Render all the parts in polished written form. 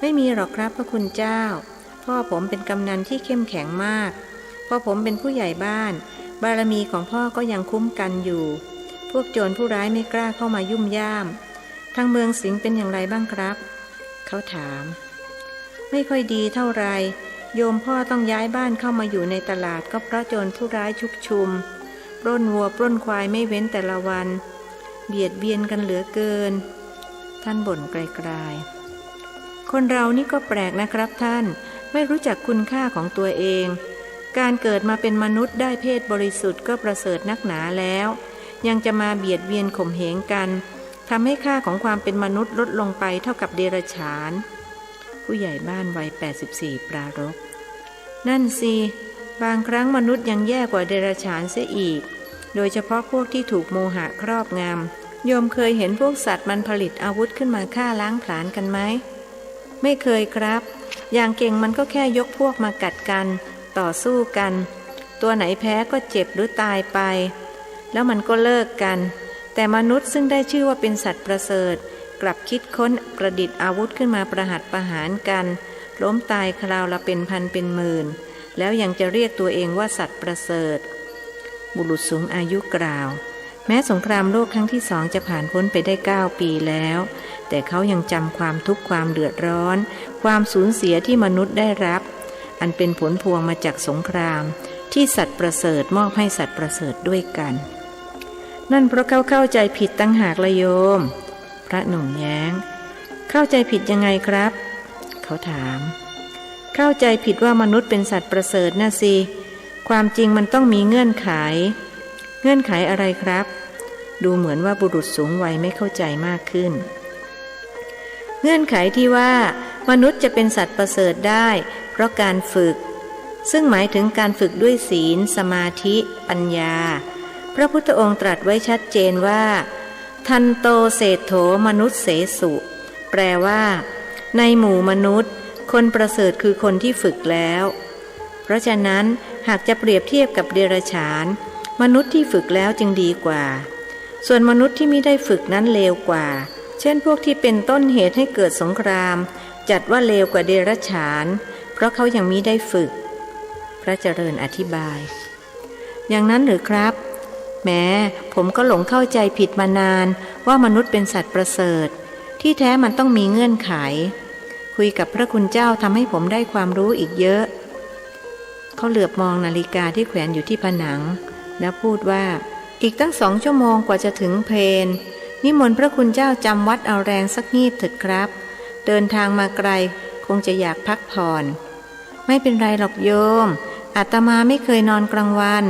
ไม่มีหรอกครับพระคุณเจ้าพ่อผมเป็นกำนันที่เข้มแข็งมากพ่อผมเป็นผู้ใหญ่บ้านบารมีของพ่อก็ยังคุ้มกันอยู่พวกโจรผู้ร้ายไม่กล้าเข้ามายุ่มย่ามทางเมืองสิงห์เป็นอย่างไรบ้างครับเขาถามไม่ค่อยดีเท่าไรโยมพ่อต้องย้ายบ้านเข้ามาอยู่ในตลาดก็เพราะโจรผู้ร้ายชุกชุมปล้นวัวปล้นควายไม่เว้นแต่ละวันเบียดเบียนกันเหลือเกินท่านบ่นไกลๆคนเรานี่ก็แปลกนะครับท่านไม่รู้จักคุณค่าของตัวเองการเกิดมาเป็นมนุษย์ได้เพศบริสุทธิ์ก็ประเสริฐนักหนาแล้วยังจะมาเบียดเบียนข่มเหงกันทำให้ค่าของความเป็นมนุษย์ลดลงไปเท่ากับเดรัจฉานผู้ใหญ่บ้านวัย84ปรารภนั่นสิบางครั้งมนุษย์ยังแย่กว่าเดรัจฉานเสียอีกโดยเฉพาะพวกที่ถูกโมหะครอบงำโยมเคยเห็นพวกสัตว์มันผลิตอาวุธขึ้นมาฆ่าล้างผลาญกันไหมไม่เคยครับอย่างเก่งมันก็แค่ยกพวกมากัดกันต่อสู้กันตัวไหนแพ้ก็เจ็บหรือตายไปแล้วมันก็เลิกกันแต่มนุษย์ซึ่งได้ชื่อว่าเป็นสัตว์ประเสริฐกลับคิดค้นประดิษฐ์อาวุธขึ้นมาประหัตประหารกันล้มตายคราวละเป็นพันเป็นหมื่นแล้วยังจะเรียกตัวเองว่าสัตว์ประเสริฐบุรุษสูงอายุกล่าวแม้สงครามโลกครั้งที่2จะผ่านพ้นไปได้9 ปีแล้วแต่เขายังจำความทุกข์ความเดือดร้อนความสูญเสียที่มนุษย์ได้รับอันเป็นผลพวงมาจากสงครามที่สัตว์ประเสริฐมอบให้สัตว์ประเสริฐด้วยกันนั่นเพราะเขาเข้าใจผิดตั้งหากละโยมพระหนุ่มแย้งเข้าใจผิดยังไงครับเขาถามเข้าใจผิดว่ามนุษย์เป็นสัตว์ประเสริฐน่ะสิความจริงมันต้องมีเงื่อนไขอะไรครับดูเหมือนว่าบุรุษสูงวัยไม่เข้าใจมากขึ้นเงื่อนไขที่ว่ามนุษย์จะเป็นสัตว์ประเสริฐได้เพราะการฝึกซึ่งหมายถึงการฝึกด้วยศีลสมาธิปัญญาพระพุทธองค์ตรัสไว้ชัดเจนว่าทันโตเศรษโธมนุษย์เสสุแปลว่าในหมู่มนุษย์คนประเสริฐคือคนที่ฝึกแล้วเพราะฉะนั้นหากจะเปรียบเทียบกับเดรัจฉานมนุษย์ที่ฝึกแล้วจึงดีกว่าส่วนมนุษย์ที่ไม่ได้ฝึกนั้นเลวกว่าเช่นพวกที่เป็นต้นเหตุให้เกิดสงครามจัดว่าเลวกว่าเดรัจฉานเพราะเขายังมิได้ฝึกพระเจริญอธิบายอย่างนั้นหรือครับแม้ผมก็หลงเข้าใจผิดมานานว่ามนุษย์เป็นสัตว์ประเสริฐที่แท้มันต้องมีเงื่อนไขคุยกับพระคุณเจ้าทำให้ผมได้ความรู้อีกเยอะเขาเหลือบมองนาฬิกาที่แขวนอยู่ที่ผนังแล้วพูดว่าอีกตั้ง2 ชั่วโมงกว่าจะถึงเพลนิมนต์พระคุณเจ้าจำวัดเอาแรงสักงีบเถิดครับเดินทางมาไกลคงจะอยากพักผ่อนไม่เป็นไรหรอกโยมอาตมาไม่เคยนอนกลางวัน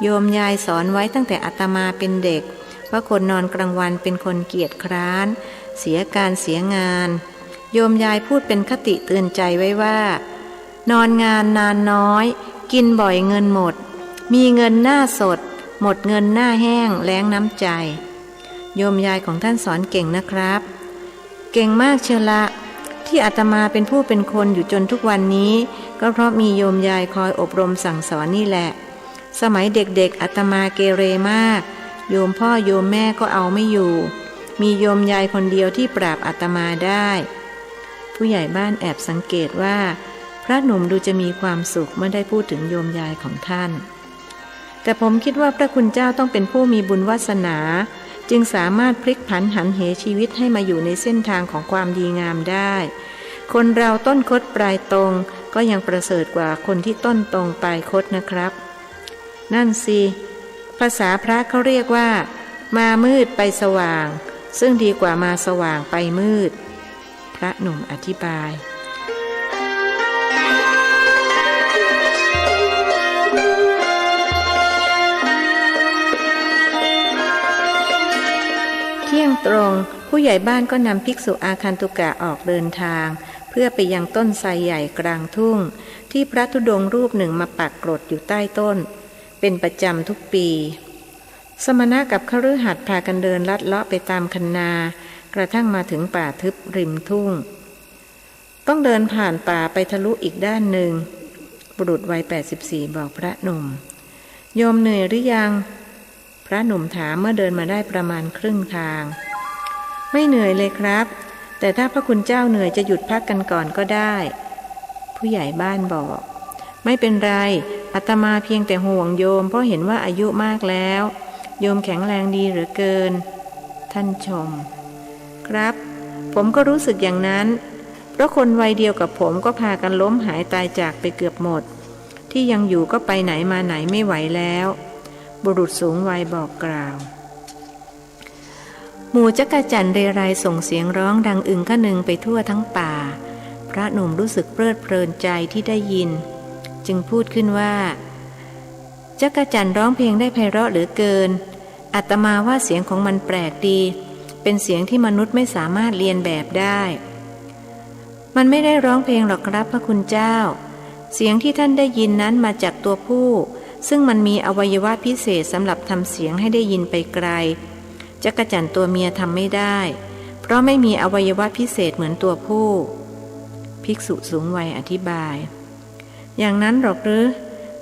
โยมยายสอนไว้ตั้งแต่อาตมาเป็นเด็กว่าคนนอนกลางวันเป็นคนเกียจคร้านเสียการเสียงานโยมยายพูดเป็นคติเตือนใจไว้ว่านอนงานนานน้อยกินบ่อยเงินหมดมีเงินหน้าสดหมดเงินหน้าแห้งแล้งน้ำใจโยมยายของท่านสอนเก่งนะครับเก่งมากเชียวละที่อาตมาเป็นผู้เป็นคนอยู่จนทุกวันนี้ก็เพราะมีโยมยายคอยอบรมสั่งสอนนี่แหละสมัยเด็กๆอาตมาเกเรมากโยมพ่อโยมแม่ก็เอาไม่อยู่มีโยมยายคนเดียวที่ปราบอาตมาได้ผู้ใหญ่บ้านแอบสังเกตว่าพระหนุ่มดูจะมีความสุขเมื่อได้พูดถึงโยมยายของท่านแต่ผมคิดว่าพระคุณเจ้าต้องเป็นผู้มีบุญวาสนาจึงสามารถพลิกผันหันเหชีวิตให้มาอยู่ในเส้นทางของความดีงามได้คนเราต้นคดปลายตรงก็ยังประเสริฐกว่าคนที่ต้นตรงปลายคดนะครับนั่นสิภาษาพระเขาเรียกว่ามามืดไปสว่างซึ่งดีกว่ามาสว่างไปมืดพระหนุ่มอธิบายเที่ยงตรงผู้ใหญ่บ้านก็นำภิกษุอาคันตุกะออกเดินทางเพื่อไปยังต้นไทรใหญ่กลางทุ่งที่พระธุดงค์รูปหนึ่งมาปักกรดอยู่ใต้ต้นเป็นประจำทุกปีสมณะกับคฤหัสถ์พากันเดินลัดเลาะไปตามคันนากระทั่งมาถึงป่าทึบริมทุ่งต้องเดินผ่านป่าไปทะลุอีกด้านหนึ่งบุรุษวัย84บอกพระหนุ่มโยมเหนื่อยหรือยังพระหนุ่มถามเมื่อเดินมาได้ประมาณครึ่งทางไม่เหนื่อยเลยครับ แต่ถ้าพระคุณเจ้าเหนื่อยจะหยุดพักกันก่อนก็ได้ผู้ใหญ่บ้านบอกไม่เป็นไรอาตมาเพียงแต่ห่วงโยมเพราะเห็นว่าอายุมากแล้วโยมแข็งแรงดีเหลือเกินท่านชมครับผมก็รู้สึกอย่างนั้นเพราะคนวัยเดียวกับผมก็พากันล้มหายตายจากไปเกือบหมดที่ยังอยู่ก็ไปไหนมาไหนไม่ไหวแล้วบุรุษสูงวัยบอกกล่าวหมู่จักจั่นเรไรส่งเสียงร้องดังอึงกระนึงไปทั่วทั้งป่าพระหนุ่มรู้สึกเพลิดเพลินใจที่ได้ยินจึงพูดขึ้นว่าจักจั่นร้องเพลงได้ไพเราะเหลือเกินอาตมาว่าเสียงของมันแปลกดีเป็นเสียงที่มนุษย์ไม่สามารถเรียนแบบได้มันไม่ได้ร้องเพลงหรอกครับพระคุณเจ้าเสียงที่ท่านได้ยินนั้นมาจากตัวผู้ซึ่งมันมีอวัยวะพิเศษสำหรับทำเสียงให้ได้ยินไปไกลจักจั่นตัวเมียทำไม่ได้เพราะไม่มีอวัยวะพิเศษเหมือนตัวผู้ภิกษุสูงวัยอธิบายอย่างนั้นหรอกหรือ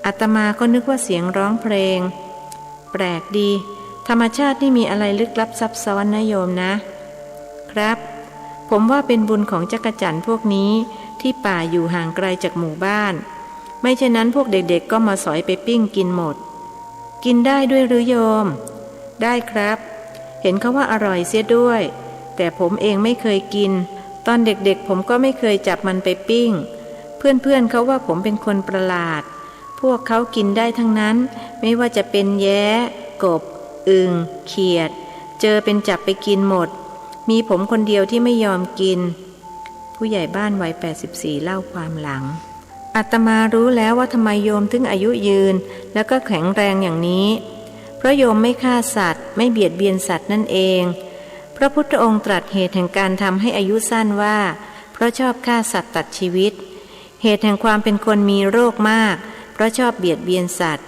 อาตมาก็นึกว่าเสียงร้องเพลงแปลกดีธรรมชาตินี่มีอะไรลึกลับซับซ้อนนะโยมนะครับผมว่าเป็นบุญของจักจั่นพวกนี้ที่ป่าอยู่ห่างไกลจากหมู่บ้านไม่เช่นนั้นพวกเด็กๆก็มาสอยไปปิ้งกินหมดกินได้ด้วยหรือโยมได้ครับเห็นเขาว่าอร่อยเสียด้วยแต่ผมเองไม่เคยกินตอนเด็กๆผมก็ไม่เคยจับมันไปปิ้งเพื่อนๆเขาว่าผมเป็นคนประหลาดพวกเขากินได้ทั้งนั้นไม่ว่าจะเป็นแย้กบอึ่งเขียดเจอเป็นจับไปกินหมดมีผมคนเดียวที่ไม่ยอมกินผู้ใหญ่บ้านวัย84เล่าความหลังอาตมารู้แล้วว่าทำไมโยมถึงอายุยืนแล้วก็แข็งแรงอย่างนี้เพราะโยมไม่ฆ่าสัตว์ไม่เบียดเบียนสัตว์นั่นเองพระพุทธองค์ตรัสเหตุแห่งการทำให้อายุสั้นว่าเพราะชอบฆ่าสัตว์ตัดชีวิตเหตุแห่งความเป็นคนมีโรคมากเพราะชอบเบียดเบียนสัตว์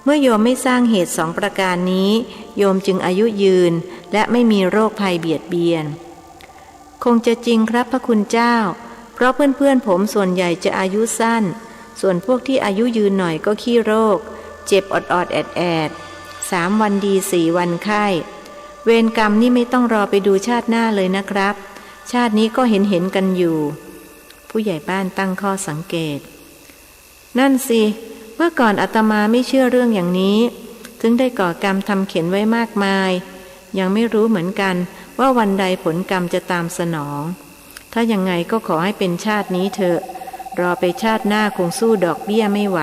เมื่อโยมไม่สร้างเหตุ2ประการนี้โยมจึงอายุยืนและไม่มีโรคภัยเบียดเบียนคงจะจริงครับพระคุณเจ้าเพราะเพื่อนๆผมส่วนใหญ่จะอายุสั้นส่วนพวกที่อายุยืนหน่อยก็ขี้โรคเจ็บอดๆแอดๆ3 วันดี4 วันไข้เวรกรรมนี่ไม่ต้องรอไปดูชาติหน้าเลยนะครับชาตินี้ก็เห็นกันอยู่ผู้ใหญ่บ้านตั้งข้อสังเกตนั่นสิเมื่อก่อนอาตมาไม่เชื่อเรื่องอย่างนี้ถึงได้ก่อกรรมทำเขียนไว้มากมายยังไม่รู้เหมือนกันว่าวันใดผลกรรมจะตามสนองถ้ายังไงก็ขอให้เป็นชาตินี้เถอะรอไปชาติหน้าคงสู้ดอกเบี้ยไม่ไหว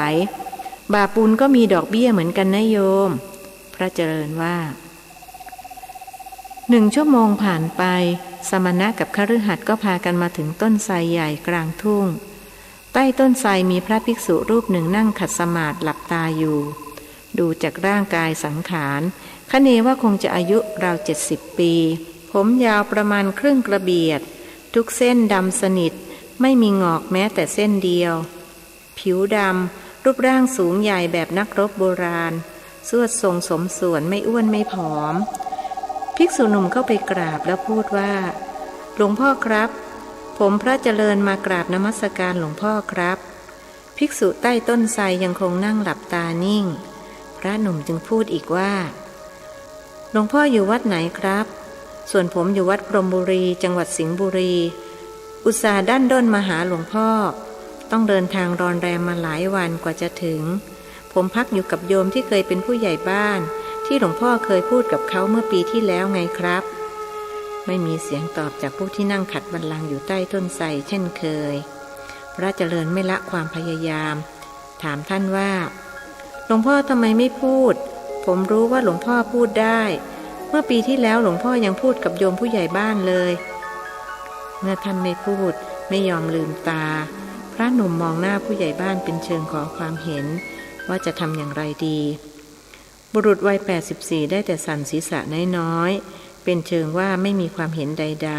บาปบุญก็มีดอกเบี้ยเหมือนกันนะโยมพระเจริญว่า1 ชั่วโมงผ่านไปสมณะกับคฤหัสถ์ก็พากันมาถึงต้นไทรใหญ่กลางทุ่งใต้ต้นไทรมีพระภิกษุรูปหนึ่งนั่งขัดสมาธิหลับตาอยู่ดูจากร่างกายสังขารคะเนว่าคงจะอายุราว70 ปีผมยาวประมาณครึ่งกระเบียดทุกเส้นดำสนิทไม่มีงอกแม้แต่เส้นเดียวผิวดำรูปร่างสูงใหญ่แบบนักรบโบราณสวดทรงสมส่วนไม่อ้วนไม่ผอมภิกษุหนุ่มเข้าไปกราบแล้วพูดว่าหลวงพ่อครับผมพระเจริญมากราบนมัสการหลวงพ่อครับภิกษุใต้ต้นไทรยังคงนั่งหลับตานิ่งพระหนุ่มจึงพูดอีกว่าหลวงพ่ออยู่วัดไหนครับส่วนผมอยู่วัดพรหมบุรีจังหวัดสิงห์บุรีอุตส่าห์ดั้นด้นมาหาหลวงพ่อต้องเดินทางรอนแรมมาหลายวันกว่าจะถึงผมพักอยู่กับโยมที่เคยเป็นผู้ใหญ่บ้านที่หลวงพ่อเคยพูดกับเขาเมื่อปีที่แล้วไงครับไม่มีเสียงตอบจากผู้ที่นั่งขัดบัลลังก์อยู่ใต้ต้นไทรเช่นเคยพระเจริญไม่ละความพยายามถามท่านว่าหลวงพ่อทำไมไม่พูดผมรู้ว่าหลวงพ่อพูดได้เมื่อปีที่แล้วหลวงพ่อยังพูดกับโยมผู้ใหญ่บ้านเลยเมื่อท่านไม่พูดไม่ยอมลืมตาพระหนุ่มมองหน้าผู้ใหญ่บ้านเป็นเชิงขอความเห็นว่าจะทำอย่างไรดีบุรุษวัย84ได้แต่สั่นศีรษะน้อยๆเป็นเชิงว่าไม่มีความเห็นใด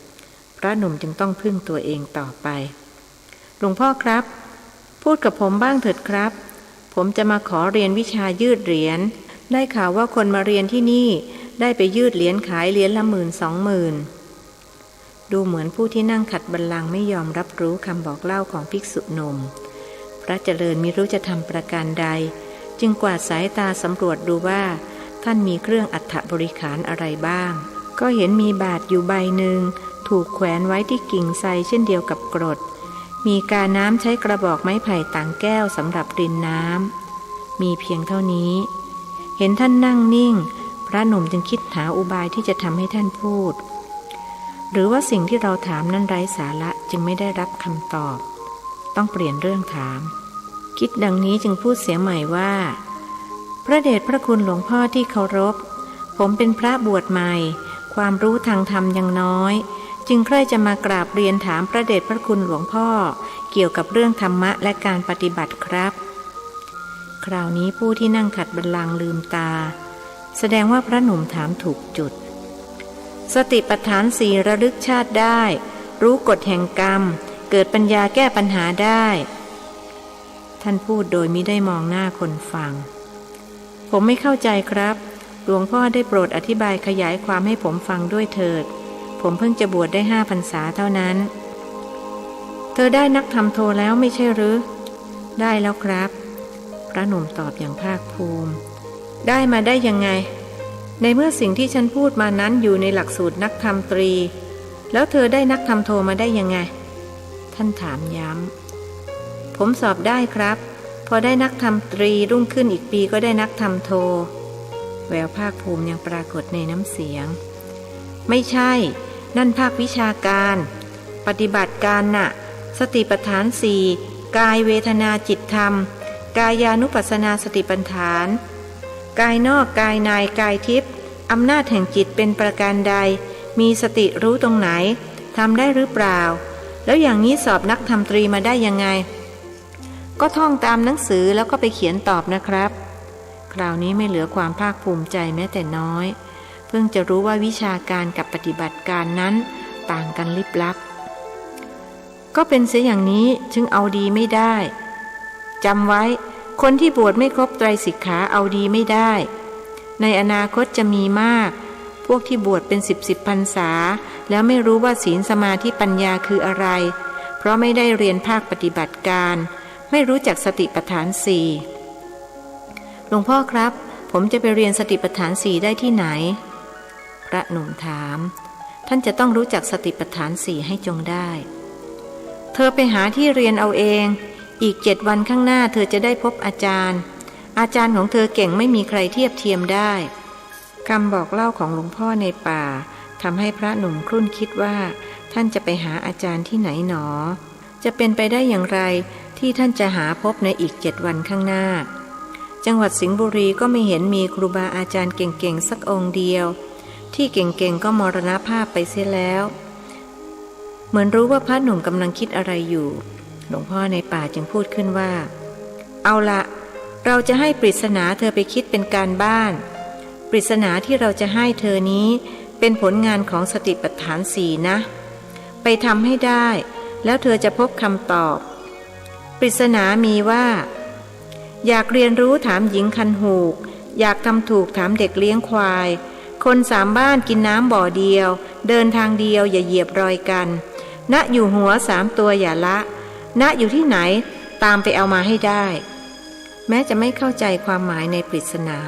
ๆพระหนุ่มจึงต้องพึ่งตัวเองต่อไปหลวงพ่อครับพูดกับผมบ้างเถิดครับผมจะมาขอเรียนวิชายืดเหรียญได้ข่าวว่าคนมาเรียนที่นี่ได้ไปยืดเหรียญขายเหรียญละ10,000-20,000ดูเหมือนผู้ที่นั่งขัดบัลลังก์ไม่ยอมรับรู้คำบอกเล่าของภิกษุหนุ่มพระเจริญมิรู้จะทำประการใดจึงกวาดสายตาสำรวจดูว่าท่านมีเครื่องอัฐบริขารอะไรบ้างก็เห็นมีบาทอยู่ใบหนึ่งถ ถูกแขวนไว้ที่กิ่งไทรเช่นเดียวกับกรดมีกาน้ำใช้กระบอกไม้ไผ่ต่างแก้วสำหรับรินน้ำมีเพียงเท่านี้เห็นท่านนั่งนิ่งพระหนุ่มจึงคิดหาอุบายที่จะทำให้ท่านพูดหรือว่าสิ่งที่เราถามนั้นไร้สาระจึงไม่ได้รับคำตอบต้องเปลี่ยนเรื่องถามคิดดังนี้จึงพูดเสียใหม่ว่าพระเดชพระคุณหลวงพ่อที่เคารพผมเป็นพระบวชใหม่ความรู้ทางธรรมยังน้อยจึงใคร่จะมากราบเรียนถามพระเดชพระคุณหลวงพ่อเกี่ยวกับเรื่องธรรมะและการปฏิบัติครับคราวนี้ผู้ที่นั่งขัดบัลลังก์ลืมตาแสดงว่าพระหนุ่มถามถูกจุดสติปัฏฐานสี่ระลึกชาติได้รู้กฎแห่งกรรมเกิดปัญญาแก้ปัญหาได้ท่านพูดโดยมิได้มองหน้าคนฟังผมไม่เข้าใจครับหลวงพ่อได้โปรดอธิบายขยายความให้ผมฟังด้วยเถิดผมเพิ่งจะบวชได้5 พรรษาเท่านั้นเธอได้นักธรรมโทแล้วไม่ใช่หรือได้แล้วครับพระหนุ่มตอบอย่างภาคภูมิได้มาได้ยังไงในเมื่อสิ่งที่ฉันพูดมานั้นอยู่ในหลักสูตรนักธรรมตรีแล้วเธอได้นักธรรมโทมาได้ยังไงท่านถามย้ำผมสอบได้ครับพอได้นักธรรมตรีรุ่งขึ้นอีกปีก็ได้นักธรรมโทแววภาคภูมิยังปรากฏในน้ำเสียงไม่ใช่นั่นภาควิชาการปฏิบัติการน่ะสติปัฏฐานสี่กายเวทนาจิตธรรมกายานุปัสสนาสติปัฏฐานกายนอกกายในกายทิพย์อำนาจแห่งจิตเป็นประการใดมีสติรู้ตรงไหนทำได้หรือเปล่าแล้วอย่างนี้สอบนักธรรมตรีมาได้ยังไงก็ท่องตามหนังสือแล้วก็ไปเขียนตอบนะครับคราวนี้ไม่เหลือความภาคภูมิใจแม้แต่น้อยเพิ่งจะรู้ว่าวิชาการกับปฏิบัติการนั้นต่างกันลิบลับก็เป็นเสียอย่างนี้จึงเอาดีไม่ได้จำไว้คนที่บวชไม่ครบไตรสิกขาเอาดีไม่ได้ในอนาคตจะมีมากพวกที่บวชเป็น10 พรรษาแล้วไม่รู้ว่าศีลสมาธิปัญญาคืออะไรเพราะไม่ได้เรียนภาคปฏิบัติการไม่รู้จักสติปัฏฐานสี่หลวงพ่อครับผมจะไปเรียนสติปัฏฐานสี่ได้ที่ไหนพระหนุ่มถามท่านจะต้องรู้จักสติปัฏฐานสี่ให้จงได้เธอไปหาที่เรียนเอาเองอีก7 วันข้างหน้าเธอจะได้พบอาจารย์ของเธอเก่งไม่มีใครเทียบเทียมได้คำบอกเล่าของหลวงพ่อในป่าทำให้พระหนุ่มครุ่นคิดว่าท่านจะไปหาอาจารย์ที่ไหนหนอจะเป็นไปได้อย่างไรที่ท่านจะหาพบในอีก7 วันข้างหน้าจังหวัดสิงห์บุรีก็ไม่เห็นมีครูบาอาจารย์เก่งๆสักองค์เดียวที่เก่งๆก็มรณภาพไปเสียแล้วเหมือนรู้ว่าพระหนุ่มกำลังคิดอะไรอยู่หลวงพ่อในป่าจึงพูดขึ้นว่าเอาละเราจะให้ปริศนาเธอไปคิดเป็นการบ้านปริศนาที่เราจะให้เธอนี้เป็นผลงานของสติปัฏฐานสี่นะไปทำให้ได้แล้วเธอจะพบคำตอบปริศนามีว่าอยากเรียนรู้ถามหญิงคันหูกอยากทำถูกถามเด็กเลี้ยงควายคน3 บ้านกินน้ำบ่อเดียวเดินทางเดียวอย่าเหยียบรอยกันณอยู่หัว3 ตัวอย่าละณอยู่ที่ไหนตามไปเอามาให้ได้แม้จะไม่เข้าใจความหมายในปริศนา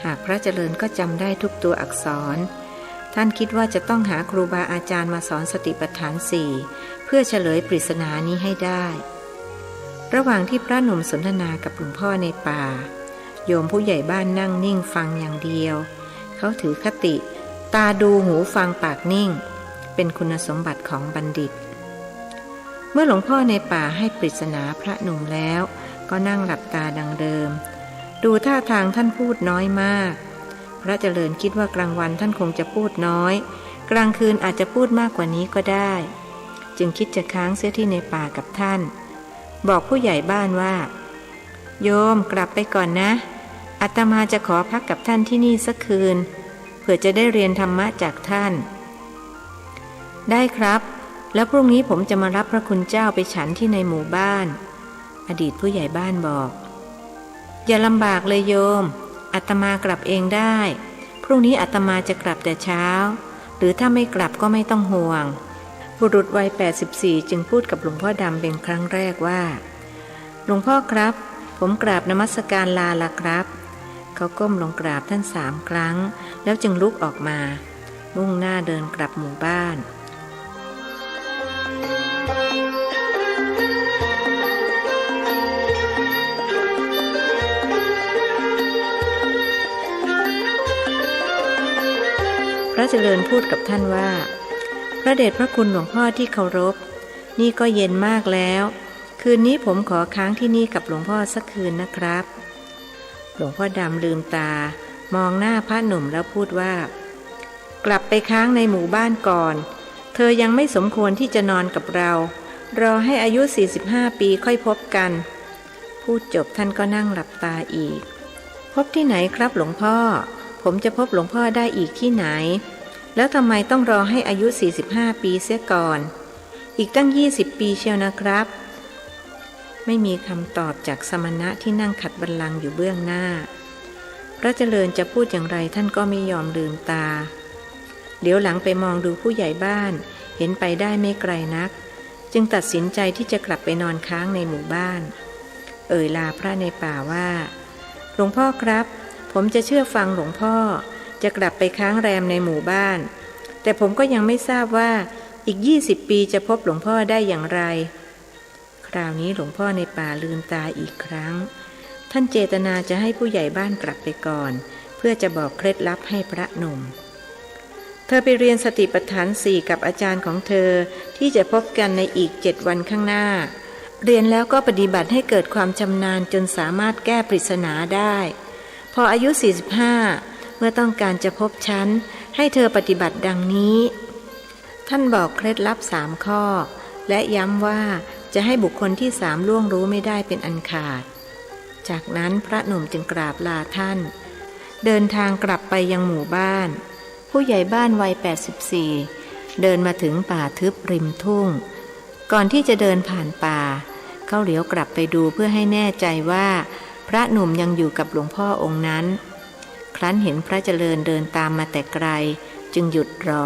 หากพระเจริญก็จำได้ทุกตัวอักษรท่านคิดว่าจะต้องหาครูบาอาจารย์มาสอนสติปัฏฐานสี่เพื่อเฉลยปริศนานี้ให้ได้ระหว่างที่พระหนุ่มสนทนากับหลวงพ่อในป่าโยมผู้ใหญ่บ้านนั่งนิ่งฟังอย่างเดียวเขาถือคติตาดูหูฟังปากนิ่งเป็นคุณสมบัติของบัณฑิตเมื่อหลวงพ่อในป่าให้ปริศนาพระหนุ่มแล้วก็นั่งหลับตาดังเดิมดูท่าทางท่านพูดน้อยมากพระเจริญคิดว่ากลางวันท่านคงจะพูดน้อยกลางคืนอาจจะพูดมากกว่านี้ก็ได้จึงคิดจะค้างเสียที่ในป่ากับท่านบอกผู้ใหญ่บ้านว่าโยมกลับไปก่อนนะอาตมาจะขอพักกับท่านที่นี่สักคืนเพื่อจะได้เรียนธรรมะจากท่านได้ครับแล้วพรุ่งนี้ผมจะมารับพระคุณเจ้าไปฉันที่ในหมู่บ้านอดีตผู้ใหญ่บ้านบอกอย่าลำบากเลยโยมอาตมากลับเองได้พรุ่งนี้อาตมาจะกลับแต่เช้าหรือถ้าไม่กลับก็ไม่ต้องห่วงบุรุษวัย84จึงพูดกับหลวงพ่อดำเป็นครั้งแรกว่าหลวงพ่อครับผมกราบนมัสการลาละครับเขาก้มลงกราบท่าน3 ครั้งแล้วจึงลุกออกมามุ่งหน้าเดินกลับหมู่บ้าน เจริญพูดกับท่านว่าพระเดชพระคุณหลวงพ่อที่เคารพนี่ก็เย็นมากแล้วคืนนี้ผมขอค้างที่นี่กับหลวงพ่อสักคืนนะครับหลวงพ่อดำลืมตามองหน้าพระหนุ่มแล้วพูดว่ากลับไปค้างในหมู่บ้านก่อนเธอยังไม่สมควรที่จะนอนกับเรารอให้อายุ45 ปีค่อยพบกันพูดจบท่านก็นั่งหลับตาอีกพบที่ไหนครับหลวงพ่อผมจะพบหลวงพ่อได้อีกที่ไหนแล้วทำไมต้องรอให้อายุ45 ปีเสียก่อนอีกตั้ง20 ปีเชียวนะครับไม่มีคำตอบจากสมณะที่นั่งขัดบัลลังก์อยู่เบื้องหน้าพระเจริญจะพูดอย่างไรท่านก็ไม่ยอมลืมตาเดี๋ยวหลังไปมองดูผู้ใหญ่บ้านเห็นไปได้ไม่ไกลนักจึงตัดสินใจที่จะกลับไปนอนค้างในหมู่บ้านลาพระในป่าว่าหลวงพ่อครับผมจะเชื่อฟังหลวงพ่อจะกลับไปค้างแรมในหมู่บ้านแต่ผมก็ยังไม่ทราบว่าอีก20 ปีจะพบหลวงพ่อได้อย่างไรคราวนี้หลวงพ่อในป่าลืมตาอีกครั้งท่านเจตนาจะให้ผู้ใหญ่บ้านกลับไปก่อนเพื่อจะบอกเคล็ดลับให้พระหนุ่มเธอไปเรียนสติปัฏฐาน4กับอาจารย์ของเธอที่จะพบกันในอีก7 วันข้างหน้าเรียนแล้วก็ปฏิบัติให้เกิดความชำนาญจนสามารถแก้ปริศนาได้พออายุ45เมื่อต้องการจะพบฉันให้เธอปฏิบัติดังนี้ท่านบอกเคล็ดลับ3 ข้อและย้ำว่าจะให้บุคคลที่3ล่วงรู้ไม่ได้เป็นอันขาดจากนั้นพระหนุ่มจึงกราบลาท่านเดินทางกลับไปยังหมู่บ้านผู้ใหญ่บ้านวัย84เดินมาถึงป่าทึบริมทุ่งก่อนที่จะเดินผ่านป่าเขาเหลียวกลับไปดูเพื่อให้แน่ใจว่าพระหนุ่มยังอยู่กับหลวงพ่อองค์นั้นครั้นเห็นพระเจริญเดินตามมาแต่ไกลจึงหยุดรอ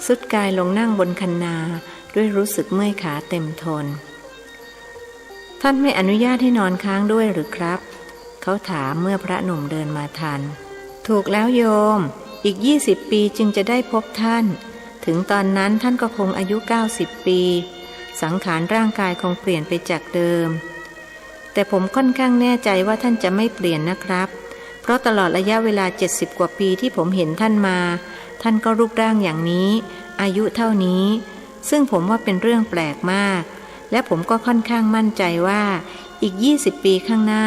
สุดกายลงนั่งบนคันนาด้วยรู้สึกเมื่อยขาเต็มทนท่านไม่อนุญาตให้นอนค้างด้วยหรือครับเขาถามเมื่อพระหนุ่มเดินมาทันถูกแล้วโยมอีก20 ปีจึงจะได้พบท่านถึงตอนนั้นท่านก็คงอายุ90 ปีสังขารร่างกายคงเปลี่ยนไปจากเดิมแต่ผมค่อนข้างแน่ใจว่าท่านจะไม่เปลี่ยนนะครับเพราะตลอดระยะเวลา70 กว่าปีที่ผมเห็นท่านมาท่านก็รูปร่างอย่างนี้อายุเท่านี้ซึ่งผมว่าเป็นเรื่องแปลกมากและผมก็ค่อนข้างมั่นใจว่าอีก20 ปีข้างหน้า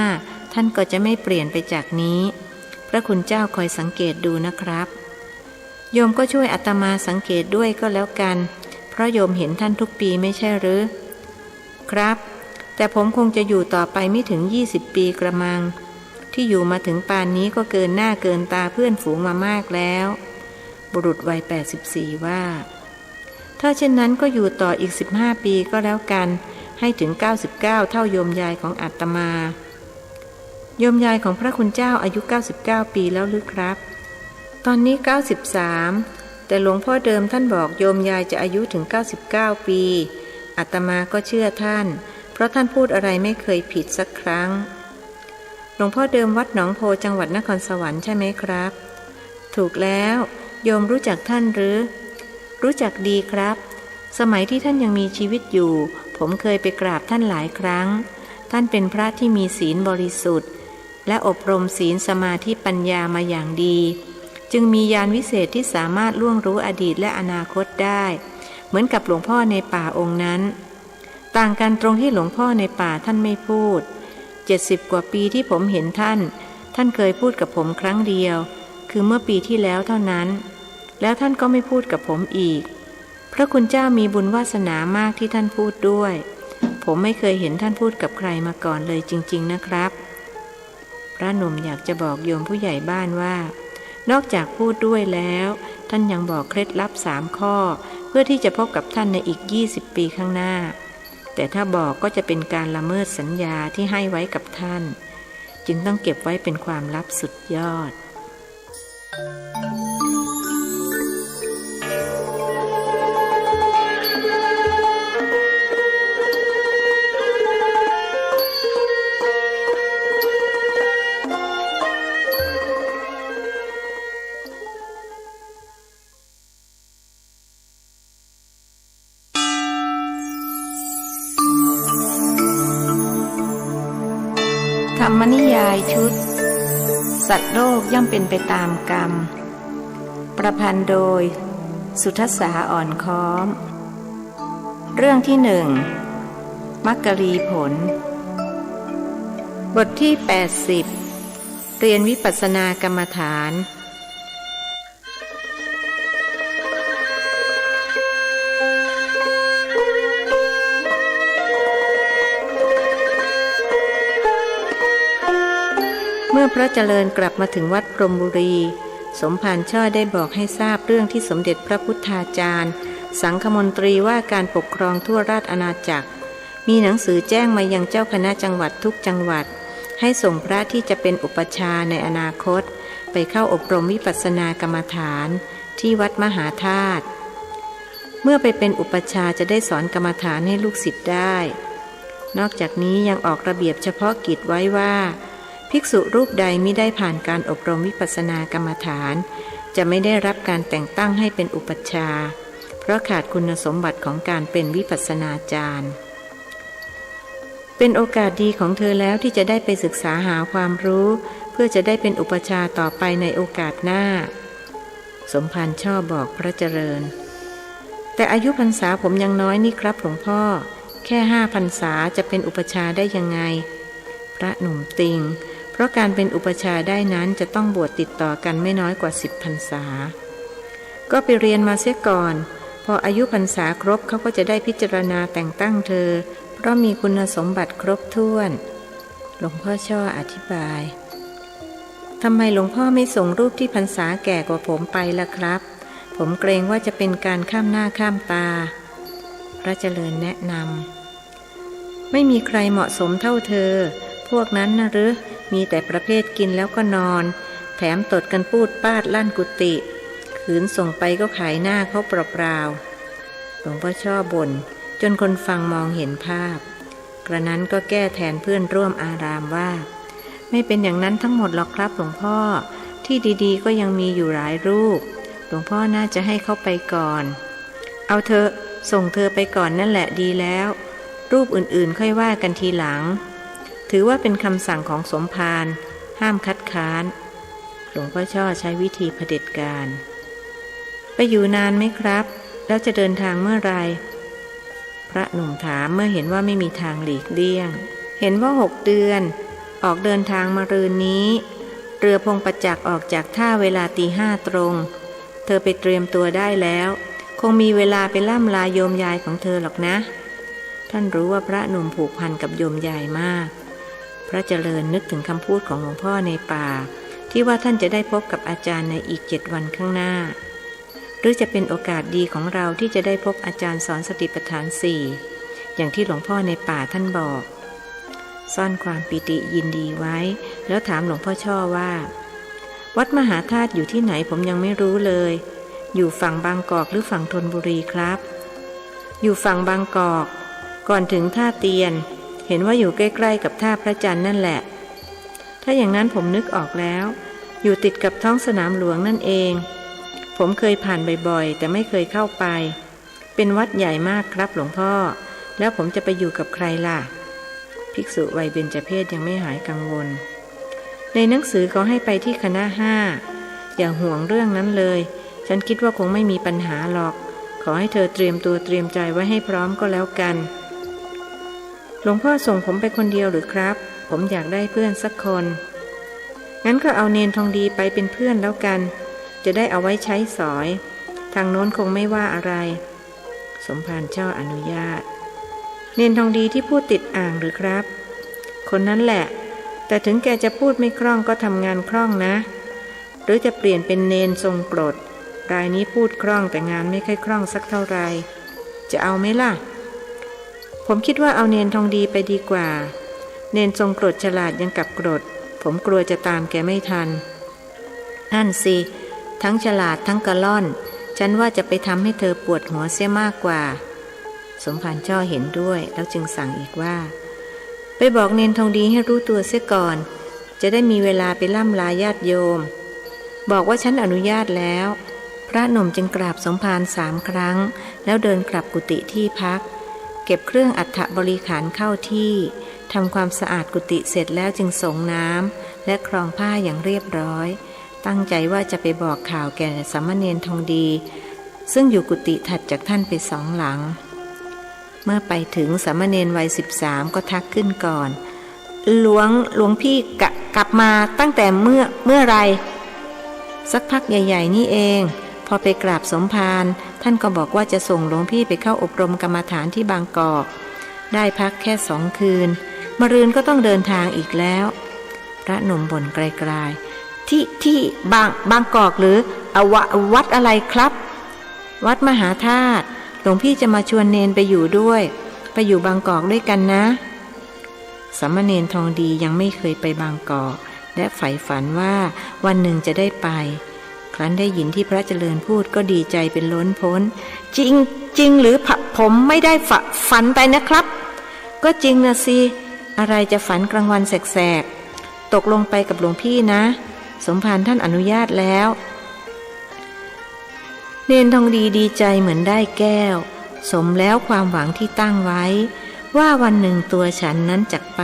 ท่านก็จะไม่เปลี่ยนไปจากนี้พระคุณเจ้าคอยสังเกตดูนะครับโยมก็ช่วยอาตมาสังเกตด้วยก็แล้วกันเพราะโยมเห็นท่านทุกปีไม่ใช่หรือครับแต่ผมคงจะอยู่ต่อไปไม่ถึง20 ปีกระมังที่อยู่มาถึงป่านนี้ก็เกินหน้าเกินตาเพื่อนฝูงมามากแล้วบุรุษวัย84ว่าถ้าเช่นนั้นก็อยู่ต่ออีก15 ปีก็แล้วกันให้ถึง99เท่าโยมยายของอาตมาโยมยายของพระคุณเจ้าอายุ99 ปีแล้วหรือครับตอนนี้93แต่หลวงพ่อเดิมท่านบอกโยมยายจะอายุถึง99 ปีอาตมาก็เชื่อท่านเพราะท่านพูดอะไรไม่เคยผิดสักครั้งหลวงพ่อเดิมวัดหนองโพจังหวัดนครสวรรค์ใช่ไหมครับถูกแล้วโยมรู้จักท่านหรือรู้จักดีครับสมัยที่ท่านยังมีชีวิตอยู่ผมเคยไปกราบท่านหลายครั้งท่านเป็นพระที่มีศีลบริสุทธิ์และอบรมศีลสมาธิปัญญามาอย่างดีจึงมีญาณวิเศษที่สามารถล่วงรู้อดีตและอนาคตได้เหมือนกับหลวงพ่อในป่าองค์นั้นต่างกันตรงที่หลวงพ่อในป่าท่านไม่พูด70 กว่าปีที่ผมเห็นท่านเคยพูดกับผมครั้งเดียวคือเมื่อปีที่แล้วเท่านั้นแล้วท่านก็ไม่พูดกับผมอีกพระคุณเจ้ามีบุญวาสนามากที่ท่านพูดด้วยผมไม่เคยเห็นท่านพูดกับใครมาก่อนเลยจริงๆนะครับพระหนุ่มอยากจะบอกโยมผู้ใหญ่บ้านว่านอกจากพูดด้วยแล้วท่านยังบอกเคล็ดลับ3 ข้อเพื่อที่จะพบกับท่านในอีก20 ปีข้างหน้าแต่ถ้าบอกก็จะเป็นการละเมิดสัญญาที่ให้ไว้กับท่านจึงต้องเก็บไว้เป็นความลับสุดยอด ธรรมนิยายชุดสัตว์โลกย่อมเป็นไปตามกรรมแปล ประพันธ์โดยสุทัสสาอ่อนค้อมเรื่องที่หนึ่งมักกรีผลบทที่80เรียนวิปัสสนากรรมฐานเมื่อพระเจริญกลับมาถึงวัดพรหมบุรีสมภารช่อได้บอกให้ทราบเรื่องที่สมเด็จพระพุทธาจารย์สังฆมนตรีว่าการปกครองทั่วราชอาณาจักรมีหนังสือแจ้งมายังเจ้าคณะจังหวัดทุกจังหวัดให้ส่งพระที่จะเป็นอุปชฌาย์ในอนาคตไปเข้าอบรมวิปัสสนากรรมฐานที่วัดมหาธาตุเมื่อไปเป็นอุปชฌาย์จะได้สอนกรรมฐานให้ลูกศิษย์ได้นอกจากนี้ยังออกระเบียบเฉพาะกิจไว้ว่าภิกษุรูปใดมิได้ผ่านการอบรมวิปัสสนากรรมฐานจะไม่ได้รับการแต่งตั้งให้เป็นอุปัชฌาย์เพราะขาดคุณสมบัติของการเป็นวิปัสสนาจารย์เป็นโอกาสดีของเธอแล้วที่จะได้ไปศึกษาหาความรู้เพื่อจะได้เป็นอุปัชฌาย์ต่อไปในโอกาสหน้าสมภารช่อบอกพระเจริญแต่อายุพรรษาผมยังน้อยนี่ครับหลวงพ่อแค่5 พรรษาจะเป็นอุปัชฌาย์ได้ยังไงพระหนุ่มติงเพราะการเป็นอุปัชฌาย์ได้นั้นจะต้องบวชติดต่อกันไม่น้อยกว่า10 พรรษาก็ไปเรียนมาเสียก่อนพออายุพรรษาครบเขาก็จะได้พิจารณาแต่งตั้งเธอเพราะมีคุณสมบัติครบถ้วนหลวงพ่อช่ออธิบายทำไมหลวงพ่อไม่ส่งรูปที่พรรษาแก่กว่าผมไปล่ะครับผมเกรงว่าจะเป็นการข้ามหน้าข้ามตาพระเจริญแนะนำไม่มีใครเหมาะสมเท่าเธอพวกนั้นนะหรือมีแต่ประเภทกินแล้วก็นอนแถมตดกันปูดปาดลั่นกุฏิขืนส่งไปก็ขายหน้าเขาเปล่าๆหลวงพ่อช่อบ่นจนคนฟังมองเห็นภาพกระนั้นก็แก้แทนเพื่อนร่วมอารามว่าไม่เป็นอย่างนั้นทั้งหมดหรอกครับหลวงพ่อที่ดีๆก็ยังมีอยู่หลายรูปหลวงพ่อน่าจะให้เขาไปก่อนเอาเธอส่งเธอไปก่อนนั่นแหละดีแล้วรูปอื่นๆค่อยว่ากันทีหลังถือว่าเป็นคำสั่งของสมภารห้ามคัดค้านหลวงพ่อช่อใช้วิธีเผด็จการไปอยู่นานไหมครับแล้วจะเดินทางเมื่อไรพระหนุ่มถามเมื่อเห็นว่าไม่มีทางหลีกเลี่ยงเห็นว่า6 เดือนออกเดินทางมารืนนี้เรือพงประจักษ์ออกจากท่าเวลาตี 5ตรงเธอไปเตรียมตัวได้แล้วคงมีเวลาไปล่ำลาโยมยายของเธอหรอกนะท่านรู้ว่าพระหนุ่มผูกพันกับโยมยายมากพระเจริญนึกถึงคำพูดของหลวงพ่อในป่าที่ว่าท่านจะได้พบกับอาจารย์ในอีก7 วันข้างหน้าหรือจะเป็นโอกาสดีของเราที่จะได้พบอาจารย์สอนสติปัฏฐาน4อย่างที่หลวงพ่อในป่าท่านบอกซ่อนความปิติยินดีไว้แล้วถามหลวงพ่อช่อว่าวัดมหาธาตุอยู่ที่ไหนผมยังไม่รู้เลยอยู่ฝั่งบางกอกหรือฝั่งธนบุรีครับอยู่ฝั่งบางกอกก่อนถึงท่าเตียนเห็นว่าอยู่ใกล้ๆกับท่าพระจันทร์นั่นแหละถ้าอย่างนั้นผมนึกออกแล้วอยู่ติดกับท้องสนามหลวงนั่นเองผมเคยผ่านบ่อยๆแต่ไม่เคยเข้าไปเป็นวัดใหญ่มากครับหลวงพ่อแล้วผมจะไปอยู่กับใครล่ะภิกษุวัยเบญจเพสยังไม่หายกังวลในหนังสือเขาให้ไปที่คณะ5อย่าห่วงเรื่องนั้นเลยฉันคิดว่าคงไม่มีปัญหาหรอกขอให้เธอเตรียมตัวเตรียมใจไว้ให้พร้อมก็แล้วกันหลวงพ่อส่งผมไปคนเดียวหรือครับผมอยากได้เพื่อนสักคนงั้นก็เอาเนนทองดีไปเป็นเพื่อนแล้วกันจะได้เอาไว้ใช้สอยทางโน้นคงไม่ว่าอะไรสมภารช่ออนุญาตเนนทองดีที่พูดติดอ่างหรือครับคนนั้นแหละแต่ถึงแกจะพูดไม่คล่องก็ทำงานคล่องนะหรือจะเปลี่ยนเป็นเนนทรงกรดรายนี้พูดคล่องแต่งานไม่ค่อยคล่องสักเท่าไรจะเอาไหมล่ะผมคิดว่าเอาเนนทองดีไปดีกว่าเนนทรงกรดฉลาดยังกับกรดผมกลัวจะตามแกไม่ทันนั่นสิทั้งฉลาดทั้งกระล่อนฉันว่าจะไปทำให้เธอปวดหัวเสียมากกว่าสมภารช่อเห็นด้วยแล้วจึงสั่งอีกว่าไปบอกเนนทองดีให้รู้ตัวเสียก่อนจะได้มีเวลาไปล่ำลาญาติโยมบอกว่าฉันอนุญาตแล้วพระหนุ่มจึงกราบสมภาร3 ครั้งแล้วเดินกลับกุฏิที่พักเก็บเครื่องอัฐบริขารเข้าที่ทำความสะอาดกุฏิเสร็จแล้วจึงสงน้ำและครองผ้าอย่างเรียบร้อย ตั้งใจว่าจะไปบอกข่าวแก่สามเณรทองดีซึ่งอยู่กุฏิถัดจากท่านไป2 หลังเมื่อไปถึงสามเณรวัย13ก็ทักขึ้นก่อนหลวงพี่กลับมาตั้งแต่เมื่อไรสักพักใหญ่ๆนี่เองพอไปกราบสมภารท่านก็บอกว่าจะส่งหลวงพี่ไปเข้าอบรมกรรมฐานที่บางกอกได้พักแค่2 คืนมะรืนก็ต้องเดินทางอีกแล้วพระหนุ่มบ่นไกลๆที่บางกอกหรือวัดอะไรครับวัดมหาธาตุหลวงพี่จะมาชวนเนนไปอยู่ด้วยไปอยู่บางกอกด้วยกันนะสามเณรทองดียังไม่เคยไปบางกอกและใฝ่ฝันว่าวันหนึ่งจะได้ไปครั้นได้ยินที่พระเจริญพูดก็ดีใจเป็นล้นพ้นจริงหรือผมไม่ได้ฝันไปนะครับก็จริงนะสิอะไรจะฝันกลางวันแสกๆตกลงไปกับหลวงพี่นะสมภารท่านอนุญาตแล้วเนนทองดีดีใจเหมือนได้แก้วสมแล้วความหวังที่ตั้งไว้ว่าวันหนึ่งตัวฉันนั้นจักไป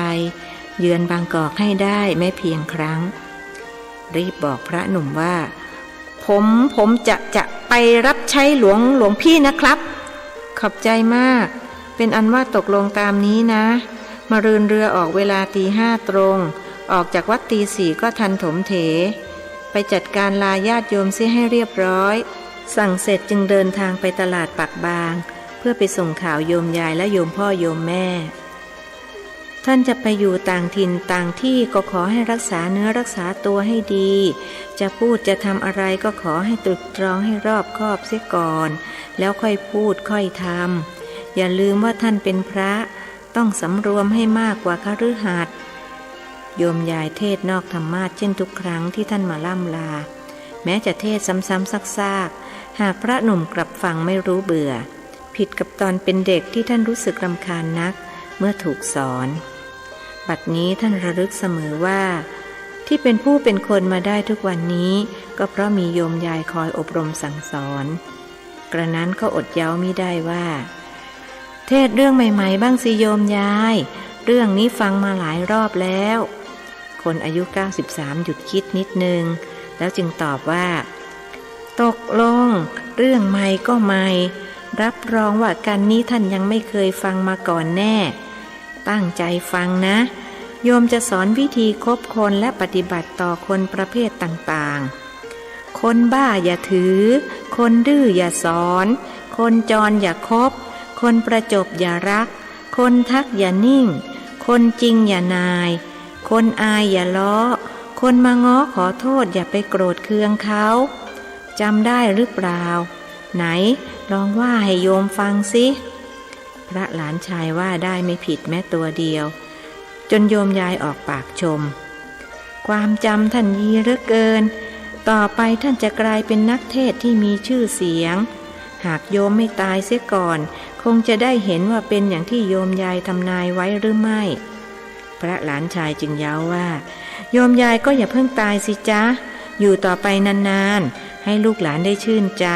เยือนบางกอกให้ได้แม้เพียงครั้งรีบบอกพระหนุ่มว่าผมจะไปรับใช้หลวงพี่นะครับขอบใจมากเป็นอันว่าตกลงตามนี้นะมะรืนเรือออกเวลาตี 5ตรงออกจากวัดตี 4ก็ทันถมเถไปจัดการลาญาติโยมเสียให้เรียบร้อยสั่งเสร็จจึงเดินทางไปตลาดปากบางเพื่อไปส่งข่าวโยมยายและโยมพ่อโยมแม่ท่านจะไปอยู่ต่างถิ่นต่างที่ก็ขอให้รักษาเนื้อรักษาตัวให้ดีจะพูดจะทำอะไรก็ขอให้ตรึกตรองให้รอบคอบเสียก่อนแล้วค่อยพูดค่อยทำอย่าลืมว่าท่านเป็นพระต้องสำรวมให้มากกว่าคฤหัสถ์โยมยายเทศนอกธรรมาสน์เช่นทุกครั้งที่ท่านมาล่ำลาแม้จะเทศซ้ำๆซากๆหากพระหนุ่มกลับฟังไม่รู้เบื่อผิดกับตอนเป็นเด็กที่ท่านรู้สึกรำคาญนักเมื่อถูกสอนบัดนี้ท่านระลึกเสมอว่าที่เป็นผู้เป็นคนมาได้ทุกวันนี้ก็เพราะมีโยมยายคอยอบรมสั่งสอนกระนั้นก็อดเย้ามิได้ว่าเทศเรื่องใหม่ๆบ้างสิโยมยายเรื่องนี้ฟังมาหลายรอบแล้วคนอายุ93หยุดคิดนิดนึงแล้วจึงตอบว่าตกลงเรื่องใหม่ก็ใหม่รับรองว่ากันนี้ท่านยังไม่เคยฟังมาก่อนแน่ตั้งใจฟังนะโยมจะสอนวิธีคบคนและปฏิบัติต่อคนประเภทต่างๆคนบ้าอย่าถือคนดื้ออย่าสอนคนจรอย่าคบคนประจบอย่ารักคนทักอย่านิ่งคนจริงอย่านายคนอายอย่าล้อคนมาง้อขอโทษอย่าไปโกรธเคืองเขาจำได้หรือเปล่าไหนลองว่าให้โยมฟังสิพระหลานชายว่าได้ไม่ผิดแม้ตัวเดียวจนโยมยายออกปากชมความจำท่านดีเหลือเกินต่อไปท่านจะกลายเป็นนักเทศน์ที่มีชื่อเสียงหากโยมไม่ตายเสียก่อนคงจะได้เห็นว่าเป็นอย่างที่โยมยายทำนายไว้หรือไม่พระหลานชายจึงเย้าว่าโยมยายก็อย่าเพิ่งตายสิจ๊ะอยู่ต่อไปนานๆให้ลูกหลานได้ชื่นใจ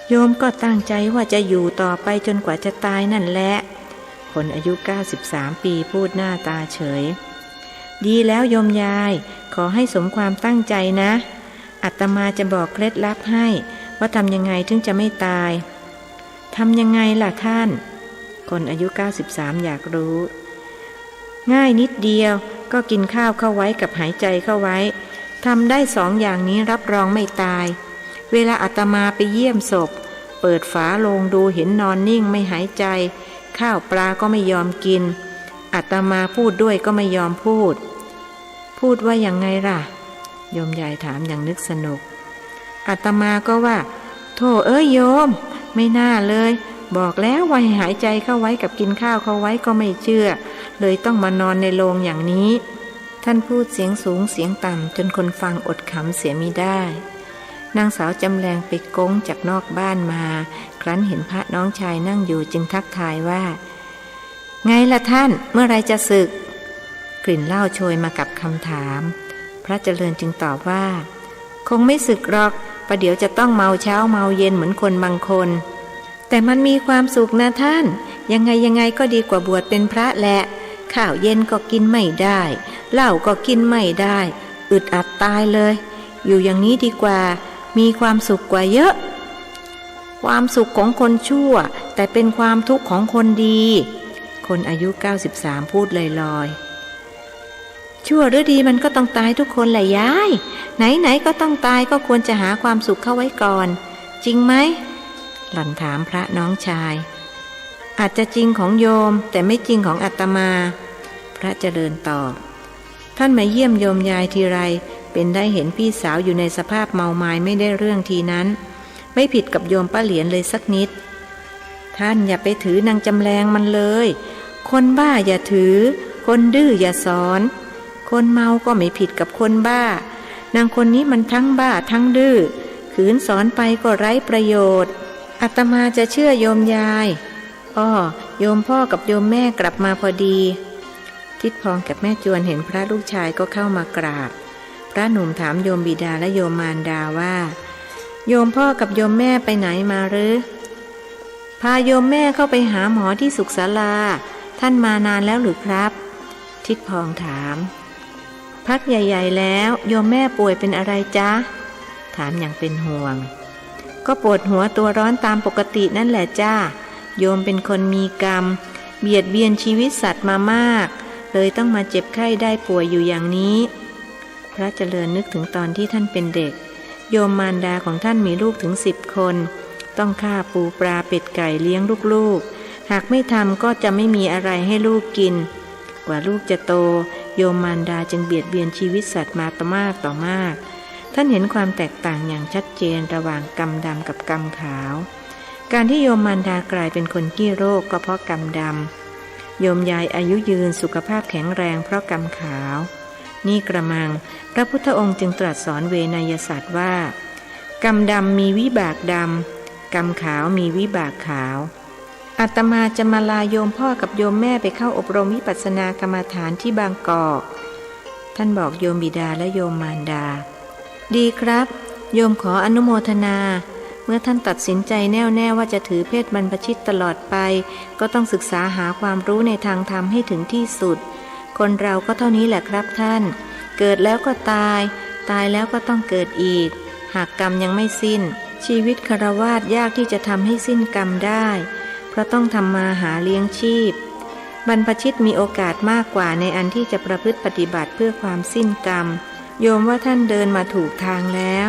โยมก็ตั้งใจว่าจะอยู่ต่อไปจนกว่าจะตายนั่นแหละคนอายุ93ปีพูดหน้าตาเฉยดีแล้วโยมยายขอให้สมความตั้งใจนะอาตมาจะบอกเคล็ดลับให้ว่าทำยังไงถึงจะไม่ตายทำยังไงล่ะท่านคนอายุ93อยากรู้ง่ายนิดเดียวก็กินข้าวเข้าไว้กับหายใจเข้าไว้ทำได้2 อย่างนี้รับรองไม่ตายเวลาอาตมาไปเยี่ยมศพเปิดฝาโลงดูเห็นนอนนิ่งไม่หายใจข้าวปลาก็ไม่ยอมกินอาตมาพูดด้วยก็ไม่ยอมพูดว่ายังไงล่ะโยมยายถามอย่างนึกสนุกอาตมาก็ว่าโธ่เอ้ยโยมไม่น่าเลยบอกแล้วว่าให้หายใจเข้าไว้กับกินข้าวเข้าไว้ก็ไม่เชื่อเลยต้องมานอนในโลงอย่างนี้ท่านพูดเสียงสูงเสียงต่ำจนคนฟังอดขำเสียมิได้นางสาวจำแรงไปก้งจากนอกบ้านมาครั้นเห็นพระน้องชายนั่งอยู่จึงทักทายว่าไงล่ะท่านเมื่อไรจะสึกกลิ่นเหล้าโชยมากับคำถามพระเจริญจึงตอบว่าคงไม่สึกหรอกประเดี๋ยวจะต้องเมาเช้าเมาเย็นเหมือนคนบางคนแต่มันมีความสุขนะท่านยังไงก็ดีกว่าบวชเป็นพระแหละข้าวเย็นก็กินไม่ได้เหล้าก็กินไม่ได้อึดอัดตายเลย อยู่อย่างนี้ดีกว่ามีความสุขกว่าเยอะความสุขของคนชั่วแต่เป็นความทุกข์ของคนดีคนอายุ93พูดลอยๆชั่วหรือดีมันก็ต้องตายทุกคนแหละยายไหนๆก็ต้องตายก็ควรจะหาความสุขเข้าไว้ก่อนจริงไหมหล่อนถามพระน้องชายอาจจะจริงของโยมแต่ไม่จริงของอาตมาพระเจริญตอบท่านมาเยี่ยมโยมยายทีไรเป็นได้เห็นพี่สาวอยู่ในสภาพเมาไม้ไม่ได้เรื่องทีนั้นไม่ผิดกับโยมป้าเหรียญเลยสักนิดท่านอย่าไปถือนางจำแรงมันเลยคนบ้าอย่าถือคนดื้ออย่าสอนคนเมาก็ไม่ผิดกับคนบ้านางคนนี้มันทั้งบ้าทั้งดื้อขืนสอนไปก็ไร้ประโยชน์อาตมาจะเชื่อโยมยายอ้อโยมพ่อกับโยมแม่กลับมาพอดีทิดพองกับแม่จวนเห็นพระลูกชายก็เข้ามากราบพระหนุ่มถามโยมบิดาและโยมมารดาว่าโยมพ่อกับโยมแม่ไปไหนมาหรือพาโยมแม่เข้าไปหาหมอที่สุขศาลาท่านมานานแล้วหรือครับทิดพองถามพักใหญ่ๆแล้วโยมแม่ป่วยเป็นอะไรจ๊ะถามอย่างเป็นห่วงก็ปวดหัวตัวร้อนตามปกตินั่นแหละจ้าโยมเป็นคนมีกรรมเบียดเบียนชีวิตสัตว์มามากเลยต้องมาเจ็บไข้ได้ป่วยอยู่อย่างนี้พระเจริญนึกถึงตอนที่ท่านเป็นเด็กโยมมารดาของท่านมีลูกถึง10 คนต้องฆ่าปูปลาเป็ดไก่เลี้ยงลูกๆหากไม่ทำก็จะไม่มีอะไรให้ลูกกินกว่าลูกจะโตโยมมารดาจึงเบียดเบียนชีวิตสัตว์มาต่อมากต่อมากท่านเห็นความแตกต่างอย่างชัดเจนระหว่างกรรมดำกับกรรมขาวการที่โยมมารดากลายเป็นคนขี้โรคก็เพราะกรรมดำโยมยายอายุยืนสุขภาพแข็งแรงเพราะกรรมขาวนี่กระมังพระพุทธองค์จึงตรัสสอนเวนยศาสตร์ว่ากรรมดำมีวิบากดำกรรมขาวมีวิบากขาวอาตมาจะมาลาโยมพ่อกับโยมแม่ไปเข้าอบรมวิปัสสนากรรมฐานที่บางกอกท่านบอกโยมบิดาและโยมมารดาดีครับโยมขออนุโมทนาเมื่อท่านตัดสินใจแน่วแน่ว่าจะถือเพศบรรพชิตตลอดไปก็ต้องศึกษาหาความรู้ในทางธรรมให้ถึงที่สุดคนเราก็เท่านี้แหละครับท่านเกิดแล้วก็ตายตายแล้วก็ต้องเกิดอีกหากกรรมยังไม่สิ้นชีวิตฆราวาสยากที่จะทำให้สิ้นกรรมได้เพราะต้องทำมาหาเลี้ยงชีพบรรพชิตมีโอกาสมากกว่าในอันที่จะประพฤติปฏิบัติเพื่อความสิ้นกรรมโยมว่าท่านเดินมาถูกทางแล้ว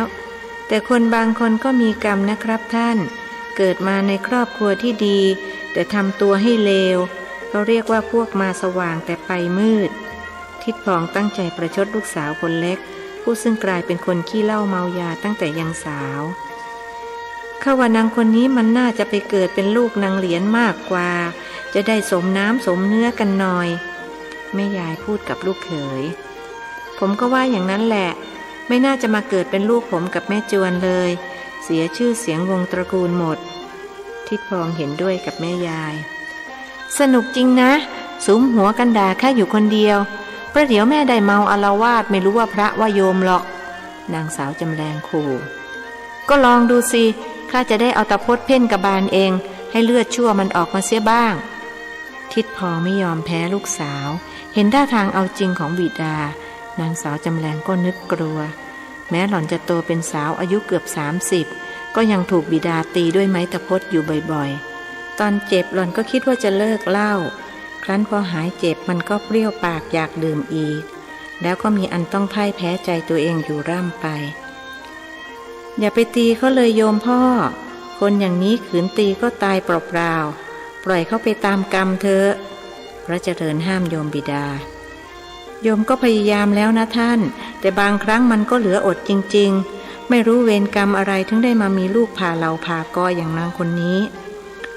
แต่คนบางคนก็มีกรรมนะครับท่านเกิดมาในครอบครัวที่ดีแต่ทำตัวให้เลวเขาเรียกว่าพวกมาสว่างแต่ไปมืดทิดพองตั้งใจประชดลูกสาวคนเล็กผู้ซึ่งกลายเป็นคนขี้เหล้าเมายาตั้งแต่ยังสาวข้าว่านางคนนี้มันน่าจะไปเกิดเป็นลูกนางเหรียญมากกว่าจะได้สมน้ำสมเนื้อกันหน่อยแม่ยายพูดกับลูกเขยผมก็ว่าอย่างนั้นแหละไม่น่าจะมาเกิดเป็นลูกผมกับแม่จวนเลยเสียชื่อเสียงวงตระกูลหมดทิดพองเห็นด้วยกับแม่ยายสนุกจริงนะสุมหัวกันด่าแค่อยู่คนเดียวประเดี๋ยวแม่ได้เมาอาละวาดไม่รู้ว่าพระว่าโยมหรอกนางสาวจำแรงขู่ก็ลองดูสิข้าจะได้เอาตะพดเพ่นกระบาลเองให้เลือดชั่วมันออกมาเสียบ้างทิดพองไม่ยอมแพ้ลูกสาวเห็นท่าทางเอาจริงของบิดานางสาวจำแรงก็นึกกลัวแม้หล่อนจะโตเป็นสาวอายุเกือบ30ก็ยังถูกบิดาตีด้วยไม้ตะพดอยู่บ่อยๆตอนเจ็บหล่อนก็คิดว่าจะเลิกเหล้าครั้นพอหายเจ็บมันก็เปรี้ยวปากอยากดื่มอีกแล้วก็มีอันต้องพ่ายแพ้ใจตัวเองอยู่ร่ำไปอย่าไปตีเขาเลยโยมพ่อคนอย่างนี้ขืนตีก็ตายเปล่าๆปล่อยเขาไปตามกรรมเถอะพระเจริญห้ามโยมบิดาโยมก็พยายามแล้วนะท่านแต่บางครั้งมันก็เหลืออดจริงๆไม่รู้เวรกรรมอะไรถึงได้มามีลูกพาเราพากออย่างนางคนนี้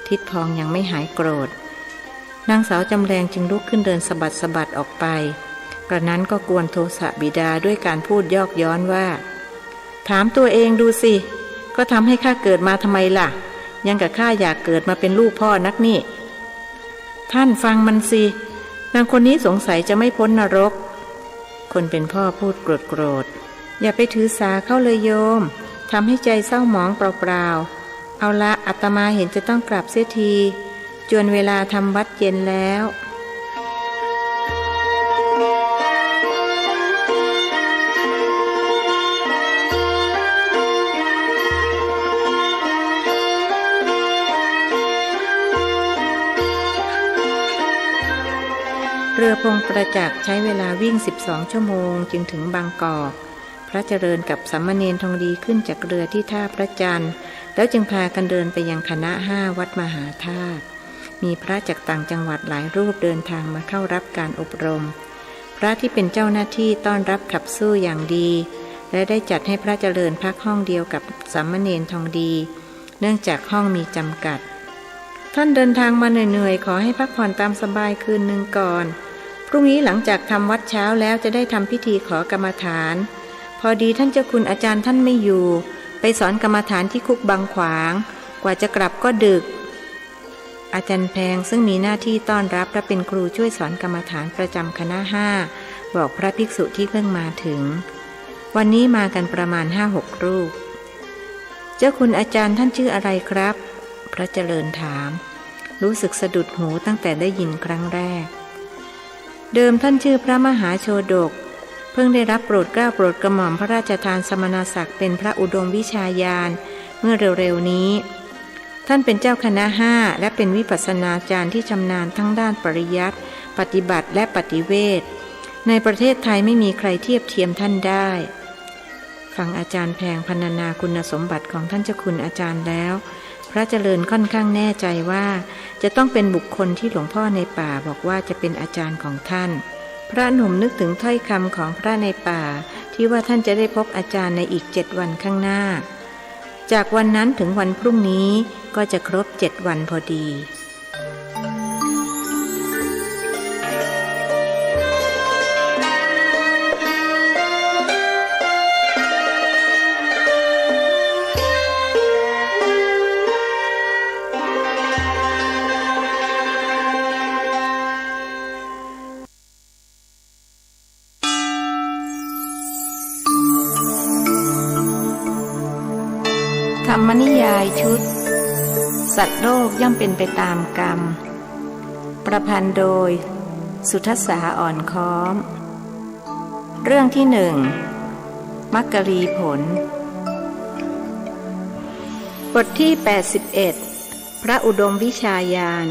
ทิดพองยังไม่หายโกรธนางสาวจำแรงจึงลุกขึ้นเดินสะบัดออกไปกระนั้นก็กวนโทสะบิดาด้วยการพูดยอกย้อนว่าถามตัวเองดูสิก็ทำให้ข้าเกิดมาทำไมล่ะยังกับข้าอยากเกิดมาเป็นลูกพ่อนักนี่ท่านฟังมันสินางคนนี้สงสัยจะไม่พ้นนรกคนเป็นพ่อพูดโกรธอย่าไปถือสาเข้าเลยโยมทำให้ใจเศร้าหมองเปล่าๆเอาละอาตมาเห็นจะต้องกลับเสียทีจวนเวลาทำวัดเย็นแล้ว เรือพงประจักษ์ใช้เวลาวิ่ง12 ชั่วโมงจึงถึงบางกอกพระเจริญกับสามเณรทองดีขึ้นจากเรือที่ท่าพระจันทร์แล้วจึงพากันเดินไปยังคณะ5วัดมหาธาตุมีพระจากต่างจังหวัดหลายรูปเดินทางมาเข้ารับการอบรมพระที่เป็นเจ้าหน้าที่ต้อนรับขับสู้อย่างดีและได้จัดให้พระเจริญพักห้องเดียวกับสามเณรทองดีเนื่องจากห้องมีจำกัดท่านเดินทางมาเหนื่อยๆขอให้พักผ่อนตามสบายคืนหนึ่งก่อนพรุ่งนี้หลังจากทำวัดเช้าแล้วจะได้ทำพิธีขอกรรมฐานพอดีท่านเจ้าคุณอาจารย์ท่านไม่อยู่ไปสอนกรรมฐานที่คุกบางขวางกว่าจะกลับก็ดึกอาจารย์แพงซึ่งมีหน้าที่ต้อนรับและเป็นครูช่วยสอนกรรมฐานประจำคณะ5บอกพระภิกษุที่เพิ่งมาถึงวันนี้มากันประมาณ 5-6 รูปเจ้าคุณอาจารย์ท่านชื่ออะไรครับพระเจริญถามรู้สึกสะดุดหูตั้งแต่ได้ยินครั้งแรกเดิมท่านชื่อพระมหาโชดกเพิ่งได้รับโปรดเกล้าโปรดกระหม่อมพระราชทานสมณศักดิ์เป็นพระอุดมวิชาญาณเมื่อเร็วๆนี้ท่านเป็นเจ้าคณะ5และเป็นวิปัสสนาจารย์ที่ชำนาญทั้งด้านปริยัติปฏิบัติและปฏิเวทในประเทศไทยไม่มีใครเทียบเทียมท่านได้ฟังอาจารย์แพงพรรณนาคุณสมบัติของท่านเจ้าคุณอาจารย์แล้วพระเจริญค่อนข้างแน่ใจว่าจะต้องเป็นบุคคลที่หลวงพ่อในป่าบอกว่าจะเป็นอาจารย์ของท่านพระหนุ่มนึกถึงถ้อยคำของพระในป่าที่ว่าท่านจะได้พบอาจารย์ในอีก7 วันข้างหน้าจากวันนั้นถึงวันพรุ่งนี้ก็จะครบ7 วันพอดีธรรมนิยายชุดสัตว์โลกย่อมเป็นไปตามกรรมประพันธ์โดยสุทัสสาอ่อนค้อมเรื่องที่1มักกรีผลบทที่81พระอุดมวิชาญาณ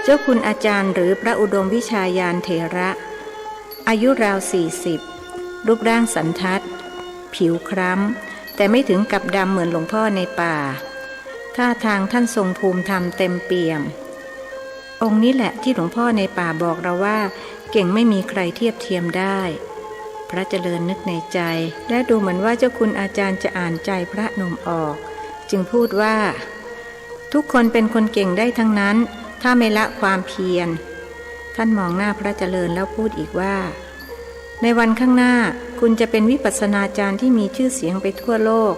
เจ้าคุณอาจารย์หรือพระอุดมวิชาญาณเถระอายุราว40รูปร่างสันทัดผิวคล้ำแต่ไม่ถึงกับดำเหมือนหลวงพ่อในป่าท่าทางท่านทรงภูมิธรรมเต็มเปี่ยมองค์นี้แหละที่หลวงพ่อในป่าบอกเราว่าเก่งไม่มีใครเทียบเทียมได้พระเจริญนึกในใจและดูเหมือนว่าเจ้าคุณอาจารย์จะอ่านใจพระหนุ่มออกจึงพูดว่าทุกคนเป็นคนเก่งได้ทั้งนั้นถ้าไม่ละความเพียรท่านมองหน้าพระเจริญแล้วพูดอีกว่าในวันข้างหน้าคุณจะเป็นวิปัสสนาจารย์ที่มีชื่อเสียงไปทั่วโลก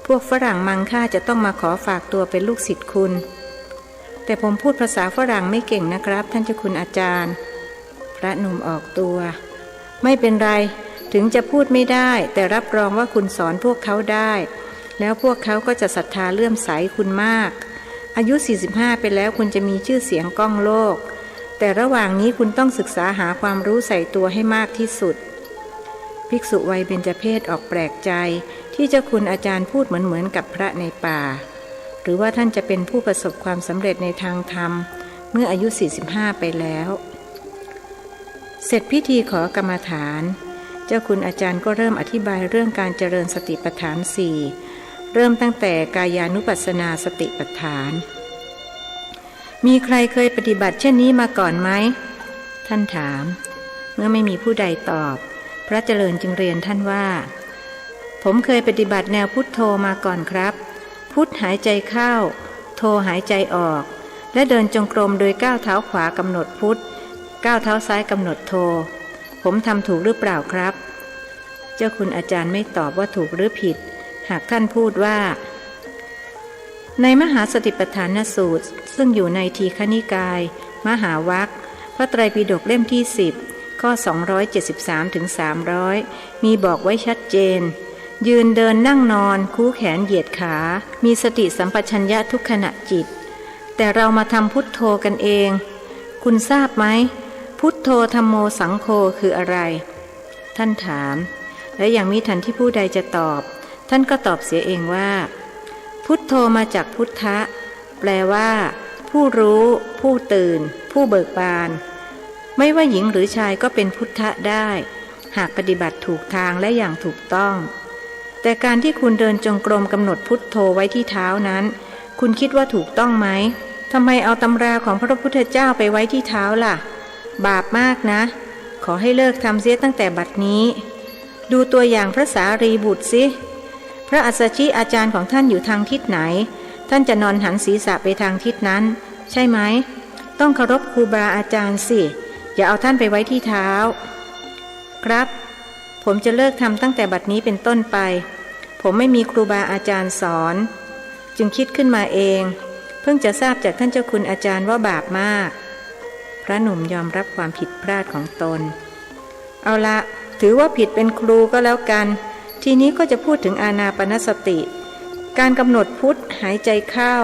พวกฝรั่งมังค่าจะต้องมาขอฝากตัวเป็นลูกศิษย์คุณแต่ผมพูดภาษาฝรั่งไม่เก่งนะครับท่านเจ้าคุณอาจารย์พระหนุ่มออกตัวไม่เป็นไรถึงจะพูดไม่ได้แต่รับรองว่าคุณสอนพวกเขาได้แล้วพวกเขาก็จะศรัทธาเลื่อมใสคุณมากอายุ45ไปแล้วคุณจะมีชื่อเสียงก้องโลกแต่ระหว่างนี้คุณต้องศึกษาหาความรู้ใส่ตัวให้มากที่สุดภิกษุวัยเบญจเพสออกแปลกใจที่เจ้าคุณอาจารย์พูดเหมือนกับพระในป่าหรือว่าท่านจะเป็นผู้ประสบความสำเร็จในทางธรรมเมื่ออายุ45ไปแล้วเสร็จพิธีขอกรรมฐานเจ้าคุณอาจารย์ก็เริ่มอธิบายเรื่องการเจริญสติปัฏฐาน4เริ่มตั้งแต่กายานุปัสสนาสติปัฏฐานมีใครเคยปฏิบัติเช่นนี้มาก่อนไหมท่านถามเมื่อไม่มีผู้ใดตอบพระเจริญจึงเรียนท่านว่าผมเคยปฏิบัติแนวพุทโธมาก่อนครับพุทหายใจเข้าโธหายใจออกและเดินจงกรมโดยก้าวเท้าขวากำหนดพุทก้าวเท้าซ้ายกำหนดโธผมทำถูกหรือเปล่าครับเจ้าคุณอาจารย์ไม่ตอบว่าถูกหรือผิดหากท่านพูดว่าในมหาสติปัฏฐานสูตรซึ่งอยู่ในทีฆนิกายมหาวรรคพระไตรปิฎกเล่มที่10ข้อ273ถึง300มีบอกไว้ชัดเจนยืนเดินนั่งนอนคู่แขนเหยียดขามีสติสัมปชัญญะทุกขณะจิตแต่เรามาทำพุทโธกันเองคุณทราบไหมพุทโธธัมโมสังโฆคืออะไรท่านถาม และยังมิทันที่ผู้ใดจะตอบท่านก็ตอบเสียเองว่าพุทโธมาจากพุทธะแปลว่าผู้รู้ผู้ตื่นผู้เบิกบานไม่ว่าหญิงหรือชายก็เป็นพุทธะได้หากปฏิบัติถูกทางและอย่างถูกต้องแต่การที่คุณเดินจงกรมกำหนดพุทโธไว้ที่เท้านั้นคุณคิดว่าถูกต้องไหมทำไมเอาตำราของพระพุทธเจ้าไปไว้ที่เท้าล่ะบาปมากนะขอให้เลิกทำเสียตั้งแต่บัดนี้ดูตัวอย่างพระสารีบุตรสิพระอัสสชิอาจารย์ของท่านอยู่ทางทิศไหนท่านจะนอนหันศีรษะไปทางทิศนั้นใช่ไหมต้องเคารพครูบาอาจารย์สิอย่าเอาท่านไปไว้ที่เท้าครับผมจะเลิกทำตั้งแต่บัดนี้เป็นต้นไปผมไม่มีครูบาอาจารย์สอนจึงคิดขึ้นมาเองเพิ่งจะทราบจากท่านเจ้าคุณอาจารย์ว่าบาปมากพระหนุ่มยอมรับความผิดพลาดของตนเอาละถือว่าผิดเป็นครูก็แล้วกันทีนี้ก็จะพูดถึงอานาปานสติการกำหนดพุทหายใจเข้า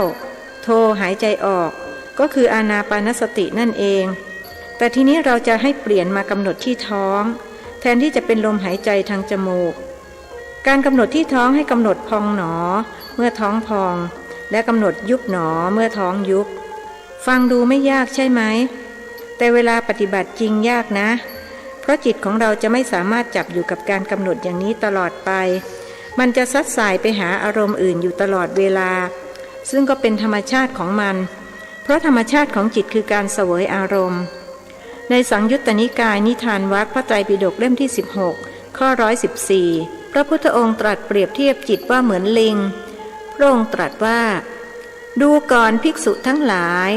โทหายใจออกก็คืออานาปานสตินั่นเองแต่ทีนี้เราจะให้เปลี่ยนมากำหนดที่ท้องแทนที่จะเป็นลมหายใจทางจมูกการกำหนดที่ท้องให้กำหนดพองหนอเมื่อท้องพองและกำหนดยุบหนอเมื่อท้องยุบฟังดูไม่ยากใช่ไหมแต่เวลาปฏิบัติจริงยากนะเพราะจิตของเราจะไม่สามารถจับอยู่กับการกำหนดอย่างนี้ตลอดไปมันจะซัดสายไปหาอารมณ์อื่นอยู่ตลอดเวลาซึ่งก็เป็นธรรมชาติของมันเพราะธรรมชาติของจิตคือการเสวยอารมณ์ในสังยุตตนิกายนิทานวรรคพระไตรปิฎกเล่มที่16ข้อ114พระพุทธองค์ตรัสเปรียบเทียบจิตว่าเหมือนลิงพระองค์ตรัสว่าดูก่อนภิกษุทั้งหลาย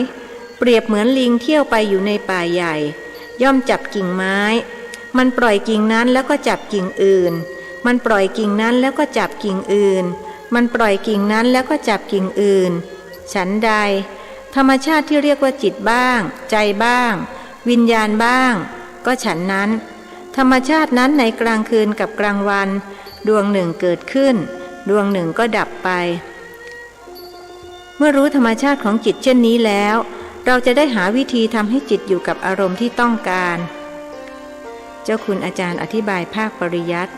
เปรียบเหมือนลิงเที่ยวไปอยู่ในป่าใหญ่ย่อมจับกิ่งไม้มันปล่อยกิ่งนั้นแล้วก็จับกิ่งอื่นมันปล่อยกิ่งนั้นแล้วก็จับกิ่งอื่นมันปล่อยกิ่งนั้นแล้วก็จับกิ่งอื่นฉันใดธรรมชาติที่เรียกว่าจิตบ้างใจบ้างวิญญาณบ้างก็ฉันนั้นธรรมชาตินั้นในกลางคืนกับกลางวันดวงหนึ่งเกิดขึ้นดวงหนึ่งก็ดับไปเมื่อรู้ธรรมชาติของจิตเช่นนี้แล้วเราจะได้หาวิธีทำให้จิตอยู่กับอารมณ์ที่ต้องการเจ้าคุณอาจารย์อธิบายภาคปริยัติ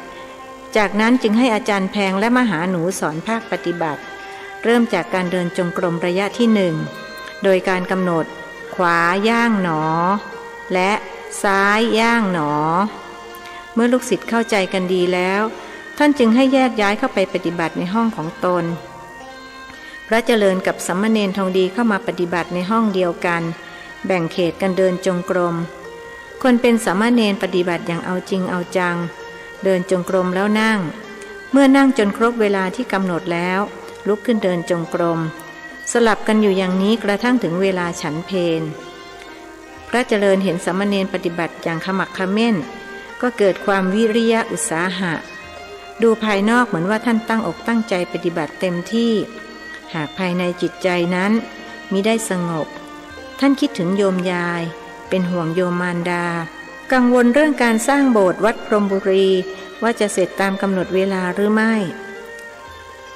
จากนั้นจึงให้อาจารย์แพงและมหาหนูสอนภาคปฏิบัติเริ่มจากการเดินจงกรมระยะที่1โดยการกำหนดขวาย่างหนอและซ้ายย่างหนอเมื่อลูกศิษย์เข้าใจกันดีแล้วท่านจึงให้แยกย้ายเข้าไปปฏิบัติในห้องของตนพระเจริญกับสามเณรทองดีเข้ามาปฏิบัติในห้องเดียวกันแบ่งเขตกันเดินจงกรมคนเป็นสามเณรปฏิบัติอย่างเอาจริงเอาจังเดินจงกรมแล้วนั่งเมื่อนั่งจนครบเวลาที่กำหนดแล้วลุกขึ้นเดินจงกรมสลับกันอยู่อย่างนี้กระทั่งถึงเวลาฉันเพลพระเจริญเห็นสามเณรปฏิบัติอย่างขมักเขม้นก็เกิดความวิริยะอุตสาหะดูภายนอกเหมือนว่าท่านตั้งอกตั้งใจปฏิบัติเต็มที่หากภายในจิตใจนั้นมิได้สงบท่านคิดถึงโยมยายเป็นห่วงโยมมารดากังวลเรื่องการสร้างโบสถ์วัดพรหมบุรีว่าจะเสร็จตามกำหนดเวลาหรือไม่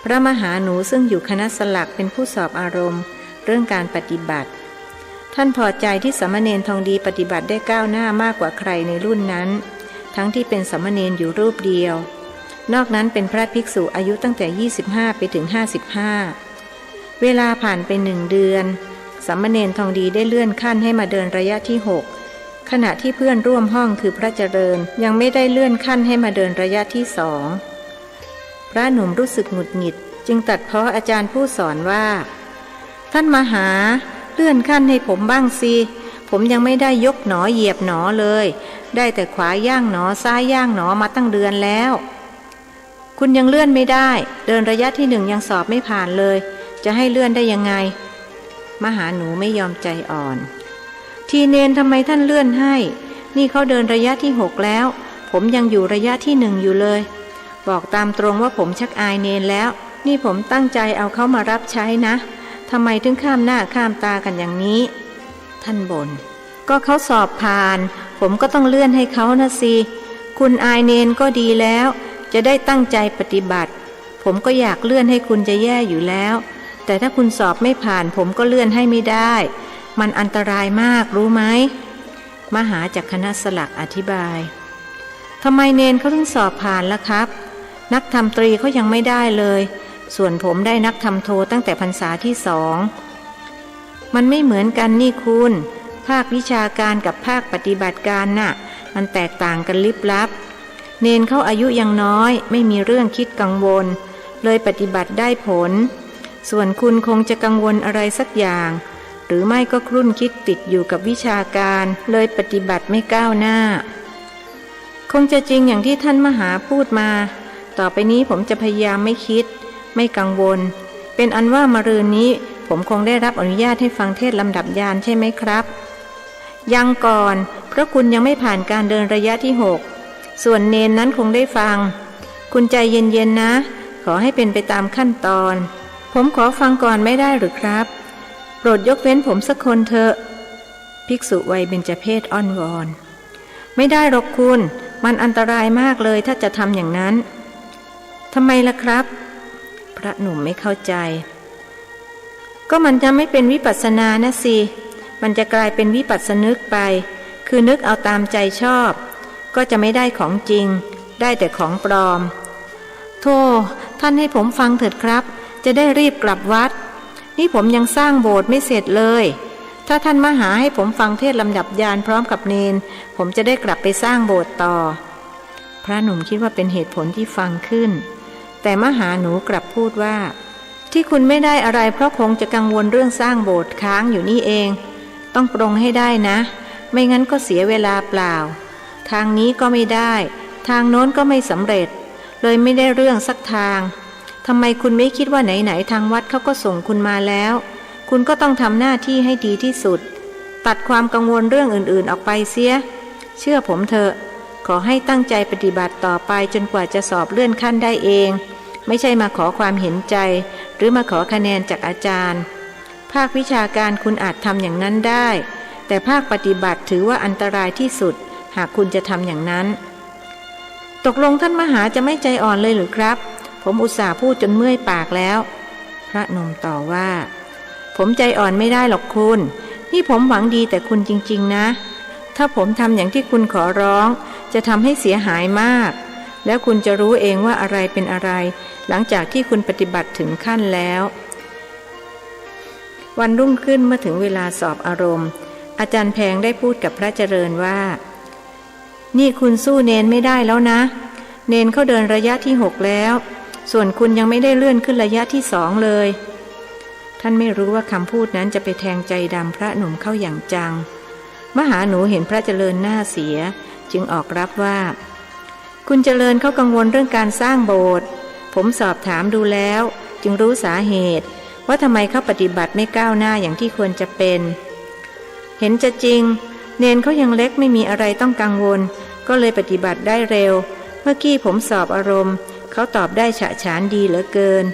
พระมหาหนูซึ่งอยู่คณะสลักเป็นผู้สอบอารมณ์เรื่องการปฏิบัติท่านพอใจที่สามเณรทองดีปฏิบัติได้ก้าวหน้ามากกว่าใครในรุ่นนั้นทั้งที่เป็นสามเณรอยู่รูปเดียวนอกนั้นเป็นพระภิกษุอายุตั้งแต่25ไปถึง55เวลาผ่านไป1 เดือนสามเณรทองดีได้เลื่อนขั้นให้มาเดินระยะที่6ขณะที่เพื่อนร่วมห้องคือพระเจริญยังไม่ได้เลื่อนขั้นให้มาเดินระยะที่2พระหนุ่มรู้สึกหงุดหงิดจึงตัดพ้ออาจารย์ผู้สอนว่าท่านมหาเลื่อนขั้นให้ผมบ้างสิผมยังไม่ได้ยกหนอเหยียบหนอเลยได้แต่ขวาย่างหนอซ้ายย่างหนอมาตั้งเดือนแล้วคุณยังเลื่อนไม่ได้เดินระยะที่1ยังสอบไม่ผ่านเลยจะให้เลื่อนได้ยังไงมหาหนูไม่ยอมใจอ่อนทีเนนทำไมท่านเลื่อนให้นี่เขาเดินระยะที่6แล้วผมยังอยู่ระยะที่1อยู่เลยบอกตามตรงว่าผมชักอายเนนแล้วนี่ผมตั้งใจเอาเขามารับใช้นะทำไมถึงข้ามหน้าข้ามตากันอย่างนี้ท่านบ่นก็เขาสอบผ่านผมก็ต้องเลื่อนให้เขานะสิคุณอายเนนก็ดีแล้วจะได้ตั้งใจปฏิบัติผมก็อยากเลื่อนให้คุณจะแย่อยู่แล้วแต่ถ้าคุณสอบไม่ผ่านผมก็เลื่อนให้ไม่ได้มันอันตรายมากรู้ไหมมหาจากคณะสลักอธิบาย ทำไมเนนเขาถึงสอบผ่านล่ะครับนักธรรมตรีเขายังไม่ได้เลยส่วนผมได้นักธรรมโทตั้งแต่พรรษาที่2มันไม่เหมือนกันนี่คุณภาควิชาการกับภาคปฏิบัติการน่ะมันแตกต่างกันลิบลับเนนเขาอายุยังน้อยไม่มีเรื่องคิดกังวลเลยปฏิบัติได้ผลส่วนคุณคงจะกังวลอะไรสักอย่างหรือไม่ก็ครุ่นคิดติดอยู่กับวิชาการเลยปฏิบัติไม่ก้าวหน้าคงจะจริงอย่างที่ท่านมหาพูดมาต่อไปนี้ผมจะพยายามไม่คิดไม่กังวลเป็นอันว่ามะรืนนี้ผมคงได้รับอนุญาตให้ฟังเทศน์ลำดับญาณใช่ไหมครับยังก่อนเพราะคุณยังไม่ผ่านการเดินระยะที่6ส่วนเนนนั้นคงได้ฟังคุณใจเย็นๆนะขอให้เป็นไปตามขั้นตอนผมขอฟังก่อนไม่ได้หรือครับโปรดยกเว้นผมสักคนเถอะภิกษุวัยเบญจเพสอ้อนวอนไม่ได้หรอกคุณมันอันตรายมากเลยถ้าจะทำอย่างนั้นทำไมล่ะครับพระหนุ่มไม่เข้าใจก็มันจะไม่เป็นวิปัสสนานะสิมันจะกลายเป็นวิปัสสนึกไปคือนึกเอาตามใจชอบก็จะไม่ได้ของจริงได้แต่ของปลอมโธ่ท่านให้ผมฟังเถิดครับจะได้รีบกลับวัดนี่ผมยังสร้างโบสถ์ไม่เสร็จเลยถ้าท่านมหาให้ผมฟังเทศน์ลำดับญาณพร้อมกับเนนผมจะได้กลับไปสร้างโบสถ์ต่อพระหนุ่มคิดว่าเป็นเหตุผลที่ฟังขึ้นแต่มหาหนูกลับพูดว่าที่คุณไม่ได้อะไรเพราะคงจะกังวลเรื่องสร้างโบสถ์ค้างอยู่นี่เองต้องปรงให้ได้นะไม่งั้นก็เสียเวลาเปล่าทางนี้ก็ไม่ได้ทางโน้นก็ไม่สำเร็จเลยไม่ได้เรื่องสักทางทำไมคุณไม่คิดว่าไหนๆทางวัดเขาก็ส่งคุณมาแล้วคุณก็ต้องทำหน้าที่ให้ดีที่สุดตัดความกังวลเรื่องอื่นๆออกไปเสียเชื่อผมเถอะขอให้ตั้งใจปฏิบัติต่อไปจนกว่าจะสอบเลื่อนขั้นได้เองไม่ใช่มาขอความเห็นใจหรือมาขอคะแนนจากอาจารย์ภาควิชาการคุณอาจทำอย่างนั้นได้แต่ภาคปฏิบัติถือว่าอันตรายที่สุดหากคุณจะทำอย่างนั้นตกลงท่านมหาจะไม่ใจอ่อนเลยหรือครับผมอุตส่าห์พูดจนเมื่อยปากแล้วพระหนุ่มต่อว่าผมใจอ่อนไม่ได้หรอกคุณนี่ผมหวังดีแต่คุณจริงๆนะถ้าผมทำอย่างที่คุณขอร้องจะทำให้เสียหายมากแล้วคุณจะรู้เองว่าอะไรเป็นอะไรหลังจากที่คุณปฏิบัติถึงขั้นแล้ววันรุ่งขึ้นเมื่อถึงเวลาสอบอารมณ์อาจารย์แพงได้พูดกับพระเจริญว่านี่คุณสู้เนนไม่ได้แล้วนะเนนเขาเดินระยะที่6แล้วส่วนคุณยังไม่ได้เลื่อนขึ้นระยะที่2เลยท่านไม่รู้ว่าคำพูดนั้นจะไปแทงใจดำพระหนุ่มเข้าอย่างจังมหาหนูเห็นพระเจริญหน้าเสียจึงออกรับว่าคุณเจริญเขากังวลเรื่องการสร้างโบสถ์ผมสอบถามดูแล้วจึงรู้สาเหตุว่าทำไมเขาปฏิบัติไม่ก้าวหน้าอย่างที่ควรจะเป็นเห็นจะจริงเนนเขายังเล็กไม่มีอะไรต้องกังวลก็เลยปฏิบัติได้เร็วเมื่อกี้ผมสอบอารมณ์เขาตอบได้ฉะฉานดีเหลือเกิน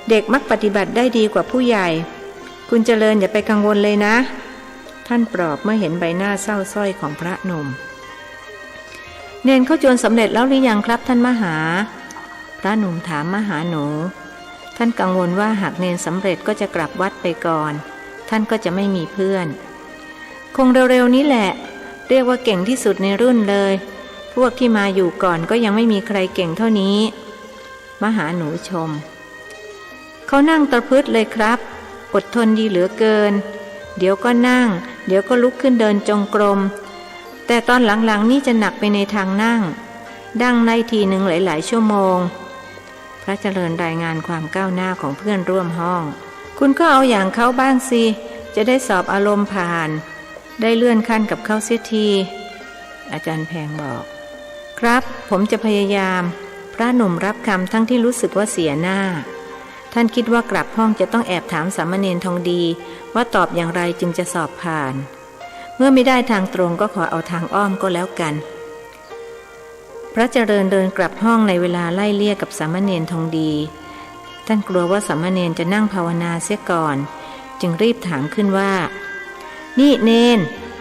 เด็กมักปฏิบัติได้ดีกว่าผู้ใหญ่คุณเจริญอย่าไปกังวลเลยนะท่านปลอบเมื่อเห็นใบหน้าเศร้าส้อยของพระหนุ่มเนนเขาจวนสำเร็จแล้วหรือยังครับท่านมหาพระหนุ่มถามมหาหนูท่านกังวลว่าหากเนนสำเร็จก็จะกลับวัดไปก่อนท่านก็จะไม่มีเพื่อนคงเร็วๆนี้แหละเรียกว่าเก่งที่สุดในรุ่นเลยพวกที่มาอยู่ก่อนก็ยังไม่มีใครเก่งเท่านี้มหาหนูชมเขานั่งตะพึดเลยครับอดทนดีเหลือเกินเดี๋ยวก็นั่งเดี๋ยวก็ลุกขึ้นเดินจงกรมแต่ตอนหลังๆนี่จะหนักไปในทางนั่งดั้งในทีหนึ่งหลายๆชั่วโมงพระเจริญรายงานความก้าวหน้าของเพื่อนร่วมห้องคุณก็เอาอย่างเขาบ้างสิจะได้สอบอารมณ์ผ่านได้เลื่อนขั้นกับเขาเสียทีอาจารย์แพงบอกครับผมจะพยายามพระหนุ่มรับคำทั้งที่รู้สึกว่าเสียหน้าท่านคิดว่ากลับห้องจะต้องแอบถามสามเณรทองดีว่าตอบอย่างไรจึงจะสอบผ่านเมื่อไม่ได้ทางตรงก็ขอเอาทางอ้อมก็แล้วกันพระเจริญเดินกลับห้องในเวลาไล่เลี่ยกับสามเณรทองดีท่านกลัวว่าสามเณรจะนั่งภาวนาเสียก่อนจึงรีบถามขึ้นว่านี่เนน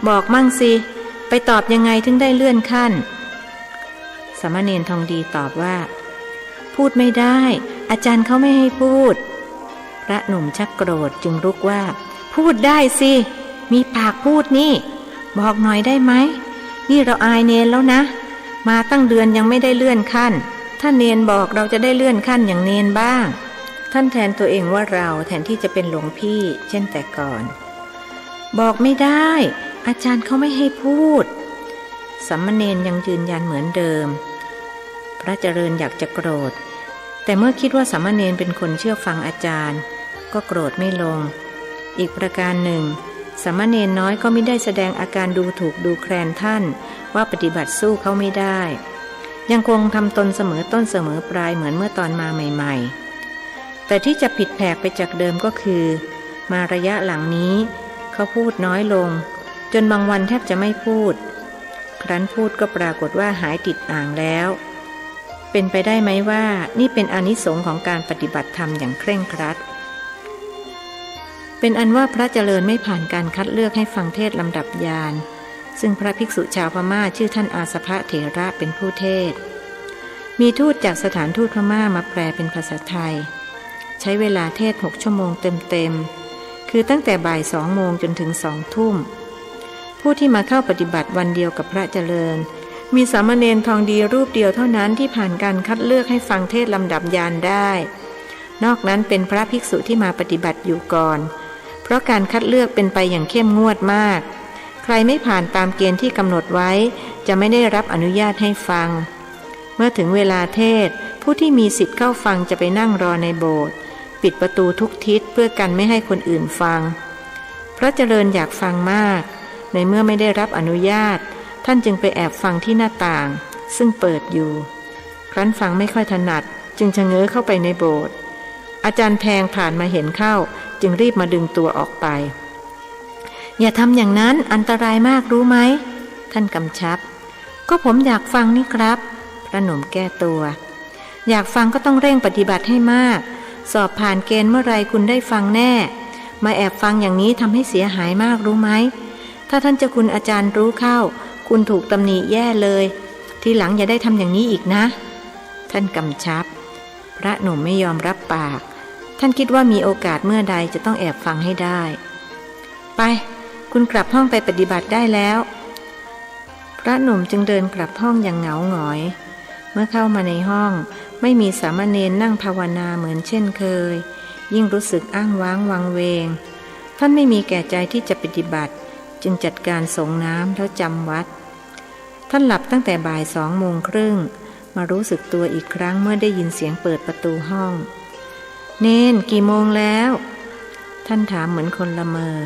บอกมั่งสิไปตอบยังไงถึงได้เลื่อนขั้นสามเณรทองดีตอบว่าพูดไม่ได้อาจารย์เขาไม่ให้พูดพระหนุ่มชักโกรธจึงรุกว่าพูดได้สิมีปากพูดนี่บอกหน่อยได้ไหมนี่เราอายเนนแล้วนะ มาตั้งเดือนยังไม่ได้เลื่อนขั้นถ้าเนนบอกเราจะได้เลื่อนขั้นอย่างเนนบ้างท่านแทนตัวเองว่าเราแทนที่จะเป็นหลวงพี่เช่นแต่ก่อนบอกไม่ได้อาจารย์เขาไม่ให้พูดสามเณรยังยืนยันเหมือนเดิมพระเจริญอยากจะโกรธแต่เมื่อคิดว่าสามเณรเป็นคนเชื่อฟังอาจารย์ก็โกรธไม่ลงอีกประการหนึ่งสามเณรน้อยก็ไม่ได้แสดงอาการดูถูกดูแคลนท่านว่าปฏิบัติสู้เขาไม่ได้ยังคงทำตนเสมอต้นเสมอปลายเหมือนเมื่อตอนมาใหม่ๆแต่ที่จะผิดแผกไปจากเดิมก็คือมาระยะหลังนี้เขาพูดน้อยลงจนบางวันแทบจะไม่พูดครั้นพูดก็ปรากฏว่าหายติดอ่างแล้วเป็นไปได้ไหมว่านี่เป็นอานิสงส์ของการปฏิบัติธรรมอย่างเคร่งครัดเป็นอันว่าพระเจริญไม่ผ่านการคัดเลือกให้ฟังเทศน์ลำดับญาณซึ่งพระภิกษุชาวพม่าชื่อท่านอาสภะเถระเป็นผู้เทศน์มีทูตจากสถานทูตพม่ามาแปลเป็นภาษาไทยใช้เวลาเทศน์6 ชั่วโมงเต็มๆคือตั้งแต่บ่าย2 โมงจนถึง2 ทุ่มผู้ที่มาเข้าปฏิบัติวันเดียวกับพระเจริญมีสามเณรทองดีรูปเดียวเท่านั้นที่ผ่านการคัดเลือกให้ฟังเทศน์ลำดับญาณได้นอกนั้นเป็นพระภิกษุที่มาปฏิบัติอยู่ก่อนเพราะการคัดเลือกเป็นไปอย่างเข้มงวดมากใครไม่ผ่านตามเกณฑ์ที่กำหนดไว้จะไม่ได้รับอนุญาตให้ฟังเมื่อถึงเวลาเทศน์ผู้ที่มีสิทธิ์เข้าฟังจะไปนั่งรอในโบสถ์ปิดประตูทุกทิศเพื่อกันไม่ให้คนอื่นฟังพระเจริญอยากฟังมากในเมื่อไม่ได้รับอนุญาตท่านจึงไปแอบฟังที่หน้าต่างซึ่งเปิดอยู่ครั้นฟังไม่ค่อยถนัดจึงชะเง้อเข้าไปในโบสถ์อาจารย์แพงผ่านมาเห็นเข้าจึงรีบมาดึงตัวออกไปอย่าทำอย่างนั้นอันตรายมากรู้ไหมท่านกำชับก็ผมอยากฟังนี่ครับพระหนุ่มแก้ตัวอยากฟังก็ต้องเร่งปฏิบัติให้มากสอบผ่านเกณฑ์เมื่อไรคุณได้ฟังแน่มาแอบฟังอย่างนี้ทำให้เสียหายมากรู้ไหมถ้าท่านเจ้าคุณอาจารย์รู้เข้าคุณถูกตำหนิแย่เลยทีหลังอย่าได้ทำอย่างนี้อีกนะท่านกำชับพระหนุ่มไม่ยอมรับปากท่านคิดว่ามีโอกาสเมื่อใดจะต้องแอบฟังให้ได้ไปคุณกลับห้องไปปฏิบัติได้แล้วพระหนุ่มจึงเดินกลับห้องอย่างเหงาหงอยเมื่อเข้ามาในห้องไม่มีสามเณรนั่งภาวนาเหมือนเช่นเคยยิ่งรู้สึกอ้างว้างวังเวงท่านไม่มีแก่ใจที่จะปฏิบัติจึงจัดการสงน้ำแล้วจำวัดท่านหลับตั้งแต่บ่าย2 โมงครึ่งมารู้สึกตัวอีกครั้งเมื่อได้ยินเสียงเปิดประตูห้องเนนกี่โมงแล้วท่านถามเหมือนคนละเมอ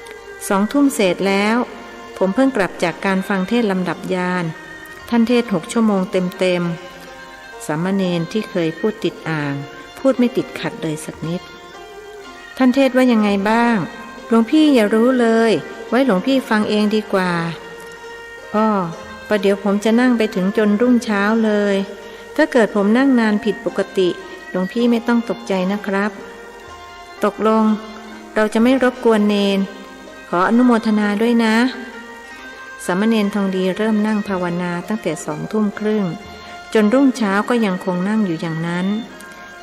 2 ทุ่มเศษแล้วผมเพิ่งกลับจากการฟังเทศน์ลำดับญาณท่านเทศน์6 ชั่วโมงเต็มสามเณรที่เคยพูดติดอ่างพูดไม่ติดขัดเลยสักนิดท่านเทศน์ว่ายังไงบ้างหลวงพี่อย่ารู้เลยไว้หลวงพี่ฟังเองดีกว่าประเดี๋ยวผมจะนั่งไปถึงจนรุ่งเช้าเลยถ้าเกิดผมนั่งนานผิดปกติหลวงพี่ไม่ต้องตกใจนะครับตกลงเราจะไม่รบกวนเนนขออนุโมทนาด้วยนะสามเณรทองดีเริ่มนั่งภาวนาตั้งแต่2 ทุ่มครึ่งจนรุ่งเช้าก็ยังคงนั่งอยู่อย่างนั้น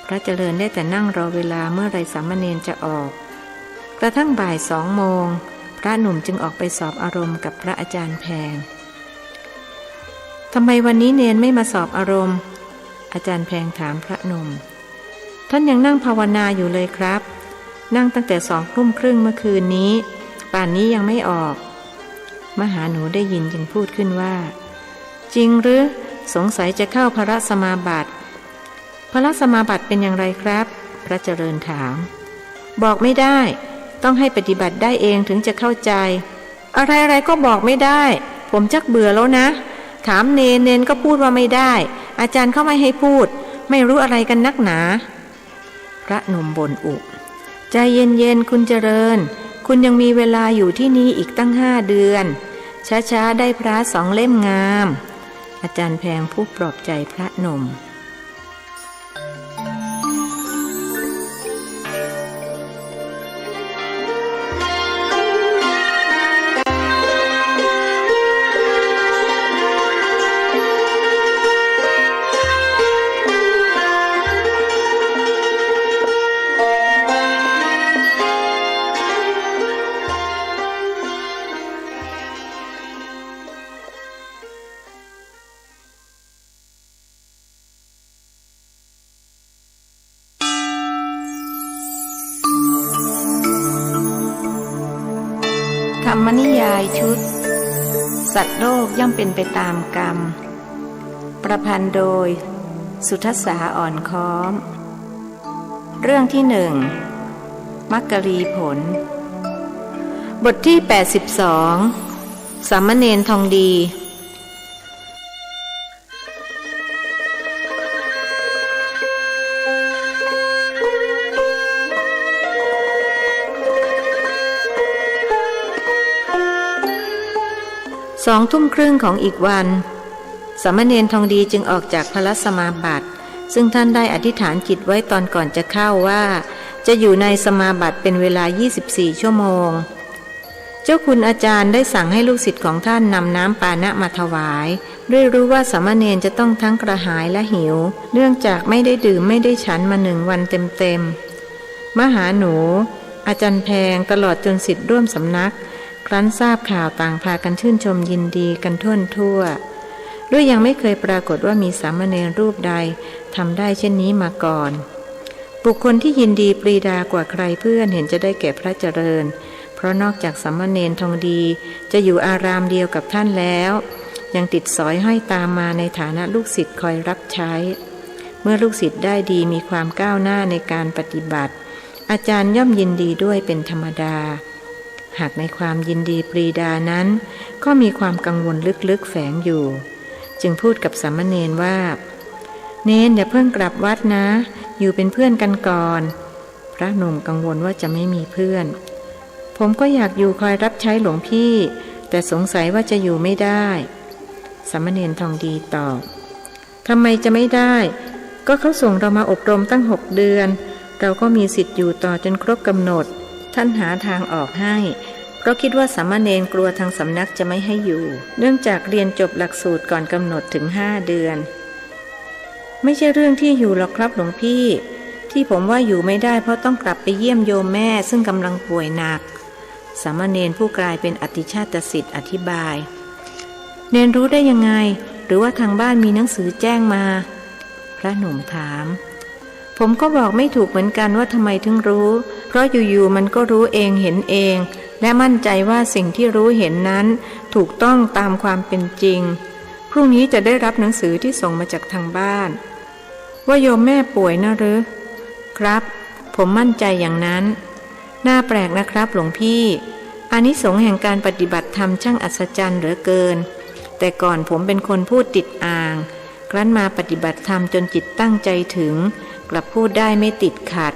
พระเจริญได้แต่นั่งรอเวลาเมื่อไรสามเณรจะออกกระทั่งบ่าย2 โมงพระหนุ่มจึงออกไปสอบอารมณ์กับพระอาจารย์แพงทำไมวันนี้เนนไม่มาสอบอารมณ์อาจารย์แพงถามพระหนุ่มท่านยังนั่งภาวนาอยู่เลยครับนั่งตั้งแต่2 ทุ่มครึ่งเมื่อคืนนี้ป่านนี้ยังไม่ออกมหาหนูได้ยินจึงพูดขึ้นว่าจริงหรือสงสัยจะเข้าพระสมาบัติพระสมาบัติเป็นอย่างไรครับพระเจริญถามบอกไม่ได้ต้องให้ปฏิบัติได้เองถึงจะเข้าใจอะไรๆก็บอกไม่ได้ผมชักเบื่อแล้วนะถามเนนก็พูดว่าไม่ได้อาจารย์เข้าไม่ให้พูดไม่รู้อะไรกันนักหนาพระหนุ่มบ่นอุบใจเย็นๆคุณเจริญคุณยังมีเวลาอยู่ที่นี่อีกตั้ง5 เดือนช้าๆได้พระ2 เล่มงามอาจารย์แพงผู้ปลอบใจพระหนุ่ม นิยายชุดสัตว์โลกย่อมเป็นไปตามกรรมประพันธ์โดยสุทัสสาอ่อนค้อมเรื่องที่หนึ่งมักกรีผลบทที่82สามเณรทองดี20:30ของอีกวันสามเณรทองดีจึงออกจากพระสมาบัติซึ่งท่านได้อธิษฐานจิตไว้ตอนก่อนจะเข้าว่าจะอยู่ในสมาบัติเป็นเวลา24ชั่วโมงเจ้าคุณอาจารย์ได้สั่งให้ลูกศิษย์ของท่านนำน้ำปานะมาถวายด้วยรู้ว่าสามเณรจะต้องทั้งกระหายและหิวเนื่องจากไม่ได้ดื่มไม่ได้ฉันมา1 วันเต็มๆมหาหนูอาจารย์แพงตลอดจนศิษย์ร่วมสำนักครั้นทราบข่าวต่างพากันชื่นชมยินดีกันทั่วด้วยยังไม่เคยปรากฏว่ามีสามเณรรูปใดทำได้เช่นนี้มาก่อนบุคคลที่ยินดีปรีดากว่าใครเพื่อนเห็นจะได้แก่พระเจริญเพราะนอกจากสามเณรทองดีจะอยู่อารามเดียวกับท่านแล้วยังติดสอยห้อยตามมาในฐานะลูกศิษย์คอยรับใช้เมื่อลูกศิษย์ได้ดีมีความก้าวหน้าในการปฏิบัติอาจารย์ย่อมยินดีด้วยเป็นธรรมดาหากในความยินดีปรีดานั้นก็มีความกังวลลึกๆแฝงอยู่จึงพูดกับสามเณรว่าเนนอย่าเพิ่งกลับวัดนะอยู่เป็นเพื่อนกันก่อนพระหนุ่มกังวลว่าจะไม่มีเพื่อนผมก็อยากอยู่คอยรับใช้หลวงพี่แต่สงสัยว่าจะอยู่ไม่ได้สามเณรทองดีตอบทำไมจะไม่ได้ก็เขาส่งเรามาอบรมตั้ง6 เดือนเราก็มีสิทธิ์อยู่ต่อจนครบกำหนดท่านหาทางออกให้เพราะคิดว่าสามเณรกลัวทางสำนักจะไม่ให้อยู่เนื่องจากเรียนจบหลักสูตรก่อนกำหนดถึง5 เดือนไม่ใช่เรื่องที่อยู่หรอกครับหลวงพี่ที่ผมว่าอยู่ไม่ได้เพราะต้องกลับไปเยี่ยมโยมแม่ซึ่งกำลังป่วยหนักสามเณรผู้กลายเป็นอติชาตสิทธิ์อธิบายเนนรู้ได้ยังไงหรือว่าทางบ้านมีหนังสือแจ้งมาพระหนุ่มถามผมก็บอกไม่ถูกเหมือนกันว่าทำไมถึงรู้เพราะอยู่ๆมันก็รู้เองเห็นเองและมั่นใจว่าสิ่งที่รู้เห็นนั้นถูกต้องตามความเป็นจริงพรุ่งนี้จะได้รับหนังสือที่ส่งมาจากทางบ้านว่าโยมแม่ป่วยนะหรือครับผมมั่นใจอย่างนั้นน่าแปลกนะครับหลวงพี่อานิสงส์แห่งการปฏิบัติธรรมช่างอัศจรรย์เหลือเกินแต่ก่อนผมเป็นคนพูดติดอ่างครั้นมาปฏิบัติธรรมจนจิตตั้งใจถึงกลับพูดได้ไม่ติดขัด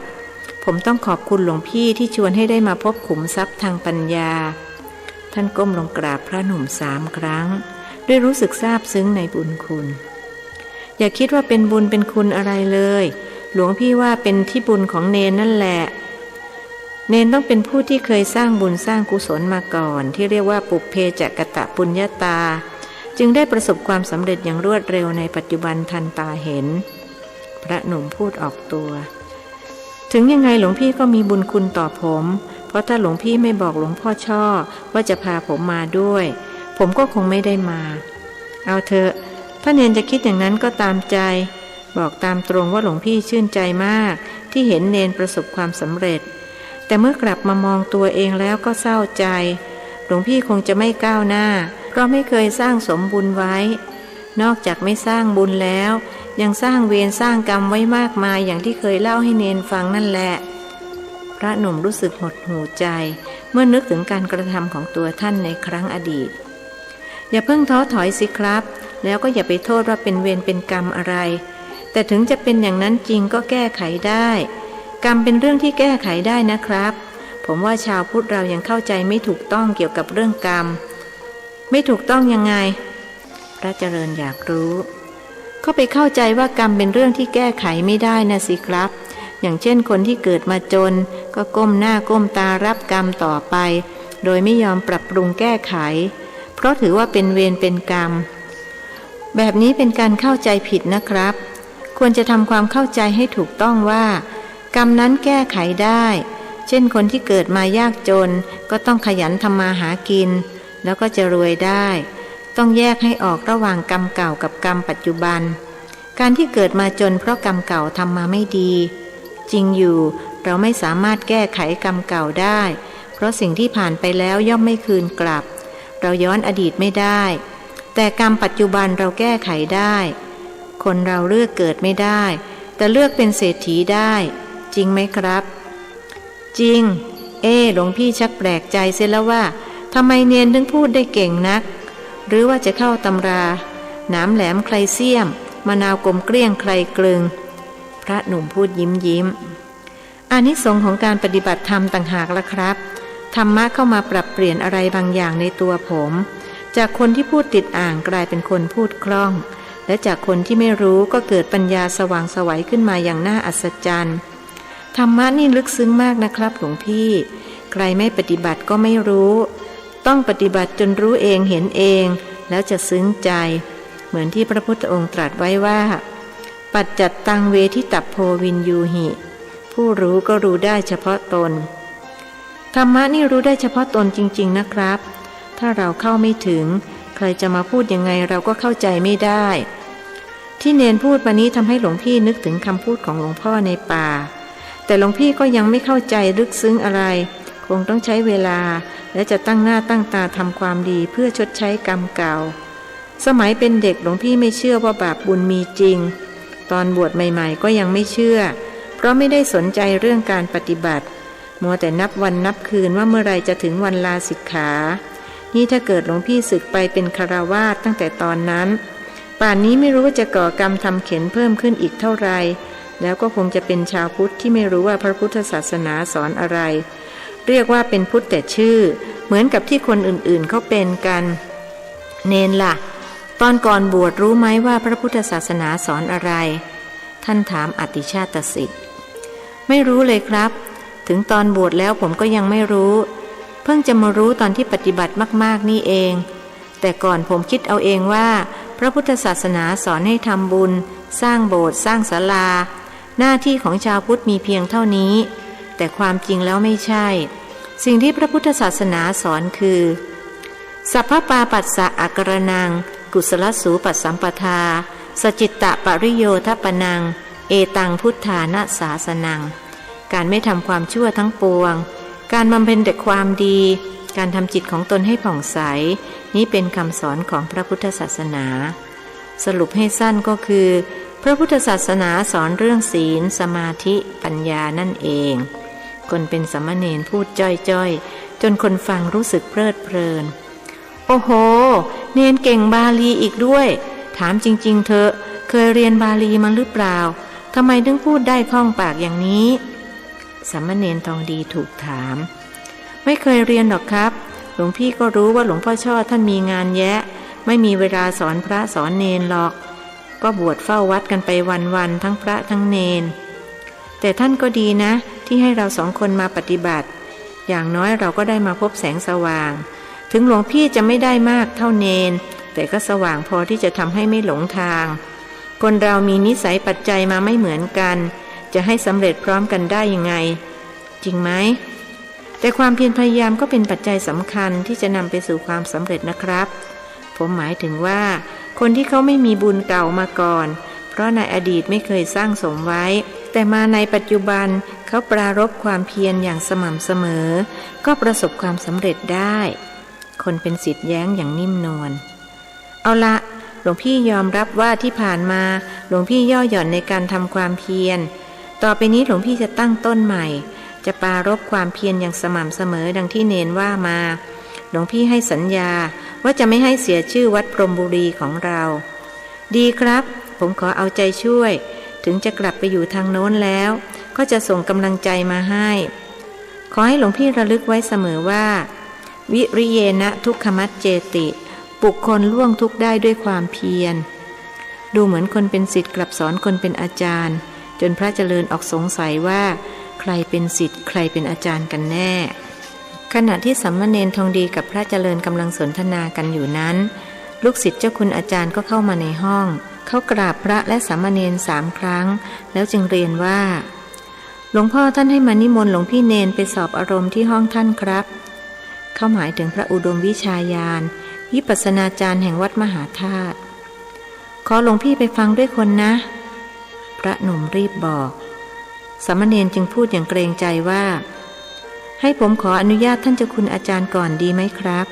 ผมต้องขอบคุณหลวงพี่ที่ชวนให้ได้มาพบขุมทรัพย์ทางปัญญาท่านก้มลงกราบพระหนุ่ม3 ครั้งด้วยรู้สึกซาบซึ้งในบุญคุณอย่าคิดว่าเป็นบุญเป็นคุณอะไรเลยหลวงพี่ว่าเป็นที่บุญของเนนนั่นแหละเนนต้องเป็นผู้ที่เคยสร้างบุญสร้างกุศลมาก่อนที่เรียกว่าปุพเพจกตปุญญาตาจึงได้ประสบความสำเร็จอย่างรวดเร็วในปัจจุบันทันตาเห็นพระหนุ่มพูดออกตัวถึงยังไงหลวงพี่ก็มีบุญคุณต่อผมเพราะถ้าหลวงพี่ไม่บอกหลวงพ่อช่อว่าจะพาผมมาด้วยผมก็คงไม่ได้มาเอาเถอะถ้าเนนจะคิดอย่างนั้นก็ตามใจบอกตามตรงว่าหลวงพี่ชื่นใจมากที่เห็นเนนประสบความสำเร็จแต่เมื่อกลับมามองตัวเองแล้วก็เศร้าใจหลวงพี่คงจะไม่ก้าวหน้าเพราะไม่เคยสร้างสมบุญไว้นอกจากไม่สร้างบุญแล้วยังสร้างเวรสร้างกรรมไว้มากมายอย่างที่เคยเล่าให้เนนฟังนั่นแหละพระหนุ่มรู้สึกหดหู่ใจเมื่อนึกถึงการกระทำของตัวท่านในครั้งอดีตอย่าเพิ่งท้อถอยสิครับแล้วก็อย่าไปโทษว่าเป็นเวรเป็นกรรมอะไรแต่ถึงจะเป็นอย่างนั้นจริงก็แก้ไขได้กรรมเป็นเรื่องที่แก้ไขได้นะครับผมว่าชาวพุทธเรายังเข้าใจไม่ถูกต้องเกี่ยวกับเรื่องกรรมไม่ถูกต้องยังไงพระเจริญอยากรู้ก็ไปเข้าใจว่ากรรมเป็นเรื่องที่แก้ไขไม่ได้นะสิครับอย่างเช่นคนที่เกิดมาจนก็ก้มหน้าก้มตารับกรรมต่อไปโดยไม่ยอมปรับปรุงแก้ไขเพราะถือว่าเป็นเวรเป็นกรรมแบบนี้เป็นการเข้าใจผิดนะครับควรจะทำความเข้าใจให้ถูกต้องว่ากรรมนั้นแก้ไขได้เช่นคนที่เกิดมายากจนก็ต้องขยันทำมาหากินแล้วก็จะรวยได้ต้องแยกให้ออกระหว่างกรรมเก่ากับกรรมปัจจุบันการที่เกิดมาจนเพราะกรรมเก่าทำมาไม่ดีจริงอยู่เราไม่สามารถแก้ไขกรรมเก่าได้ เพราะสิ่งที่ผ่านไปแล้วย่อมไม่คืนกลับเราย้อนอดีตไม่ได้แต่กรรมปัจจุบันเราแก้ไขได้คนเราเลือกเกิดไม่ได้แต่เลือกเป็นเศรษฐีได้จริงไหมครับจริงหลวงพี่ชักแปลกใจเสียแล้วว่าทำไมเนียนถึงพูดได้เก่งนักหรือว่าจะเข้าตำราหนามแหลมใครเสี้ยมมะนาวกลมเกลี้ยงใครกลึงพระหนุ่มพูดยิ้มอานิสงส์ของการปฏิบัติธรรมต่างหากล่ะครับธรรมะเข้ามาปรับเปลี่ยนอะไรบางอย่างในตัวผมจากคนที่พูดติดอ่างกลายเป็นคนพูดคล่องและจากคนที่ไม่รู้ก็เกิดปัญญาสว่างไสวขึ้นมาอย่างน่าอัศจรรย์ธรรมะนี่ลึกซึ้งมากนะครับหลวงพี่ใครไม่ปฏิบัติก็ไม่รู้ต้องปฏิบัติจนรู้เองเห็นเองแล้วจะซึ้งใจเหมือนที่พระพุทธองค์ตรัสไว้ว่าปัจจัตตังเวทิตัพโพวินยูหิผู้รู้ก็รู้ได้เฉพาะตนธรรมะนี่รู้ได้เฉพาะตนจริงๆนะครับถ้าเราเข้าไม่ถึงใครจะมาพูดยังไงเราก็เข้าใจไม่ได้ที่เนนพูดมานี้ทำให้หลวงพี่นึกถึงคำพูดของหลวงพ่อในป่าแต่หลวงพี่ก็ยังไม่เข้าใจลึกซึ้งอะไรคงต้องใช้เวลาและจะตั้งหน้าตั้งตาทำความดีเพื่อชดใช้กรรมเก่าสมัยเป็นเด็กหลวงพี่ไม่เชื่อว่าบาปบุญมีจริงตอนบวชใหม่ๆก็ยังไม่เชื่อเพราะไม่ได้สนใจเรื่องการปฏิบัติมัวแต่นับวันนับคืนว่าเมื่อไรจะถึงวันลาสิกขานี่ถ้าเกิดหลวงพี่สึกไปเป็นฆราวาสตั้งแต่ตอนนั้นป่านนี้ไม่รู้ว่าจะก่อกรรมทำเข็ญเพิ่มขึ้นอีกเท่าไรแล้วก็คงจะเป็นชาวพุทธที่ไม่รู้ว่าพระพุทธศาสนาสอนอะไรเรียกว่าเป็นพุทธแต่ชื่อเหมือนกับที่คนอื่นๆเขาเป็นกันเนนล่ะตอนก่อนบวชรู้ไหมว่าพระพุทธศาสนาสอนอะไรท่านถามอติชาตสิทธิ์ไม่รู้เลยครับถึงตอนบวชแล้วผมก็ยังไม่รู้เพิ่งจะมารู้ตอนที่ปฏิบัติมากๆนี่เองแต่ก่อนผมคิดเอาเองว่าพระพุทธศาสนาสอนให้ทำบุญสร้างโบสถ์สร้างศาลาหน้าที่ของชาวพุทธมีเพียงเท่านี้แต่ความจริงแล้วไม่ใช่สิ่งที่พระพุทธศาสนาสอนคือสัพพปาปัสสะอักรนังกุศลสูปัสสัมปทาสจิตตะปริโยทปนังเอตังพุทธานะสาสนังการไม่ทำความชั่วทั้งปวงการบำเพ็ญแต่ความดีการทำจิตของตนให้ผ่องใสนี้เป็นคำสอนของพระพุทธศาสนาสรุปให้สั้นก็คือพระพุทธศาสนาสอนเรื่องศีลสมาธิปัญญานั่นเองคนเป็นสามเณรพูดจ้อยๆจนคนฟังรู้สึกเพลิดเพลินโอ้โหเนนเก่งบาลีอีกด้วยถามจริงๆเถอะเคยเรียนบาลีมาหรือเปล่าทำไมถึงพูดได้คล่องปากอย่างนี้สามเณรทองดีถูกถามไม่เคยเรียนหรอกครับหลวงพี่ก็รู้ว่าหลวงพ่อช่อท่านมีงานแยะไม่มีเวลาสอนพระสอนเนนหรอกก็บวชเฝ้าวัดกันไปวันๆทั้งพระทั้งเนนแต่ท่านก็ดีนะที่ให้เราสองคนมาปฏิบัติอย่างน้อยเราก็ได้มาพบแสงสว่างถึงหลวงพี่จะไม่ได้มากเท่าเนนแต่ก็สว่างพอที่จะทำให้ไม่หลงทางคนเรามีนิสัยปัจจัยมาไม่เหมือนกันจะให้สำเร็จพร้อมกันได้ยังไงจริงไหมแต่ความเพียรพยายามก็เป็นปัจจัยสำคัญที่จะนำไปสู่ความสำเร็จนะครับผมหมายถึงว่าคนที่เขาไม่มีบุญเก่ามาก่อนเพราะในอดีตไม่เคยสร้างสมไว้แต่มาในปัจจุบันเขาปรารภความเพียรอย่างสม่ำเสมอก็ประสบความสำเร็จได้คนเป็นศิษย์แย้งอย่างนิ่มนวลเอาละหลวงพี่ยอมรับว่าที่ผ่านมาหลวงพี่ย่อหย่อนในการทำความเพียรต่อไปนี้หลวงพี่จะตั้งต้นใหม่จะปรารภความเพียรอย่างสม่ำเสมอดังที่เนนว่ามาหลวงพี่ให้สัญญาว่าจะไม่ให้เสียชื่อวัดพรหมบุรีของเราดีครับผมขอเอาใจช่วยถึงจะกลับไปอยู่ทางโน้นแล้วก็จะส่งกำลังใจมาให้ขอให้หลวงพี่ระลึกไว้เสมอว่าวิริเยนะทุกขมัจเจติบุคคลล่วงทุกข์ได้ด้วยความเพียรดูเหมือนคนเป็นศิษย์กลับสอนคนเป็นอาจารย์จนพระเจริญออกสงสัยว่าใครเป็นศิษย์ใครเป็นอาจารย์กันแน่ขณะที่สามเณรทองดีกับพระเจริญกำลังสนทนากันอยู่นั้นลูกศิษย์เจ้าคุณอาจารย์ก็เข้ามาในห้องเขากราบพระและสามเณร3 ครั้งแล้วจึงเรียนว่าหลวงพ่อท่านให้มานิมนต์หลวงพี่เนนไปสอบอารมณ์ที่ห้องท่านครับเขาหมายถึงพระอุดมวิชาญาณวิปัสสนาจารย์แห่งวัดมหาธาตุขอหลวงพี่ไปฟังด้วยคนนะพระหนุ่มรีบบอกสามเณรจึงพูดอย่างเกรงใจว่า ให้ผมขออนุญาตท่านเจ้าคุณอาจารย์ก่อนดีไหมครับ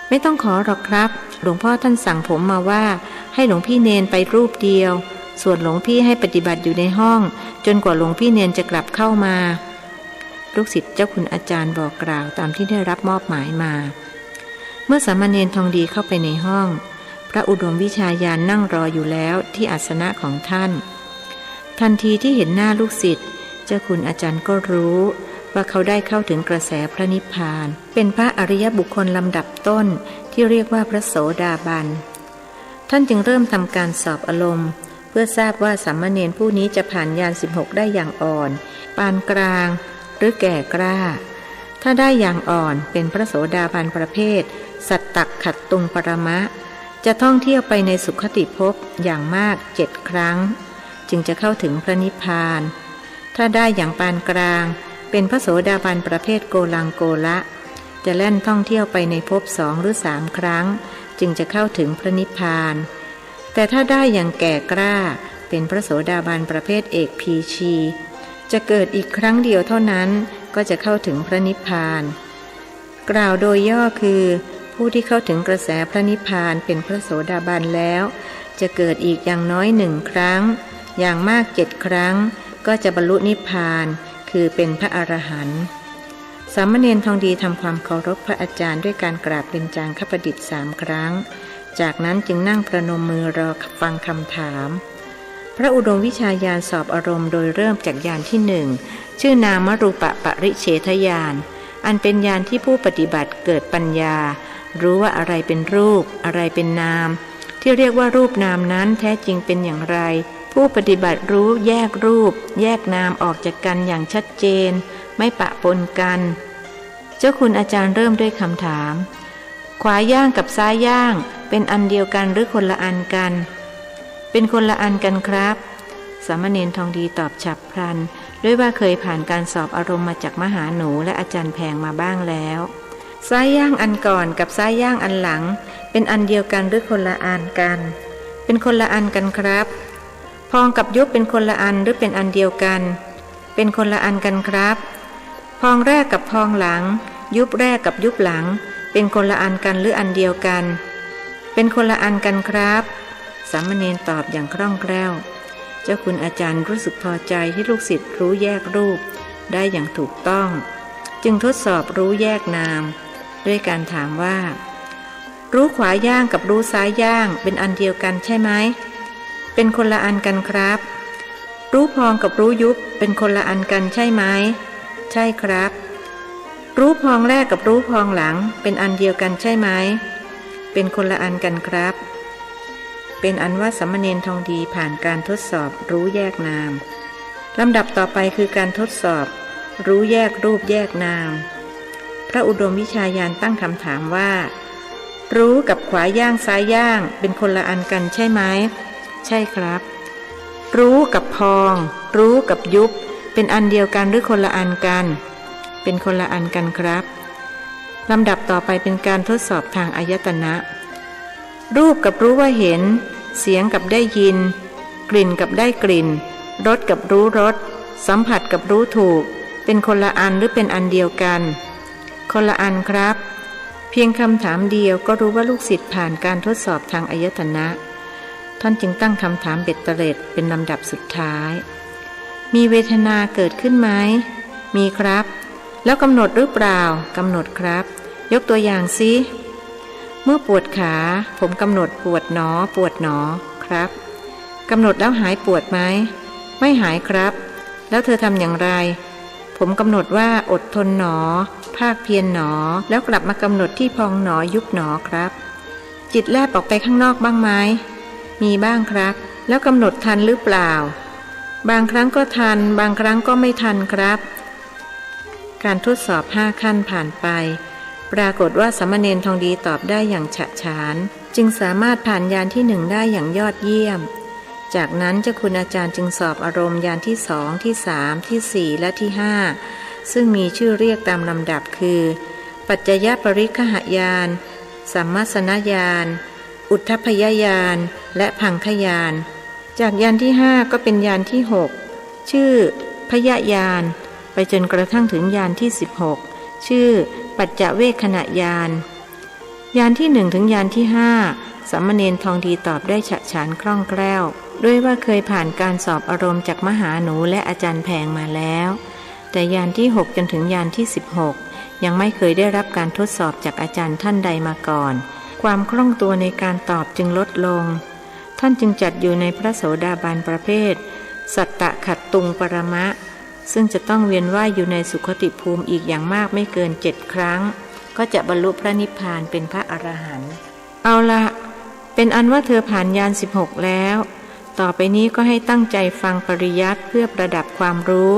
ไม่ต้องขอหรอกครับหลวงพ่อท่านสั่งผมมาว่าให้หลวงพี่เนนไปรูปเดียวส่วนหลวงพี่ให้ปฏิบัติอยู่ในห้องจนกว่าหลวงพี่เนนจะกลับเข้ามาลูกศิษย์เจ้าคุณอาจารย์บอกกล่าวตามที่ได้รับมอบหมายมาเมื่อสามเณรทองดีเข้าไปในห้องพระอุดมวิชาญาณนั่งรออยู่แล้วที่อาสนะของท่านทันทีที่เห็นหน้าลูกศิษย์เจ้าคุณอาจารย์ก็รู้ว่าเขาได้เข้าถึงกระแสพระนิพพานเป็นพระอริยบุคคลลำดับต้นที่เรียกว่าพระโสดาบันท่านจึงเริ่มทำการสอบอารมณ์เพื่อทราบว่าสามเณรผู้นี้จะผ่านญาณ16ได้อย่างอ่อนปานกลางหรือแก่กล้าถ้าได้อย่างอ่อนเป็นพระโสดาบันประเภทสัตตักขัดตุงปรมะจะท่องเที่ยวไปในสุคติภพอย่างมาก7 ครั้งจึงจะเข้าถึงพระนิพพานถ้าได้อย่างปานกลางเป็นพระโสดาบันประเภทโกลังโกละจะแล่นท่องเที่ยวไปในภพ2 หรือ 3 ครั้งจึงจะเข้าถึงพระนิพพานแต่ถ้าได้อย่างแก่กล้าเป็นพระโสดาบันประเภทเอกพีชีจะเกิดอีกครั้งเดียวเท่านั้นก็จะเข้าถึงพระนิพพานกล่าวโดยย่อคือผู้ที่เข้าถึงกระแสพระนิพพานเป็นพระโสดาบันแล้วจะเกิดอีกอย่างน้อย1 ครั้งอย่างมาก7 ครั้งก็จะบรรลุนิพพานคือเป็นพระอรหันต์สามเณรทองดีทำความเคารพพระอาจารย์ด้วยการกราบเบญจางคประดิษฐ์3 ครั้งจากนั้นจึงนั่งประนมมือรอฟังคำถามพระอุดมวิชาญาณสอบอารมณ์โดยเริ่มจากญาณที่1ชื่อนามรูปปริเฉทญาณอันเป็นญาณที่ผู้ปฏิบัติเกิดปัญญารู้ว่าอะไรเป็นรูปอะไรเป็นนามที่เรียกว่ารูปนามนั้นแท้จริงเป็นอย่างไรผู้ปฏิบัติรู้แยกรูปแยกนามออกจากกันอย่างชัดเจนไม่ปะปนกันเจ้าคุณอาจารย์เริ่มด้วยคำถามขวาย่างกับซ้ายย่างเป็นอันเดียวกันหรือคนละอันกันเป็นคนละอันกันครับสามเณรทองดีตอบฉับพลันด้วยว่าเคยผ่านการสอบอารมณ์มาจากมหาหนูและอาจารย์แพงมาบ้างแล้วซ้ายย่างอันก่อนกับซ้ายย่างอันหลังเป็นอันเดียวกันหรือคนละอันกันเป็นคนละอันกันครับพองกับยุบเป็นคนละอันหรือเป็นอันเดียวกันเป็นคนละอันกันครับพองแรกกับพองหลังยุบแรกกับยุบหลังเป็นคนละอันกันหรืออันเดียวกันเป็นคนละอันกันครับสามเณรตอบอย่างคล่องแคล่วเจ้าคุณอาจารย์รู้สึกพอใจที่ลูกศิษย์รู้แยกรูปได้อย่างถูกต้องจึงทดสอบรู้แยกนามด้วยการถามว่ารู้ขวาย่างกับรู้ซ้ายย่างเป็นอันเดียวกันใช่ไหมเป็นคนละอันกันครับรู้พองกับรู้ยุบเป็นคนละอันกันใช่ไหมใช่ครับรู้พองแรกกับรู้พองหลังเป็นอันเดียวกันใช่ไหมเป็นคนละอันกันครับเป็นอันว่าสามเณรทองดีผ่านการทดสอบรู้แยกนามลำดับต่อไปคือการทดสอบรู้แยกรูปแยกนามพระอุดมวิชาญาณตั้งคำถามว่ารู้กับขวาย่างซ้ายย่างเป็นคนละอันกันใช่ไหมใช่ครับรู้กับพองรู้กับยุบเป็นอันเดียวกันหรือคนละอันกันเป็นคนละอันกันครับลำดับต่อไปเป็นการทดสอบทางอายตนะรูปกับรู้ว่าเห็นเสียงกับได้ยินกลิ่นกับได้กลิ่นรสกับรู้รสสัมผัสกับรู้ถูกเป็นคนละอันหรือเป็นอันเดียวกันคนละอันครับเพียงคำถามเดียวก็รู้ว่าลูกศิษย์ผ่านการทดสอบทางอายตนะท่านจึงตั้งคำถามเบ็ดเตล็ดเป็นลำดับสุดท้ายมีเวทนาเกิดขึ้นไหมมีครับแล้วกำหนดหรือเปล่ากำหนดครับยกตัวอย่างสิเมื่อปวดขาผมกำหนดปวดหนอปวดหนอครับกำหนดแล้วหายปวดไหมไม่หายครับแล้วเธอทำอย่างไรผมกำหนดว่าอดทนหนอภาคเพียรหนอแล้วกลับมากำหนดที่พองหนอยุบหนอครับจิตแลบออกไปข้างนอกบ้างไหมมีบ้างครับแล้วกำหนดทันหรือเปล่าบางครั้งก็ทันบางครั้งก็ไม่ทันครับการทดสอบ5 ขั้นผ่านไปปรากฏว่าสามเณรทองดีตอบได้อย่างฉะฉานจึงสามารถผ่านญาณที่1ได้อย่างยอดเยี่ยมจากนั้นเจ้าคุณอาจารย์จึงสอบอารมณ์ญาณที่2ที่3ที่4และที่5ซึ่งมีชื่อเรียกตามลำดับคือปัจจยปริคหญาณสัมมัสนญาณอุทธัพพยญาณและพังคญาณจากญาณที่5ก็เป็นญาณที่6ชื่อพยญาณป จนกระทั่งถึงญาณที่16ชื่อปัจจเวคขณญาณญาณที่1ถึงญาณที่5สามเณรทองดีตอบได้ฉะฉานคล่องแคล่วด้วยว่าเคยผ่านการสอบอารมณ์จากมหาหนูและอาจารย์แพงมาแล้วแต่ญาณที่6จนถึงญาณที่16ยังไม่เคยได้รับการทดสอบจากอาจารย์ท่านใดมาก่อนความคล่องตัวในการตอบจึงลดลงท่านจึงจัดอยู่ในพระโสดาบันประเภทสัตตะขัดตุงปรมะซึ่งจะต้องเวียนว่ายอยู่ในสุคติภูมิอีกอย่างมากไม่เกิน7 ครั้งก็จะบรรลุพระนิพพานเป็นพระอรหันต์เอาละเป็นอันว่าเธอผ่านญาณ16แล้วต่อไปนี้ก็ให้ตั้งใจฟังปริยัติเพื่อประดับความรู้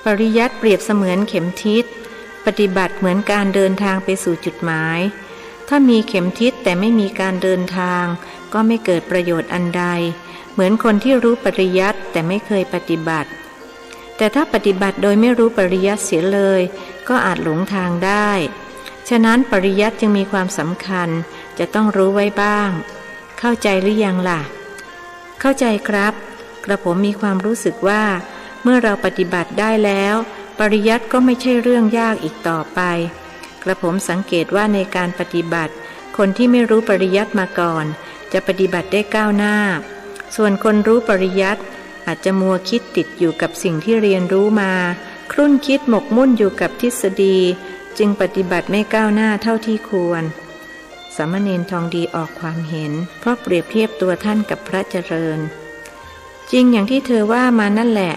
ปริยัติเปรียบเสมือนเข็มทิศปฏิบัติเหมือนการเดินทางไปสู่จุดหมายถ้ามีเข็มทิศแต่ไม่มีการเดินทางก็ไม่เกิดประโยชน์อันใดเหมือนคนที่รู้ปริยัติแต่ไม่เคยปฏิบัติแต่ถ้าปฏิบัติโดยไม่รู้ปริยัติเสียเลยก็อาจหลงทางได้ฉะนั้นปริยัติจึงมีความสำคัญจะต้องรู้ไว้บ้างเข้าใจหรือยังล่ะเข้าใจครับกระผมมีความรู้สึกว่าเมื่อเราปฏิบัติได้แล้วปริยัติก็ไม่ใช่เรื่องยากอีกต่อไปกระผมสังเกตว่าในการปฏิบัติคนที่ไม่รู้ปริยัติมาก่อนจะปฏิบัติได้ก้าวหน้าส่วนคนรู้ปริยัติอาจจะมัวคิดติดอยู่กับสิ่งที่เรียนรู้มาครุ่นคิดหมกมุ่นอยู่กับทฤษฎีจึงปฏิบัติไม่ก้าวหน้าเท่าที่ควรสามเณรทองดีออกความเห็นเพราะเปรียบเทียบตัวท่านกับพระเจริญจริงอย่างที่เธอว่ามานั่นแหละ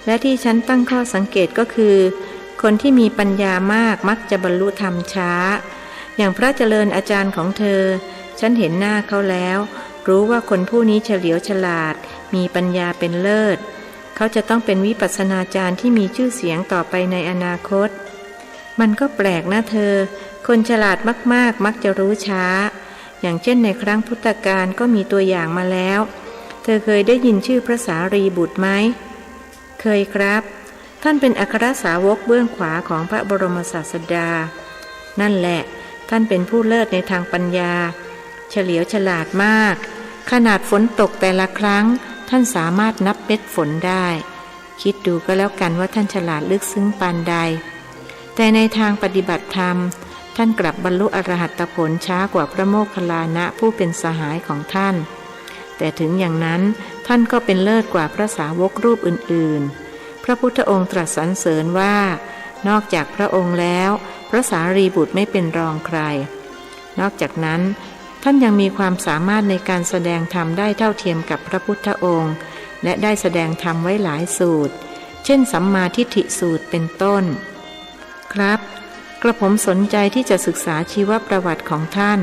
และที่ฉันตั้งข้อสังเกตก็คือคนที่มีปัญญามากมักจะบรรลุธรรมช้าอย่างพระเจริญอาจารย์ของเธอฉันเห็นหน้าเขาแล้วรู้ว่าคนผู้นี้เฉลียวฉลาดมีปัญญาเป็นเลิศเขาจะต้องเป็นวิปัสสนาจารย์ที่มีชื่อเสียงต่อไปในอนาคตมันก็แปลกนะเธอคนฉลาดมากๆมักจะรู้ช้าอย่างเช่นในครั้งพุทธกาลก็มีตัวอย่างมาแล้วเธอเคยได้ยินชื่อพระสารีบุตรไหมเคยครับท่านเป็นอัครสาวกเบื้องขวาของพระบรมศาสดานั่นแหละท่านเป็นผู้เลิศในทางปัญญาเฉลียวฉลาดมากขนาดฝนตกแต่ละครั้งท่านสามารถนับเม็ดฝนได้คิดดูก็แล้วกันว่าท่านฉลาดลึกซึ้งปานใดแต่ในทางปฏิบัติธรรมท่านกลับบรรลุอรหัตผลช้ากว่าพระโมคคัลลานะผู้เป็นสหายของท่านแต่ถึงอย่างนั้นท่านก็เป็นเลิศกว่าพระสาวกรูปอื่นๆพระพุทธองค์ตรัสสรรเสริญว่านอกจากพระองค์แล้วพระสารีบุตรไม่เป็นรองใครนอกจากนั้นท่านยังมีความสามารถในการแสดงธรรมได้เท่าเทียมกับพระพุทธองค์และได้แสดงธรรมไว้หลายสูตรเช่นสัมมาทิฏฐิสูตรเป็นต้นครับกระผมสนใจที่จะศึกษาชีวประวัติของท่าน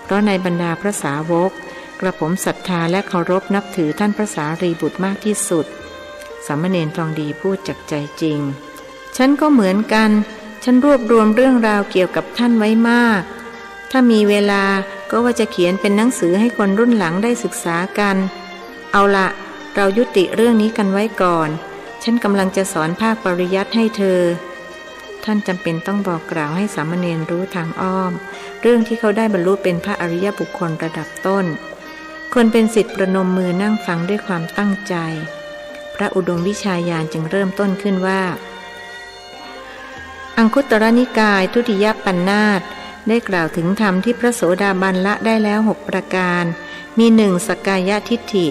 เพราะในบรรดาพระสาวกกระผมศรัทธาและเคารพนับถือท่านพระสารีบุตรมากที่สุดสามเณรทองดีพูดจากใจจริงฉันก็เหมือนกันฉันรวบรวมเรื่องราวเกี่ยวกับท่านไว้มากถ้ามีเวลาก็ว่าจะเขียนเป็นหนังสือให้คนรุ่นหลังได้ศึกษากันเอาละเรายุติเรื่องนี้กันไว้ก่อนฉันกำลังจะสอนภาคปริยัติให้เธอท่านจำเป็นต้องบอกกล่าวให้สามเณรรู้ทางอ้อมเรื่องที่เขาได้บรรลุเป็นพระอริยบุคคลระดับต้นคนเป็นศิษย์ประนมมือนั่งฟังด้วยความตั้งใจพระอุดมวิชาญาณจึงเริ่มต้นขึ้นว่าอังคุตรนิกายทุติยปัณณาสได้กล่าวถึงธรรมที่พระโสดาบันละได้แล้ว6ประการมี 1. สักกายทิฏฐิ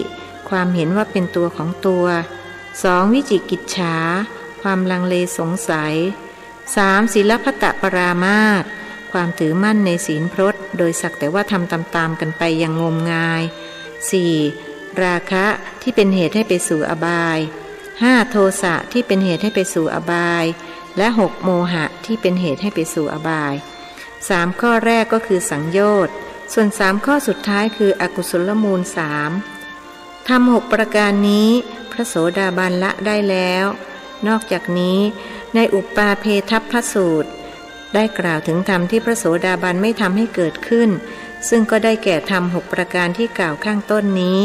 ความเห็นว่าเป็นตัวของตัว 2. วิจิกิจฉาความลังเลสงสัย 3. ศีลพัตตปรามาสความถือมั่นในศีลพรตโดยสักแต่ว่าทำตามๆกันไปอย่างงมงาย 4. ราคะที่เป็นเหตุให้ไปสู่อบาย 5. โทสะที่เป็นเหตุให้ไปสู่อบายและ 6. โมหะที่เป็นเหตุให้ไปสู่อบาย3 ข้อแรกก็คือสังโยชน์ส่วน3ข้อสุดท้ายคืออกุศลมูล3ธรรม6ประการนี้พระโสดาบันละได้แล้วนอกจากนี้ในอุปาเพทัพพสูตรได้กล่าวถึงธรรมที่พระโสดาบันไม่ทำให้เกิดขึ้นซึ่งก็ได้แก่ธรรม6ประการที่กล่าวข้างต้นนี้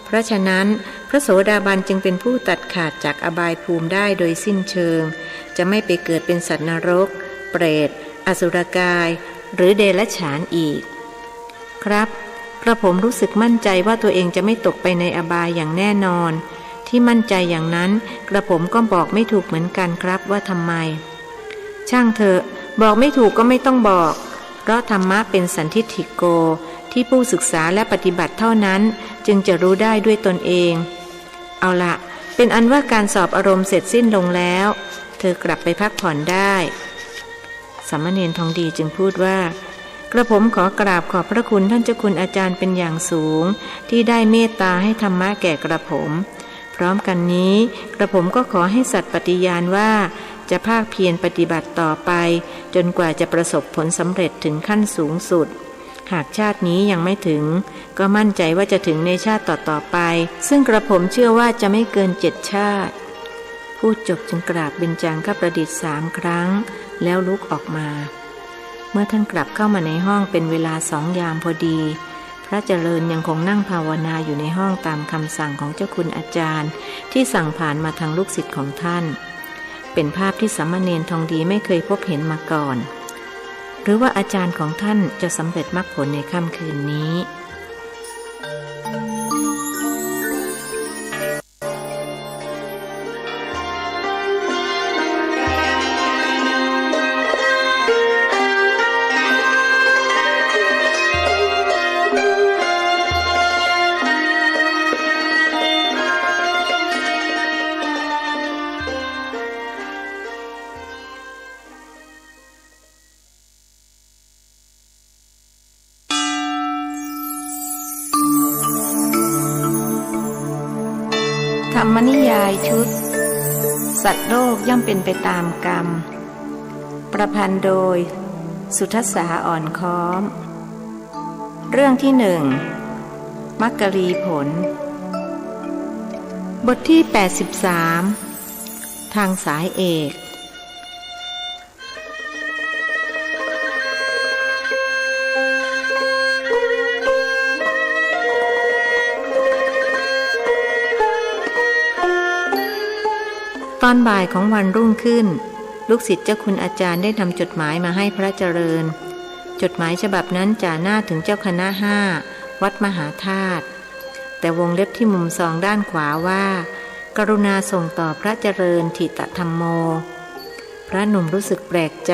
เพราะฉะนั้นพระโสดาบันจึงเป็นผู้ตัดขาดจากอบายภูมิได้โดยสิ้นเชิงจะไม่ไปเกิดเป็นสัตว์นรกเปรตอสุรกายหรือเดรัจฉานอีกครับกระผมรู้สึกมั่นใจว่าตัวเองจะไม่ตกไปในอบายอย่างแน่นอนที่ ที่มั่นใจอย่างนั้นกระผมก็บอกไม่ถูกเหมือนกันครับว่าทำไมช่างเถอะบอกไม่ถูกก็ไม่ต้องบอกเพราะธรรมะเป็นสันทิฏฐิโกที่ผู้ศึกษาและปฏิบัติเท่านั้นจึงจะรู้ได้ด้วยตนเองเอาละเป็นอันว่าการสอบอารมณ์เสร็จสิ้นลงแล้วเธอกลับไปพักผ่อนได้สามเณรทองดีจึงพูดว่ากระผมขอกราบขอบพระคุณท่านเจ้าคุณอาจารย์เป็นอย่างสูงที่ได้เมตตาให้ธรรมะแก่กระผมพร้อมกันนี้กระผมก็ขอให้สัตย์ปฏิญาณว่าจะภาคเพียรปฏิบัติต่อไปจนกว่าจะประสบผลสำเร็จถึงขั้นสูงสุดหากชาตินี้ยังไม่ถึงก็มั่นใจว่าจะถึงในชาติต่อๆไปซึ่งกระผมเชื่อว่าจะไม่เกิน7 ชาติพูดจบจึงกราบเบญจางคประดิษฐ์3 ครั้งแล้วลุกออกมาเมื่อท่านกลับเข้ามาในห้องเป็นเวลา2 ยามพอดีพระเจริญยังคงนั่งภาวนาอยู่ในห้องตามคำสั่งของเจ้าคุณอาจารย์ที่สั่งผ่านมาทางลูกศิษย์ของท่านเป็นภาพที่สามเณรทองดีไม่เคยพบเห็นมาก่อนหรือว่าอาจารย์ของท่านจะสำเร็จมรรคผลในค่ำคืนนี้ธรรมนิยายชุดสัตว์โลกย่อมเป็นไปตามกรรมประพันธ์โดยสุทัสสาอ่อนค้อมเรื่องที่1มักกรีผลบทที่83ทางสายเอกตอนบ่ายของวันรุ่งขึ้นลูกศิษย์เจ้าคุณอาจารย์ได้นำจดหมายมาให้พระเจริญจดหมายฉบับนั้นจ่าหน้าถึงเจ้าคณะ5วัดมหาธาตุแต่วงเล็บที่มุมซองด้านขวาว่ากรุณาส่งต่อพระเจริญถิตธรรมโมพระหนุ่มรู้สึกแปลกใจ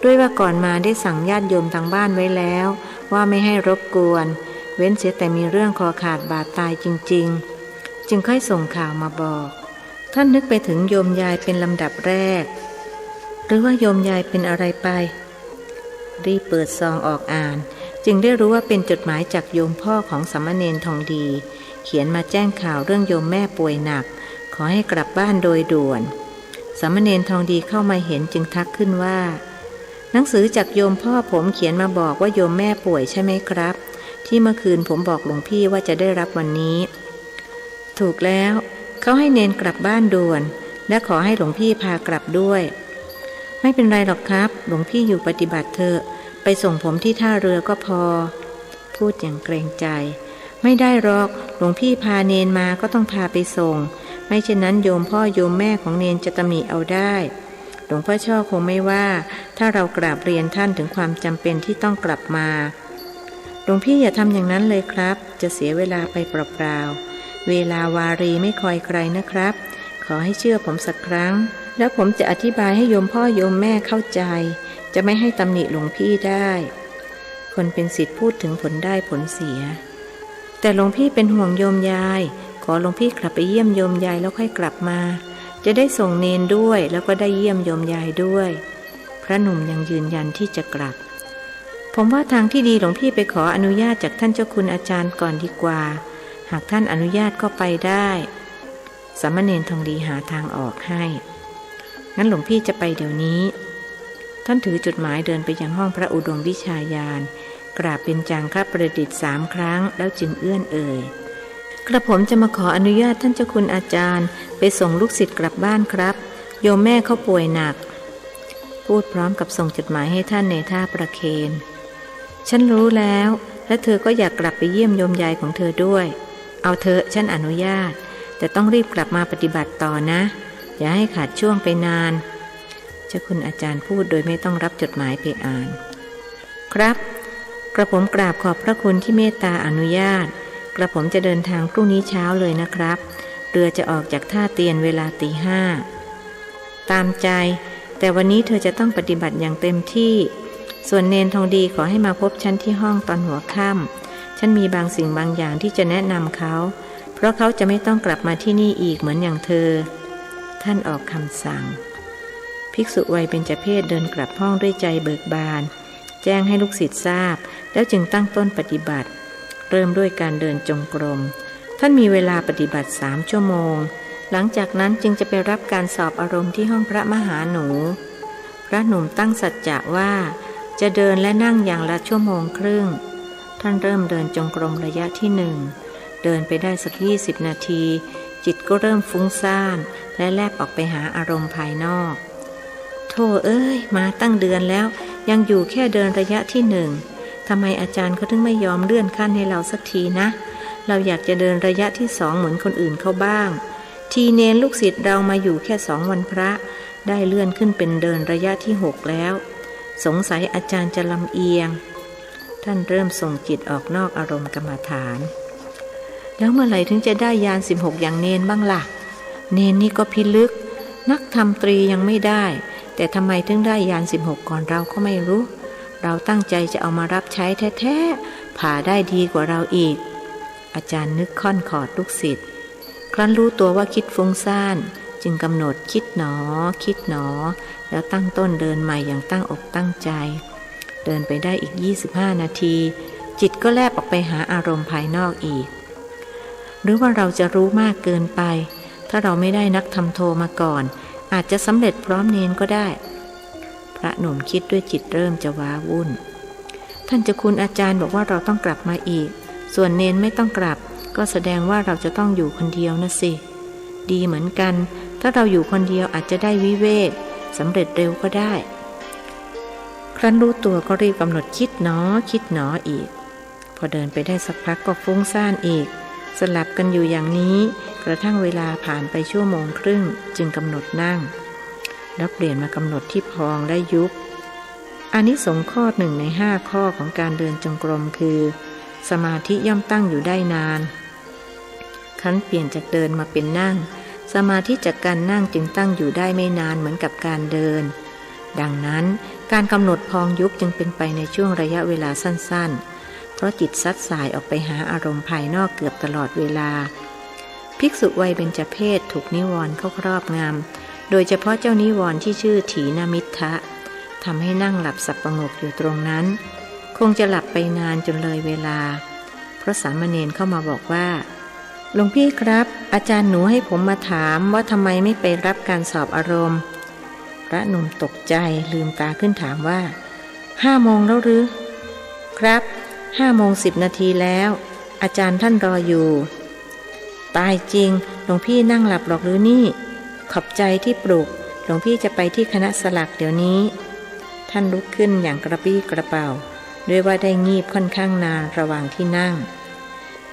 ด้วยว่าก่อนมาได้สั่งญาติโยมทางบ้านไว้แล้วว่าไม่ให้รบกวนเว้นเสียแต่มีเรื่องคอขาดบาดตายจริงๆจึงค่อยส่งข่าวมาบอกท่านนึกไปถึงโยมยายเป็นลำดับแรกหรือว่าโยมยายเป็นอะไรไปรีบเปิดซองออกอ่านจึงได้รู้ว่าเป็นจดหมายจากโยมพ่อของสามเณรทองดีเขียนมาแจ้งข่าวเรื่องโยมแม่ป่วยหนักขอให้กลับบ้านโดยด่วนสามเณรทองดีเข้ามาเห็นจึงทักขึ้นว่าหนังสือจากโยมพ่อผมเขียนมาบอกว่าโยมแม่ป่วยใช่ไหมครับที่เมื่อคืนผมบอกหลวงพี่ว่าจะได้รับวันนี้ถูกแล้วเขาให้เนนกลับบ้านด่วนและขอให้หลวงพี่พากลับด้วยไม่เป็นไรหรอกครับหลวงพี่อยู่ปฏิบัติเถอะไปส่งผมที่ท่าเรือก็พอพูดอย่างเกรงใจไม่ได้หรอกหลวงพี่พาเนนมาก็ต้องพาไปส่งไม่เช่นนั้นโยมพ่อโยมแม่ของเนนจะตำหนิเอาได้หลวงพ่อช่อคงไม่ว่าถ้าเรากราบเรียนท่านถึงความจำเป็นที่ต้องกลับมาหลวงพี่อย่าทำอย่างนั้นเลยครับจะเสียเวลาไปเปล่าๆเวลาวารีไม่คอยใครนะครับขอให้เชื่อผมสักครั้งแล้วผมจะอธิบายให้โยมพ่อโยมแม่เข้าใจจะไม่ให้ตำหนิหลวงพี่ได้คนเป็นศิษย์พูดถึงผลได้ผลเสียแต่หลวงพี่เป็นห่วงโยมยายขอหลวงพี่กลับไปเยี่ยมโยมยายแล้วค่อยกลับมาจะได้ส่งเนนด้วยแล้วก็ได้เยี่ยมโยมยายด้วยพระหนุ่มยังยืนยันที่จะกลับผมว่าทางที่ดีหลวงพี่ไปขออนุญาตจากท่านเจ้าคุณอาจารย์ก่อนดีกว่าหากท่านอนุญาตก็ไปได้สามเณรทองดีหาทางออกให้งั้นหลวงพี่จะไปเดี๋ยวนี้ท่านถือจดหมายเดินไปยังห้องพระอุดมวิชาญาณกราบเบญจางคประดิษฐ์3 ครั้งแล้วจึงเอื้อนเอ่ยกระผมจะมาขออนุญาตท่านเจ้าคุณอาจารย์ไปส่งลูกศิษย์กลับบ้านครับโยมแม่เขาป่วยหนักพูดพร้อมกับส่งจดหมายให้ท่านในท่าประเคนฉันรู้แล้วและเธอก็อยากกลับไปเยี่ยมโยมยายของเธอด้วยเอาเถอะฉันอนุญาตแต่ต้องรีบกลับมาปฏิบัติต่อนะอย่าให้ขาดช่วงไปนานเจ้าคุณอาจารย์พูดโดยไม่ต้องรับจดหมายไปอ่านครับกระผมกราบขอบพระคุณที่เมตตาอนุญาตกระผมจะเดินทางพรุ่งนี้เช้าเลยนะครับ เรือจะออกจากท่าเตียนเวลาตี 5ตามใจแต่วันนี้เธอจะต้องปฏิบัติอย่างเต็มที่ส่วนเนนทองดีขอให้มาพบฉันที่ห้องตอนหัวค่ำฉันมีบางสิ่งบางอย่างที่จะแนะนำเขาเพราะเขาจะไม่ต้องกลับมาที่นี่อีกเหมือนอย่างเธอท่านออกคำสั่งภิกษุวัยเบญจเพสเดินกลับห้องด้วยใจเบิกบานแจ้งให้ลูกศิษย์ทราบแล้วจึงตั้งต้นปฏิบัติเริ่มด้วยการเดินจงกรมท่านมีเวลาปฏิบัติ3 ชั่วโมงหลังจากนั้นจึงจะไปรับการสอบอารมณ์ที่ห้องพระมหาหนูพระหนุ่มตั้งสัจจะว่าจะเดินและนั่งอย่างละชั่วโมงครึ่งท่านเริ่มเดินจงกรมระยะที่1เดินไปได้สัก20 นาทีจิตก็เริ่มฟุ้งซ่านและแลบออกไปหาอารมณ์ภายนอกโธ่เอ้ยมาตั้งเดือนแล้วยังอยู่แค่เดินระยะที่1ทำไมอาจารย์เขาถึงไม่ยอมเลื่อนขั้นให้เราสักทีนะเราอยากจะเดินระยะที่2เหมือนคนอื่นเขาบ้างทีเนรลูกศิษย์เรามาอยู่แค่2 วันพระได้เลื่อนขึ้นเป็นเดินระยะที่6แล้วสงสัยอาจารย์จะลำเอียงท่านเริ่มส่งจิตออกนอกอารมณ์กรรมฐานแล้วเมื่อไหร่ถึงจะได้ญาณ16อย่างเนนบ้างล่ะเนนนี่ก็พิลึกนักธรรมตรียังไม่ได้แต่ทำไมถึงได้ญาณ16ก่อนเราก็ไม่รู้เราตั้งใจจะเอามารับใช้แท้ๆผ่าได้ดีกว่าเราอีกอาจารย์นึกค่อนขอดลูกศิษย์ครั้นรู้ตัวว่าคิดฟุ้งซ่านจึงกำหนดคิดหนอคิดหนอแล้วตั้งต้นเดินใหม่อย่างตั้งอกตั้งใจเดินไปได้อีก25 นาทีจิตก็แลบออกไปหาอารมณ์ภายนอกอีกหรือว่าเราจะรู้มากเกินไปถ้าเราไม่ได้นักธรรมโทมาก่อนอาจจะสำเร็จพร้อมเนนก็ได้พระหนุ่มคิดด้วยจิตเริ่มจะว้าวุ่นท่านเจ้าคุณอาจารย์บอกว่าเราต้องกลับมาอีกส่วนเนนไม่ต้องกลับก็แสดงว่าเราจะต้องอยู่คนเดียวนะสิดีเหมือนกันถ้าเราอยู่คนเดียวอาจจะได้วิเวกสำเร็จเร็วก็ได้ครั้นรู้ตัวก็รีบกำหนดคิดหนอคิดหนออีกพอเดินไปได้สักพักก็ฟุ้งซ่านอีกสลับกันอยู่อย่างนี้กระทั่งเวลาผ่านไป1 ชั่วโมงจึงกำหนดนั่งแล้วเปลี่ยนมากำหนดที่พองและยุบอานิสงส์ข้อ1 ใน 5 ข้อของการเดินจงกรมคือสมาธิย่อมตั้งอยู่ได้นานครั้นเปลี่ยนจากเดินมาเป็นนั่งสมาธิจากการนั่งจึงตั้งอยู่ได้ไม่นานเหมือนกับการเดินดังนั้นการกำหนดพองยุบจึงเป็นไปในช่วงระยะเวลาสั้นๆเพราะจิตซัดสายออกไปหาอารมณ์ภายนอกเกือบตลอดเวลาภิกษุวัยเบญจเพสถูกนิวรณ์เข้าครอบงำโดยเฉพาะเจ้านิวรณ์ที่ชื่อถีนมิทธะทำให้นั่งหลับสับประงกอยู่ตรงนั้นคงจะหลับไปนานจนเลยเวลาเพราะสามเณรเข้ามาบอกว่าหลวงพี่ครับอาจารย์หนูให้ผมมาถามว่าทำไมไม่ไปรับการสอบอารมณ์พระหนุ่มตกใจลืมตาขึ้นถามว่า5 โมงแล้วหรือครับ5 โมง 10 นาทีแล้วอาจารย์ท่านรออยู่ตายจริงหลวงพี่นั่งหลับหรอกหรือนี่ขอบใจที่ปลุกหลวงพี่จะไปที่คณะสลักเดี๋ยวนี้ท่านลุกขึ้นอย่างกระปรี้กระเป๋าด้วยว่าได้งีบค่อนข้างนานระหว่างที่นั่ง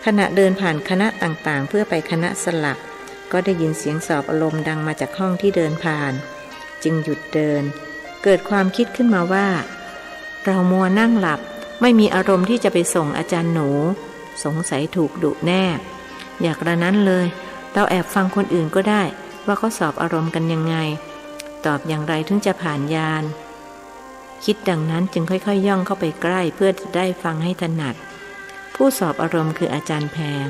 ขณะเดินผ่านคณะต่างๆเพื่อไปคณะสลักก็ได้ยินเสียงสอบอารมณ์ดังมาจากห้องที่เดินผ่านจึงหยุดเดินเกิดความคิดขึ้นมาว่าเรามัวนั่งหลับไม่มีอารมณ์ที่จะไปส่งอาจารย์หนูสงสัยถูกดุแน่อยากระนั้นเลยเราแอบฟังคนอื่นก็ได้ว่าเขาสอบอารมณ์กันยังไงตอบอย่างไรถึงจะผ่านญาณคิดดังนั้นจึงค่อยๆย่องเข้าไปใกล้เพื่อจะได้ฟังให้ถนัดผู้สอบอารมณ์คืออาจารย์แพง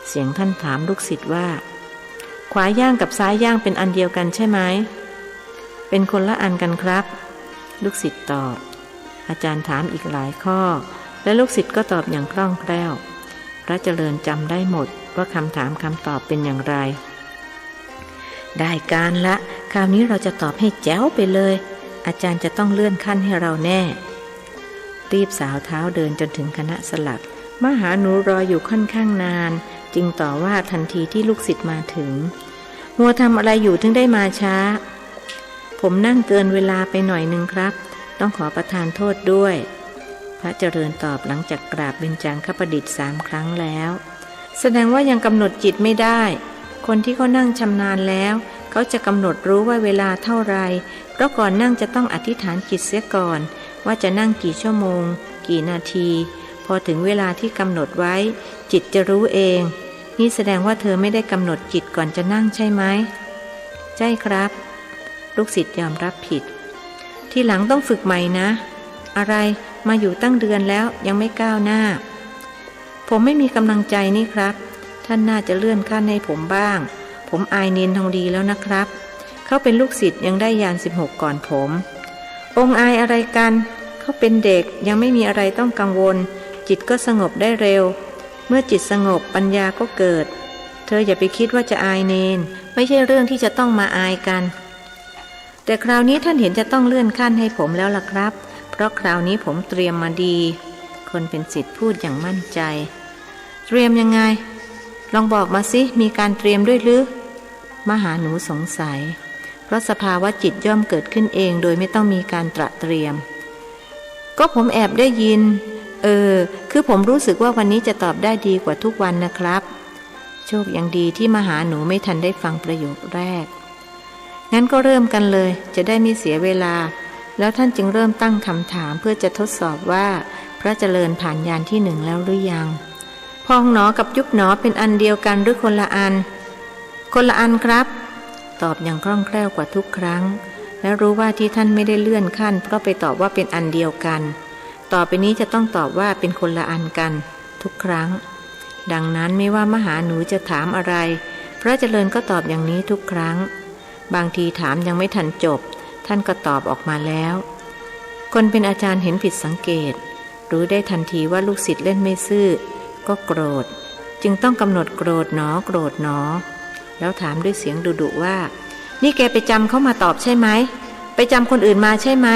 เสียงท่านถามลูกศิษย์ว่าขวาย่างกับซ้ายย่างเป็นอันเดียวกันใช่ไหมเป็นคนละอันกันครับลูกศิษย์ตอบอาจารย์ถามอีกหลายข้อและลูกศิษย์ก็ตอบอย่างคล่องแคล่วพระเจริญจำได้หมดว่าคำถามคำตอบเป็นอย่างไรได้การละคราวนี้เราจะตอบให้แจ๋วไปเลยอาจารย์จะต้องเลื่อนขั้นให้เราแน่รีบสาวเท้าเดินจนถึงคณะสลักมหาหนูรออยู่ค่อนข้างนานจึงต่อว่าทันทีที่ลูกศิษย์มาถึงมัวทำอะไรอยู่ถึงได้มาช้าผมนั่งเกินเวลาไปหน่อยนึงครับต้องขอประทานโทษด้วยพระเจริญตอบหลังจากกราบเบญจางคประดิษฐ์3 ครั้งแล้วแสดงว่ายังกำหนดจิตไม่ได้คนที่เขานั่งชำนาญแล้วเขาจะกำหนดรู้ว่าเวลาเท่าไรเพราะก่อนนั่งจะต้องอธิษฐานจิตเสียก่อนว่าจะนั่งกี่ชั่วโมงกี่นาทีพอถึงเวลาที่กำหนดไว้จิตจะรู้เอง นี่แสดงว่าเธอไม่ได้กำหนดจิตก่อนจะนั่งใช่ไหมใช่ครับลูกศิษย์ยอมรับผิดทีหลังต้องฝึกใหม่นะอะไรมาอยู่ตั้งเดือนแล้วยังไม่ก้าวหน้าผมไม่มีกำลังใจนี่ครับท่านน่าจะเลื่อนขั้นให้ผมบ้างผมอายเนนทองดีแล้วนะครับเขาเป็นลูกศิษย์ยังได้ญาณ16ก่อนผมองค์อายอะไรกันเขาเป็นเด็กยังไม่มีอะไรต้องกังวลจิตก็สงบได้เร็วเมื่อจิตสงบปัญญาก็เกิดเธออย่าไปคิดว่าจะอายเนนไม่ใช่เรื่องที่จะต้องมาอายกันแต่คราวนี้ท่านเห็นจะต้องเลื่อนขั้นให้ผมแล้วล่ะครับเพราะคราวนี้ผมเตรียมมาดีคนเป็นศิษย์พูดอย่างมั่นใจเตรียมยังไงลองบอกมาสิมีการเตรียมด้วยหรือมหาหนูสงสัยเพราะสภาวะจิตย่อมเกิดขึ้นเองโดยไม่ต้องมีการตระเตรียมก็ผมแอบได้ยินคือผมรู้สึกว่าวันนี้จะตอบได้ดีกว่าทุกวันนะครับโชคยังดีที่มหาหนูไม่ทันได้ฟังประโยคแรกงั้นก็เริ่มกันเลยจะได้ไม่เสียเวลาแล้วท่านจึงเริ่มตั้งคำถามเพื่อจะทดสอบว่าพระเจริญผ่านญาณที่1แล้วหรือยังพองหนอกับยุบหนอเป็นอันเดียวกันหรือคนละอันคนละอันครับตอบอย่างคล่องแคล่วกว่าทุกครั้งและรู้ว่าที่ท่านไม่ได้เลื่อนขั้นเพราะไปตอบว่าเป็นอันเดียวกันต่อไปนี้จะต้องตอบว่าเป็นคนละอันกันทุกครั้งดังนั้นไม่ว่ามหาหนูจะถามอะไรพระเจริญก็ตอบอย่างนี้ทุกครั้งบางทีถามยังไม่ทันจบท่านก็ตอบออกมาแล้วคนเป็นอาจารย์เห็นผิดสังเกตรู้ได้ทันทีว่าลูกศิษย์เล่นไม่ซื่อก็โกรธจึงต้องกำหนดโกรธหนอโกรธหนอแล้วถามด้วยเสียงดุๆว่านี่แกไปจำเขามาตอบใช่ไหมไปจำคนอื่นมาใช่ไหม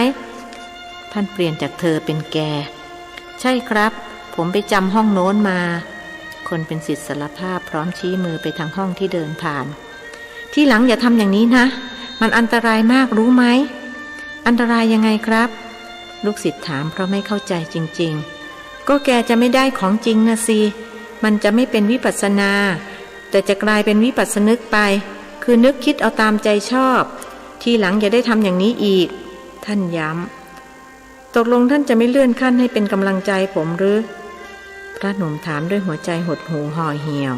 ท่านเปลี่ยนจากเธอเป็นแกใช่ครับผมไปจำห้องโน้นมาคนเป็นศิษย์สารภาพพร้อมชี้มือไปทางห้องที่เดินผ่านที่หลังอย่าทำอย่างนี้นะมันอันตรายมากรู้ไหมอันตรายยังไงครับลูกศิษย์ถามเพราะไม่เข้าใจจริงๆก็แกจะไม่ได้ของจริงนะสิมันจะไม่เป็นวิปัสสนาแต่จะกลายเป็นวิปัสสนึกไปคือนึกคิดเอาตามใจชอบทีหลังอย่าได้ทำอย่างนี้อีกท่านย้ำตกลงท่านจะไม่เลื่อนขั้นให้เป็นกำลังใจผมหรือพระหนุ่มถามด้วยหัวใจหดหู่ห่อเหี่ยว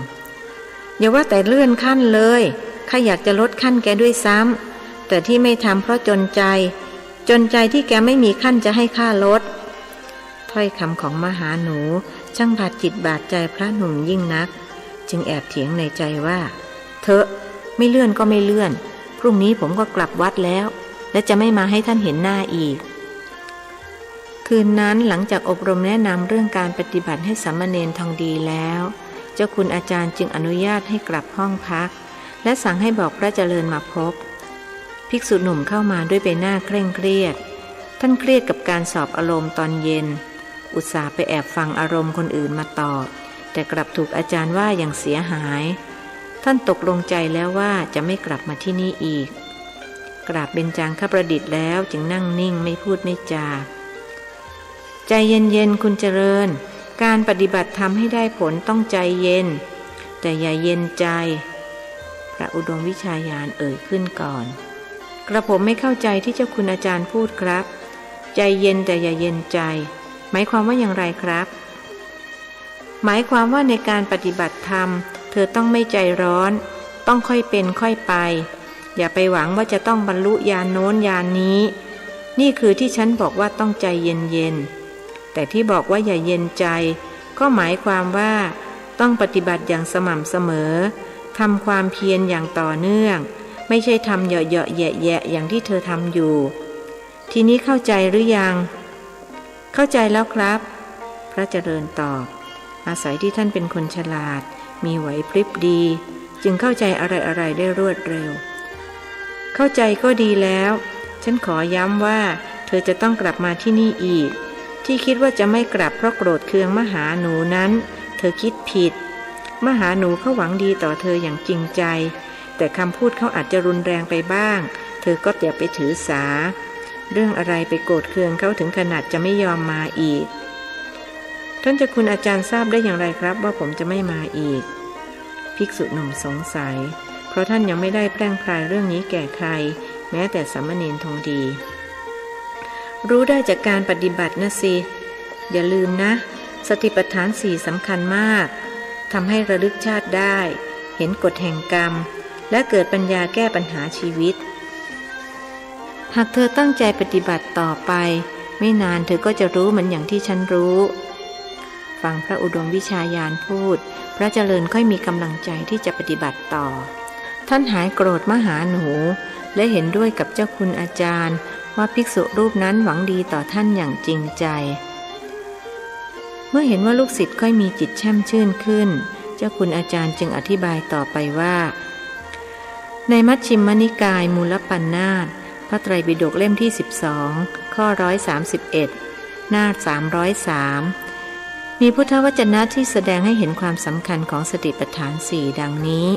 อย่าว่าแต่เลื่อนขั้นเลยข้าอยากจะลดขั้นแกด้วยซ้ำแต่ที่ไม่ทำเพราะจนใจที่แกไม่มีขั้นจะให้ข้าลดถ้อยคำของมหาหนูช่างบาดจิตบาดใจพระหนุ่มยิ่งนักจึงแอบเถียงในใจว่าเถอะไม่เลื่อนก็ไม่เลื่อนพรุ่งนี้ผมก็กลับวัดแล้วและจะไม่มาให้ท่านเห็นหน้าอีกคืนนั้นหลังจากอบรมแนะนำเรื่องการปฏิบัติให้สามเณรทองดีแล้วเจ้าคุณอาจารย์จึงอนุญาตให้กลับห้องพักและสั่งให้บอกพระเจริญมาพบภิกษุหนุ่มเข้ามาด้วยใบหน้าเคร่งเครียดท่านเครียดกับการสอบอารมณ์ตอนเย็นอุตส่าห์ไปแอบฟังอารมณ์คนอื่นมาตอบแต่กลับถูกอาจารย์ว่าอย่างเสียหายท่านตกลงใจแล้วว่าจะไม่กลับมาที่นี่อีกกราบเบญจางคประดิษฐ์แล้วจึงนั่งนิ่งไม่พูดไม่จาใจเย็นๆคุณเจริญการปฏิบัติธรรมให้ได้ผลต้องใจเย็นแต่อย่าเย็นใจพระอุดมวิชาญาณเอ่ยขึ้นก่อนกระผมไม่เข้าใจที่เจ้าคุณอาจารย์พูดครับใจเย็นแต่อย่าเย็นใจหมายความว่าอย่างไรครับหมายความว่าในการปฏิบัติธรรมเธอต้องไม่ใจร้อนต้องค่อยเป็นค่อยไปอย่าไปหวังว่าจะต้องบรรลุญาณโน้นญาณนี้นี่คือที่ฉันบอกว่าต้องใจเย็นๆแต่ที่บอกว่าอย่าเย็นใจก็หมายความว่าต้องปฏิบัติอย่างสม่ำเสมอทำความเพียรอย่างต่อเนื่องไม่ใช่ทำเหยาะๆแยะๆอย่างที่เธอทำอยู่ทีนี้เข้าใจหรือยังเข้าใจแล้วครับพระเจริญตอบอาศัยที่ท่านเป็นคนฉลาดมีไหวพริบดีจึงเข้าใจอะไรๆได้รวดเร็วเข้าใจก็ดีแล้วฉันขอย้ำว่าเธอจะต้องกลับมาที่นี่อีกที่คิดว่าจะไม่กลับเพราะโกรธเคืองมหาหนูนั้นเธอคิดผิดมหาหนูเขาหวังดีต่อเธออย่างจริงใจแต่คำพูดเขาอาจจะรุนแรงไปบ้างเธอก็อย่าไปถือสาเรื่องอะไรไปโกรธเคืองเขาถึงขนาดจะไม่ยอมมาอีกท่านเจ้าคุณอาจารย์ทราบได้อย่างไรครับว่าผมจะไม่มาอีกภิกษุหนุ่มสงสัยเพราะท่านยังไม่ได้แพร่งพรายเรื่องนี้แก่ใครแม้แต่สามเณรทองดีรู้ได้จากการปฏิบัตินะสิอย่าลืมนะสติปัฏฐาน4สำคัญมาก ทำให้ระลึกชาติได้เห็นกฎแห่งกรรมและเกิดปัญญาแก้ปัญหาชีวิตหากเธอตั้งใจปฏิบัติต่อไปไม่นานเธอก็จะรู้เหมือนอย่างที่ฉันรู้ฟังพระอุดมวิชาญาณพูดพระเจริญค่อยมีกำลังใจที่จะปฏิบัติต่อท่านหายโกรธมหาหนูและเห็นด้วยกับเจ้าคุณอาจารย์ว่าภิกษุรูปนั้นหวังดีต่อท่านอย่างจริงใจเมื่อเห็นว่าลูกศิษย์ค่อยมีจิตแช่มชื่นขึ้นเจ้าคุณอาจารย์จึงอธิบายต่อไปว่าในมัชฌิมนิกายมูลปัณณาสพระไตรปิฎกเล่มที่12ข้อ131หน้า303มีพุทธวจนะที่แสดงให้เห็นความสำคัญของสติปัฏฐาน4ดังนี้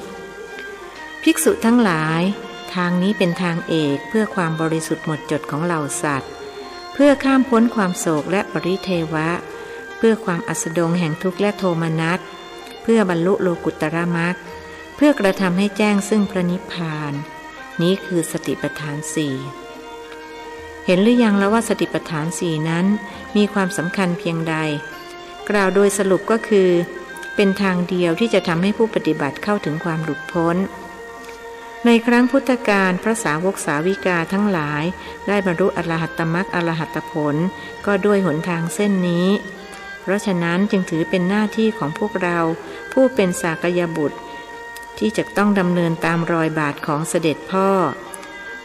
ภิกษุทั้งหลายทางนี้เป็นทางเอกเพื่อความบริสุทธิ์หมดจดของเหล่าสัตว์เพื่อข้ามพ้นความโศกและปริเทวะเพื่อความอัสดงแห่งทุกข์และโทมนัสเพื่อบรรลุโลกุตตรมรรคเพื่อกระทำให้แจ้งซึ่งพระนิพพานนี้คือสติปัฏฐาน4เห็นหรือยังแล้วว่าสติปัฏฐาน4นั้นมีความสำคัญเพียงใดกล่าวโดยสรุปก็คือเป็นทางเดียวที่จะทำให้ผู้ปฏิบัติเข้าถึงความหลุดพ้นในครั้งพุทธกาลพระสาวกสาวิกาทั้งหลายได้บรรลุอรหัตตมรรคอรหัตผลก็ด้วยหนทางเส้นนี้เพราะฉะนั้นจึงถือเป็นหน้าที่ของพวกเราผู้เป็นสากยบุตรที่จะต้องดำเนินตามรอยบาทของเสด็จพ่อ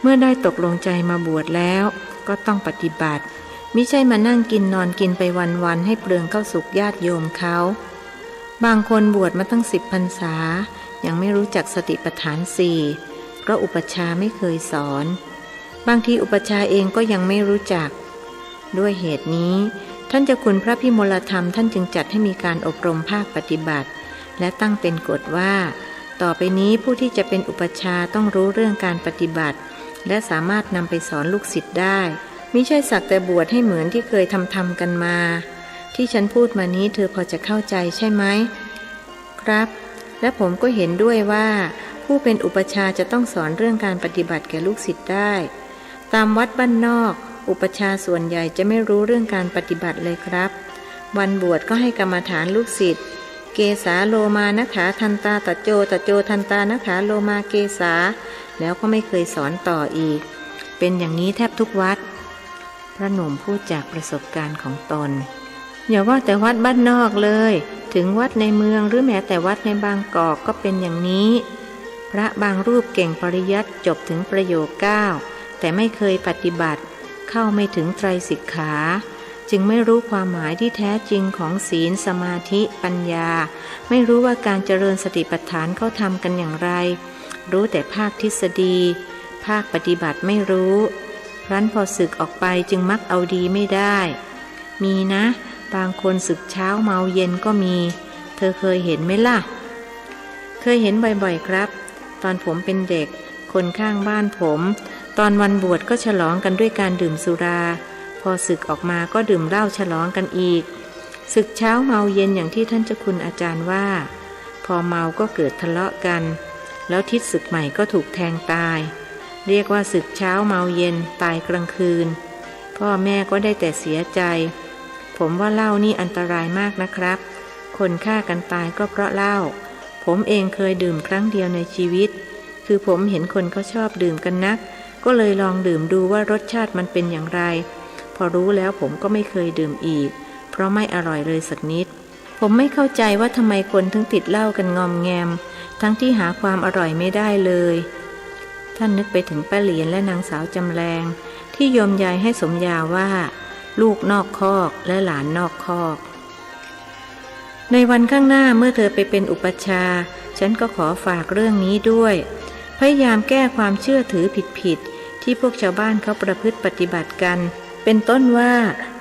เมื่อได้ตกลงใจมาบวชแล้วก็ต้องปฏิบัติมิใช่มานั่งกินนอนกินไปวันๆให้เปลืองข้าวสุกญาติโยมเขาบางคนบวชมาตั้ง10 พรรษายังไม่รู้จักสติปัฏฐาน4เพราะอุปัชฌาย์ไม่เคยสอนบางทีอุปัชฌาย์เองก็ยังไม่รู้จักด้วยเหตุนี้ท่านเจ้าคุณพระพิมลธรรมท่านจึงจัดให้มีการอบรมภาคปฏิบัติและตั้งเป็นกฎว่าต่อไปนี้ผู้ที่จะเป็นอุปัชฌาย์ต้องรู้เรื่องการปฏิบัติและสามารถนำไปสอนลูกศิษย์ได้มิใช่สักแต่บวชให้เหมือนที่เคยทำกันมาที่ฉันพูดมานี้เธอพอจะเข้าใจใช่ไหมครับและผมก็เห็นด้วยว่าผู้เป็นอุปัชฌาย์จะต้องสอนเรื่องการปฏิบัติแก่ลูกศิษย์ได้ตามวัดบ้านนอกอุปัชฌาย์ส่วนใหญ่จะไม่รู้เรื่องการปฏิบัติเลยครับวันบวชก็ให้กรรมฐานลูกศิษย์เกสาโลมานะขาทันตาตะโจตะโจทันตานะขาโลมาเกสาแล้วก็ไม่เคยสอนต่ออีกเป็นอย่างนี้แทบทุกวัดพระหนุ่มพูดจากประสบการณ์ของตนอย่าว่าแต่วัดบ้านนอกเลยถึงวัดในเมืองหรือแม้แต่วัดในบางกอกก็เป็นอย่างนี้พระบางรูปเก่งปริยัติจบถึงประโยค9แต่ไม่เคยปฏิบัติเข้าไม่ถึงไตรสิกขาจึงไม่รู้ความหมายที่แท้จริงของศีลสมาธิปัญญาไม่รู้ว่าการเจริญสติปัฏฐานเขาทำกันอย่างไรรู้แต่ภาคทฤษฎีภาคปฏิบัติไม่รู้รั้นพอศึกออกไปจึงมักเอาดีไม่ได้มีนะบางคนศึกเช้าเมาเย็นก็มีเธอเคยเห็นไหมล่ะเคยเห็นบ่อยๆครับตอนผมเป็นเด็กคนข้างบ้านผมตอนวันบวชก็ฉลองกันด้วยการดื่มสุราพอศึกออกมาก็ดื่มเหล้าฉลองกันอีกศึกเช้าเมาเย็นอย่างที่ท่านเจ้าคุณอาจารย์ว่าพอเมาก็เกิดทะเลาะกันแล้วทิศศึกใหม่ก็ถูกแทงตายเรียกว่าศึกเช้าเมาเย็นตายกลางคืนพ่อแม่ก็ได้แต่เสียใจผมว่าเหล้านี่อันตรายมากนะครับคนฆ่ากันตายก็เพราะเหล้าผมเองเคยดื่มครั้งเดียวในชีวิตคือผมเห็นคนเขาชอบดื่มกันนักก็เลยลองดื่มดูว่ารสชาติมันเป็นอย่างไรพอรู้แล้วผมก็ไม่เคยดื่มอีกเพราะไม่อร่อยเลยสักนิดผมไม่เข้าใจว่าทำไมคนถึงติดเหล้ากันงอมแงมทั้งที่หาความอร่อยไม่ได้เลยท่านนึกไปถึงป้าเหรียญและนางสาวจำแรงที่โยมยายให้สมญาว่าลูกนอกคอกและหลานนอกคอกในวันข้างหน้าเมื่อเธอไปเป็นอุปัชฌาย์ฉันก็ขอฝากเรื่องนี้ด้วยพยายามแก้ความเชื่อถือผิดๆที่พวกชาวบ้านเขาประพฤติปฏิบัติกันเป็นต้นว่า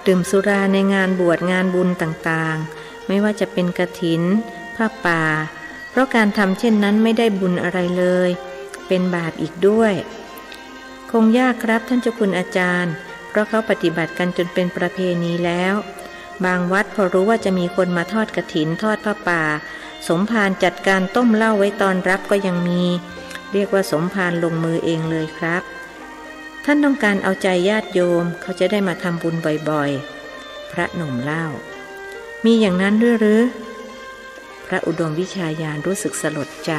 ดื่มสุราในงานบวชงานบุญต่างๆไม่ว่าจะเป็นกฐินผ้าป่าเพราะการทำเช่นนั้นไม่ได้บุญอะไรเลยเป็นบาปอีกด้วยคงยากครับท่านเจ้าคุณอาจารย์เพราะเขาปฏิบัติกันจนเป็นประเพณีแล้วบางวัดพอรู้ว่าจะมีคนมาทอดกฐินทอดผ้าป่าสมภารจัดการต้มเหล้าไว้ตอนรับก็ยังมีเรียกว่าสมภารลงมือเองเลยครับท่านต้องการเอาใจญาติโยมเขาจะได้มาทำบุญบ่อยๆพระหนุ่มเล่ามีอย่างนั้นด้วยหรือพ พระอุดมวิชาญาณรู้สึกสลดใจ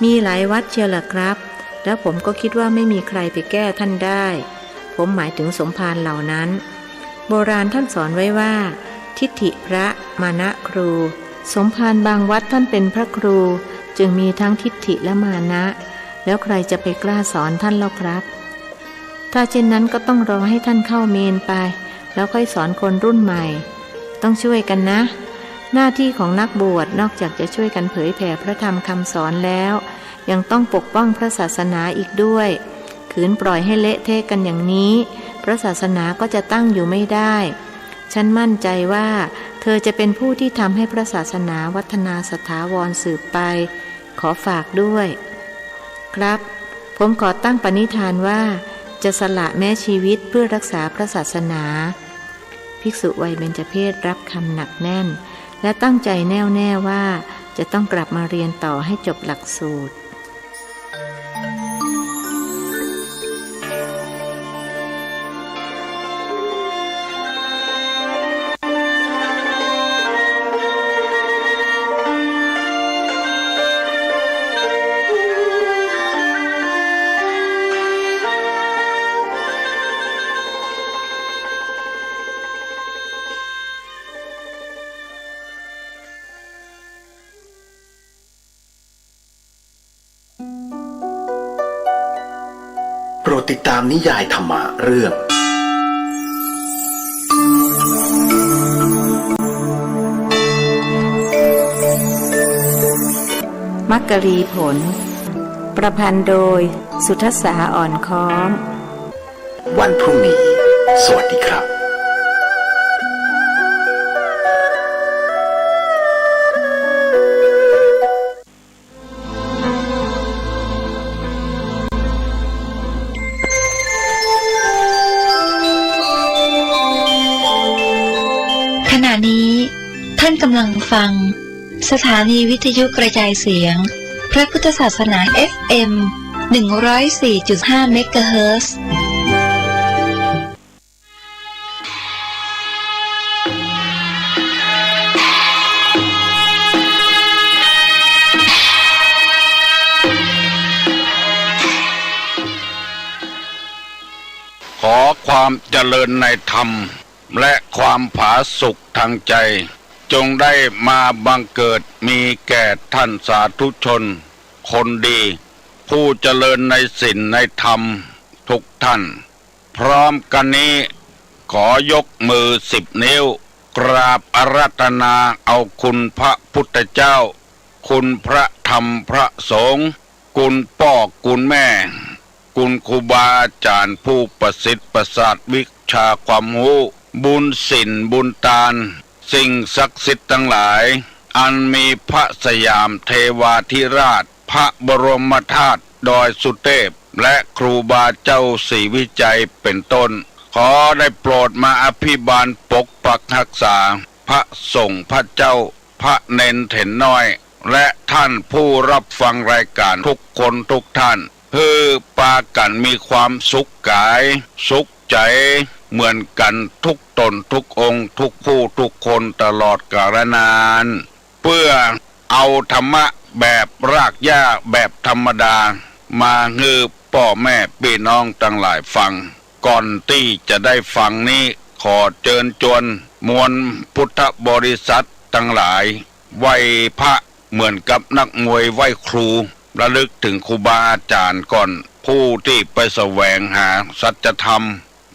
มีหลายวัดเชียวล่ะครับแล้วผมก็คิดว่าไม่มีใครไปแก้ท่านได้ผมหมายถึงสมภารเหล่านั้นโบราณท่านสอนไว้ว่าทิฏฐิพระมานะครูสมภารบางวัดท่านเป็นพระครูจึงมีทั้งทิฏฐิและมานะแล้วใครจะไปกล้าสอนท่านเล่าครับถ้าเช่นนั้นก็ต้องรอให้ท่านเข้าเมนไปแล้วค่อยสอนคนรุ่นใหม่ต้องช่วยกันนะหน้าที่ของนักบวชนอกจากจะช่วยกันเผยแผ่พระธรรมคำสอนแล้วยังต้องปกป้องพระศาสนาอีกด้วยขืนปล่อยให้เละเทะกันอย่างนี้พระศาสนาก็จะตั้งอยู่ไม่ได้ฉันมั่นใจว่าเธอจะเป็นผู้ที่ทำให้พระศาสนาวัฒนาสถาวรสืบไปขอฝากด้วยครับผมขอตั้งปณิธานว่าจะสละแม้ชีวิตเพื่อรักษาพระศาสนาภิกษุวัยเบญจเพสรับคำหนักแน่นและตั้งใจแน่วแน่ว่าจะต้องกลับมาเรียนต่อให้จบหลักสูตรโปรดติดตามนิยายธรรมะเรื่องมักกรีผลประพันธ์โดยสุทัสสาอ่อนค้อมวันพรุ่งนี้สวัสดีครับขณะนี้ท่านกำลังฟังสถานีวิทยุกระจายเสียงพระพุทธศาสนา FM 104.5 เมกะเฮิรตซ์ขอความเจริญในธรรมและความผาสุกทางใจจงได้มาบังเกิดมีแก่ท่านสาธุชนคนดีผู้เจริญในศีลในธรรมทุกท่านพร้อมกันนี้ขอยกมือ10 นิ้วกราบอาราธนาเอาคุณพระพุทธเจ้าคุณพระธรรมพระสงฆ์คุณพ่อคุณแม่คุณครูบาอาจารย์ผู้ประสิทธิ์ประสาทวิชาความรู้บุญศีลบุญทานสิ่งศักดิ์สิทธิ์ทั้งหลายอันมีพระสยามเทวาธิราชพระบรมธาตุดอยสุเทพและครูบาเจ้าศรีวิจัยเป็นต้นขอได้โปรดมาอภิบาลปกปักรักษาพระสงฆ์พระเจ้าพระเนนเถนน้อยและท่านผู้รับฟังรายการทุกคนทุกท่านเพื่อปากันมีความสุขกายสุขใจเหมือนกันทุกตนทุกองค์ทุกผู้ทุกคนตลอดกาลนานเพื่อเอาธรรมะแบบรากหญ้าแบบธรรมดามาฮือพ่อแม่พี่น้องทั้งหลายฟังก่อนที่จะได้ฟังนี้ขอเชิญชวนมวลพุทธบริษัททั้งหลายไหว้พระเหมือนกับนักมวยไหว้ครูระลึกถึงครูบาอาจารย์ก่อนผู้ที่ไปแสวงหาสัจธรรม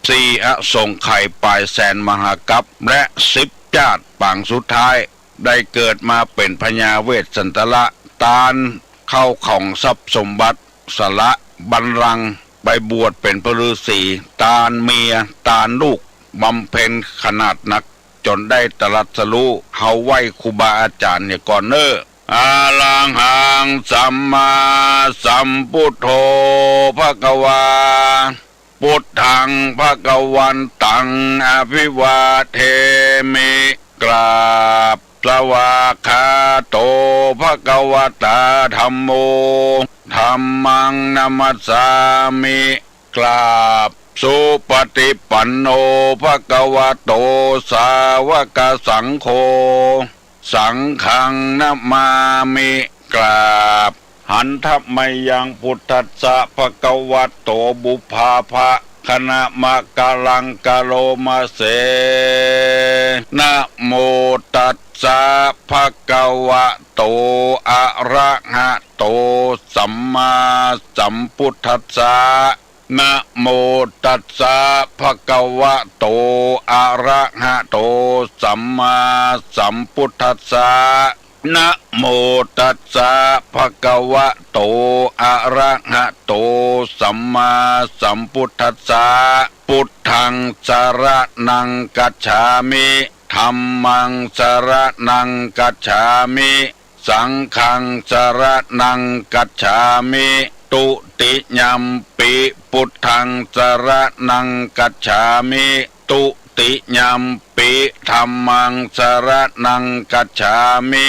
4 อสงไขยปลายแสนมหากัปและ10 ชาติปางสุดท้ายได้เกิดมาเป็นพญาเวสสันตละตาลเข้าของทรัพย์สมบัติสละบัลลังก์ไปบวชเป็นพระฤาษีตาลเมียตาลลูกบำเพ็ญขนาดหนักจนได้ตรัสรู้เฮาไหว้ครูบาอาจารย์เนี่ยก่อนอาลังหังสัมมาสัมพุทโธภควาพุทธังภควันตังอภิวาเทมิกราบสวากขาโตภควตาธัมโมธัมมังนัมมัสสามิกราบสุปฏิปันโนภควโตสาวกสังโฆ สังฆังนะมามิกราบหันทัพไมยังพุทธัสสะภะคะวะโตบุพาภะคณะมะกะลังกะโลมาเสนะโมตัสสะภะคะวะโตอะระหะโตสัมมาสัมพุทธัสสะนะโมตัสสะภะคะวะโตอะระหะโตสัมมาสัมพุทธัสสะนะโมตัสสะภะคะวะโตอะระหะโตสัมมาสัมพุทธัสสะพุทธังสรณังกัจฉามิธัมมังสรณังกัจฉามิสังฆังสรณังกัจฉามิตุติยัมปิพุทธังสรณังกัจฉามิตุติยัมปิธัมมังสรณังกัจฉามิ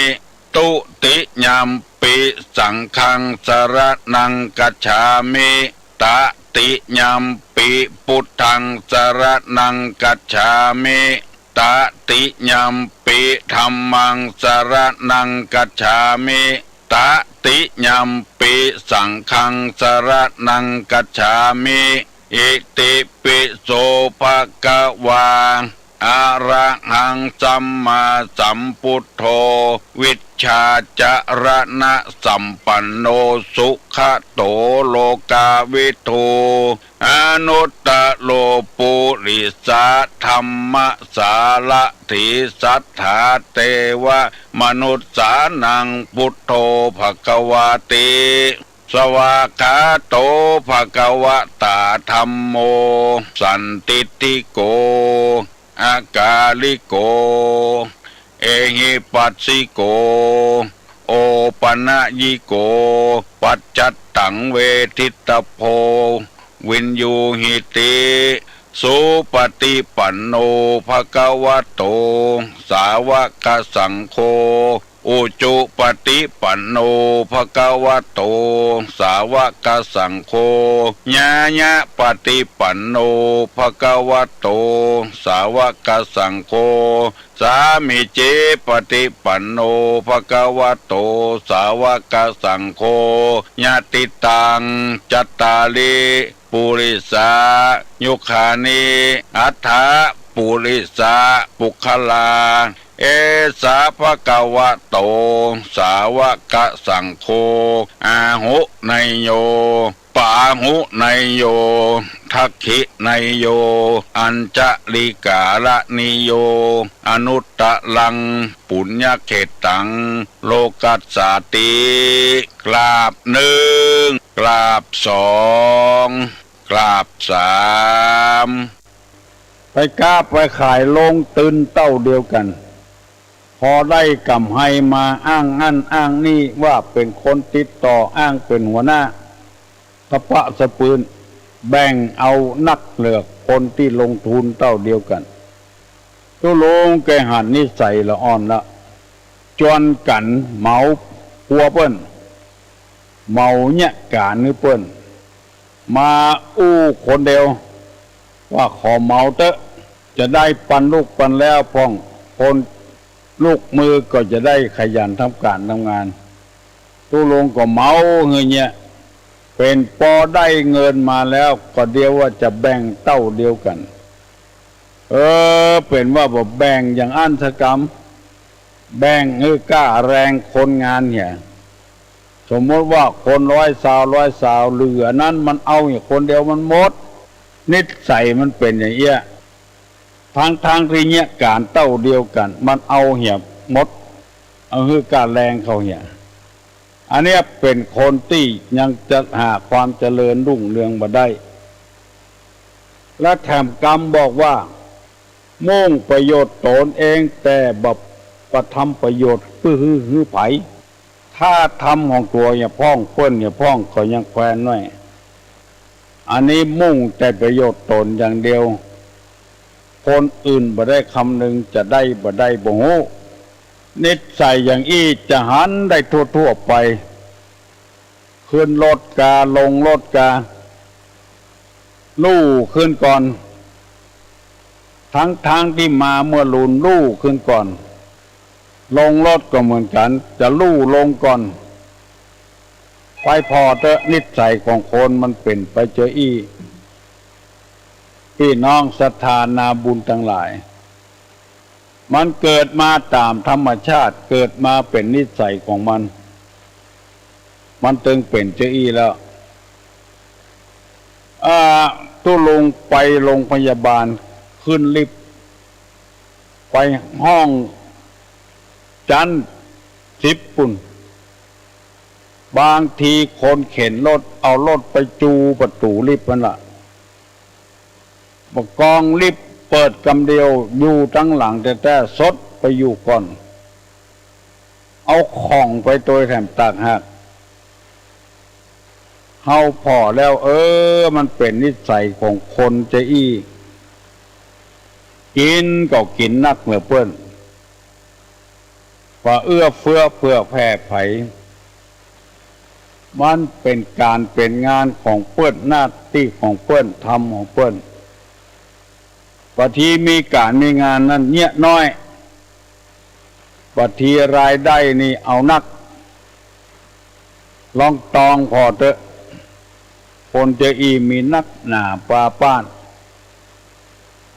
ตุติยัมปิสังฆังสรณังกัจฉามิตติยัมปิพุทธังสรณังกัจฉามิตติยัมปิธัมมังสรณังกัจฉามิตติยัมปิสังฆังสรณังกัจฉามิอิติปิโสภะคะวาอะระหังสัมมาสัมพุทโธวิชชาจรณะสัมปันโนสุขโตโลกาวิทูอนุตตโลปุริสาธรรมสารถิสัทธาเทวมนุษสานังพุทโธภควาติสวากขาโตภควตาธัมโมสันติติโกอากาลิโกเอหิปัสสิโกโอปนะยิโกปัจจัตตังเวทิตโพวินยูหิติสุปฏิปันโนภควโตสาวกสังโฆอุจุปฏิปันโนภควโตสาวกสังโฆญาญะปฏิปันโนภควโตสาวกสังโฆสามิเจปฏิปันโนภควโตสาวกสังโฆญาติตังจัตตาลิปุริสายุคานิอัฏฐปุริสาปุคลาเอสาภะคะวะโตสาวกสังโฆอาหุไนโยปาหุไนโยทักขิไนโยอัญจลิกาละนิโยอนุตตะลังปุญญเขตังโลกัสสาติกราบหนึ่งกราบสองกราบสามไปกล้าไปขายลงตื่นเต้าเดียวกันพอได้กำไห้มาอ้างนั่นอ้างนี่ว่าเป็นคนติดต่ออ้างเป็นหัวหน้าทะปะสะปืนแบ่งเอานักเลือกคนที่ลงทุนเต้าเดียวกันตุลงแกหันนิสัยละอ่อนละจวนกันเมาหัวเปิ้นเมาเนี่ยกานื้อเปิ้นมาอู้คนเดียวว่าขอเมาเตอะจะได้ปันลูกปันแล้วพ้องคนลูกมือก็จะได้ขยันทำการทำงานตุลงก็เมาเงี้ยเนี่ยเป็นพอได้เงินมาแล้วก็เดียวว่าจะแบ่งเต้าเดียวกันเป็นว่าบ่แบ่งอย่างอันธกรรมแบ่งกล้าแรงคนงานเนี่ยสมมติว่าคน100 สาวเหลือนั้นมันเอาอย่างคนเดียวมันหมดนิสัยมันเป็นอย่างเงี้ยทางที่เนี้ยการเต้าเดียวกันมันเอาเหี่ยหมดเอาการแรงเขาเหี่ยอันเนี้ยเป็นคนที่ยังจะหาความเจริญรุ่งเรืองมาได้และแถมกรรมบอกว่ามุ่งประโยชน์ตนเองแต่แบบประทำประโยชน์เพื่อฮื้อไผถ้าทำของตัวอย่าพ้องเปิ้นอย่าพ้องก็ยังแควนหน่อยอันนี้มุ่งแต่ประโยชน์ตนอย่างเดียวคนอื่นบ่ได้คำหนึ่งจะได้บ่ได้บ่ฮู้นิสัยอย่างอี้จะหันได้ทั่วไปขึ้นรถกาลงรถกาลู่ขึ้นก่อนทั้งที่มาเมื่อลุนลู่ขึ้นก่อน ลงรถก็เหมือนกันจะลู่ลงก่อนไปพอเถอะนิสัยของคนมันเป็นไปเจออี้พี่น้องศรัทธานาบุญทั้งหลายมันเกิดมาตามธรรมชาติเกิดมาเป็นนิสัยของมันตึงเป็นเจออี้แล้วตู้ลงไปโรงพยาบาลขึ้นลิฟต์ไปห้องจัน10 ปุ่นบางทีคนเข็นรถเอารถไปจูประตูลิฟต์นั่นล่ะกองลิฟต์เปิดกำเดียวอยู่ทั้งหลังแต่ซดไปอยู่ก่อนเอาของไปตัวแถมตากหักเฮาพอแล้วมันเป็นนิสัยของคนจะอี้กินก็กินนักเหลือเปิ้นว่าเอื้อเฟื้อเพื่อแผ่ไผมันเป็นการเป็นงานของเปิ้นหน้าที่ของเปิ้นทำของเปิ้นบางทีมีการมีงานนั้นเงี้ยน้อยบางทีรายได้นี่เอานักลองตองพอเถอะคนจะอีมีนักหนาปาป้าน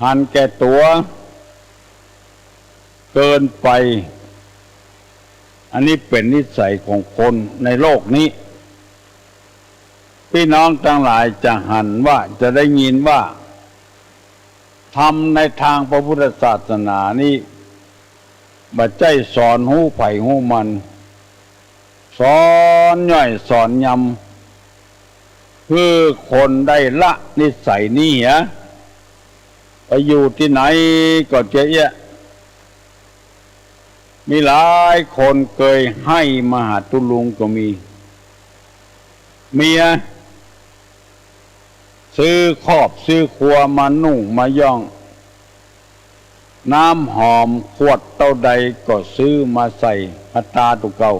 หันแก่ตัวเกินไปอันนี้เป็นนิสัยของคนในโลกนี้พี่น้องทั้งหลายจะหันว่าจะได้ยินว่าทำในทางพระพุทธศาสนานี้บัดใจสอนหูไผ่หูมันสอนย่อยสอนยำคือคนได้ละนิสัยนี้ไปอยู่ที่ไหนก็เจ๊ะมีหลายคนเคยให้มาหาตุลุงก็มีเมียซื้อครอบซื้อครัวมานุ่งมาย่องน้ำหอมขวดเท่าใดก็ซื้อมาใส่อัตราตุเก่า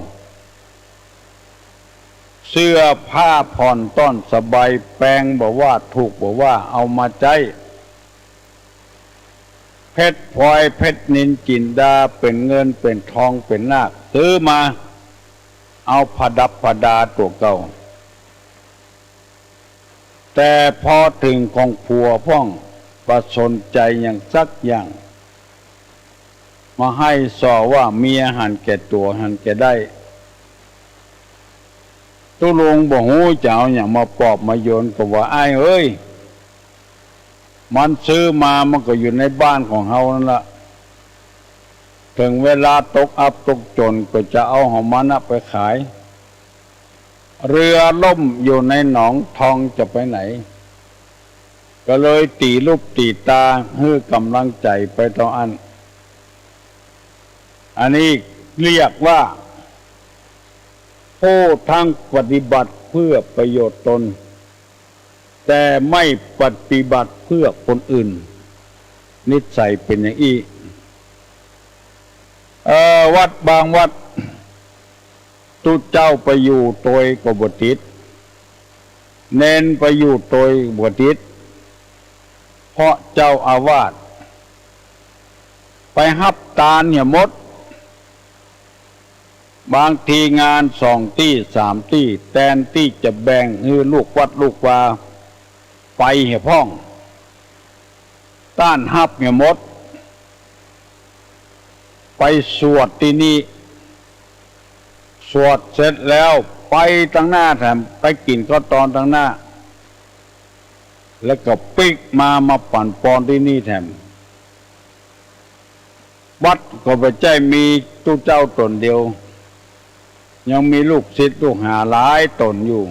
เสื้อผ้าผ่อนต้อนสบายแปลงบอกว่าถูกบอกว่าเอามาใจเพชรพลอยเพชรนินจินดาเป็นเงินเป็นทองเป็นนาคซื้อมาเอาผดับผดาตัวเก่าแต่พอถึงของผัวพ่องประสนใจอย่างสักอย่างมาให้สอว่าเมียหันแก่ตัวหันแก่ได้ตุลุงบอกหูเจ้าอย่างมาปอบมาโยนก็ว่าอ้ายเอ้ยมันซื้อมามันก็อยู่ในบ้านของเฮานั่นละถึงเวลาตกอับตกจนก็จะเอาของมันไปขายเรือล่มอยู่ในหนองทองจะไปไหนก็เลยตีลูกตีตาให้กำลังใจไปต่ออันนี้เรียกว่าผู้ทั้งปฏิบัติเพื่อประโยชน์ตนแต่ไม่ปฏิบัติเพื่อคนอื่นนิสัยเป็นอย่างนี้วัดบางวัดตุเจ้าไปอยู่โดยกบติดเน้นไปอยู่โดยบติดเพราะเจ้าอาวาสไปฮับตาลมดบางทีงาน2 ที่ 3 ที่แทนที่จะแบ่งให้ลูกวัดลูกวาไปพ่องต้านฮับมดไปสวดที่นี่สวดเสร็จแล้วไปตั้งหน้าแถมไปกินก็ตอนตั้งหน้าแล้วก็ปิกมาปั่นปอนที่นี่แถมวัดก็ไปใจมีตู้เจ้าตนเดียวยังมีลูกศิษย์ลูกหาหลายตนอยู่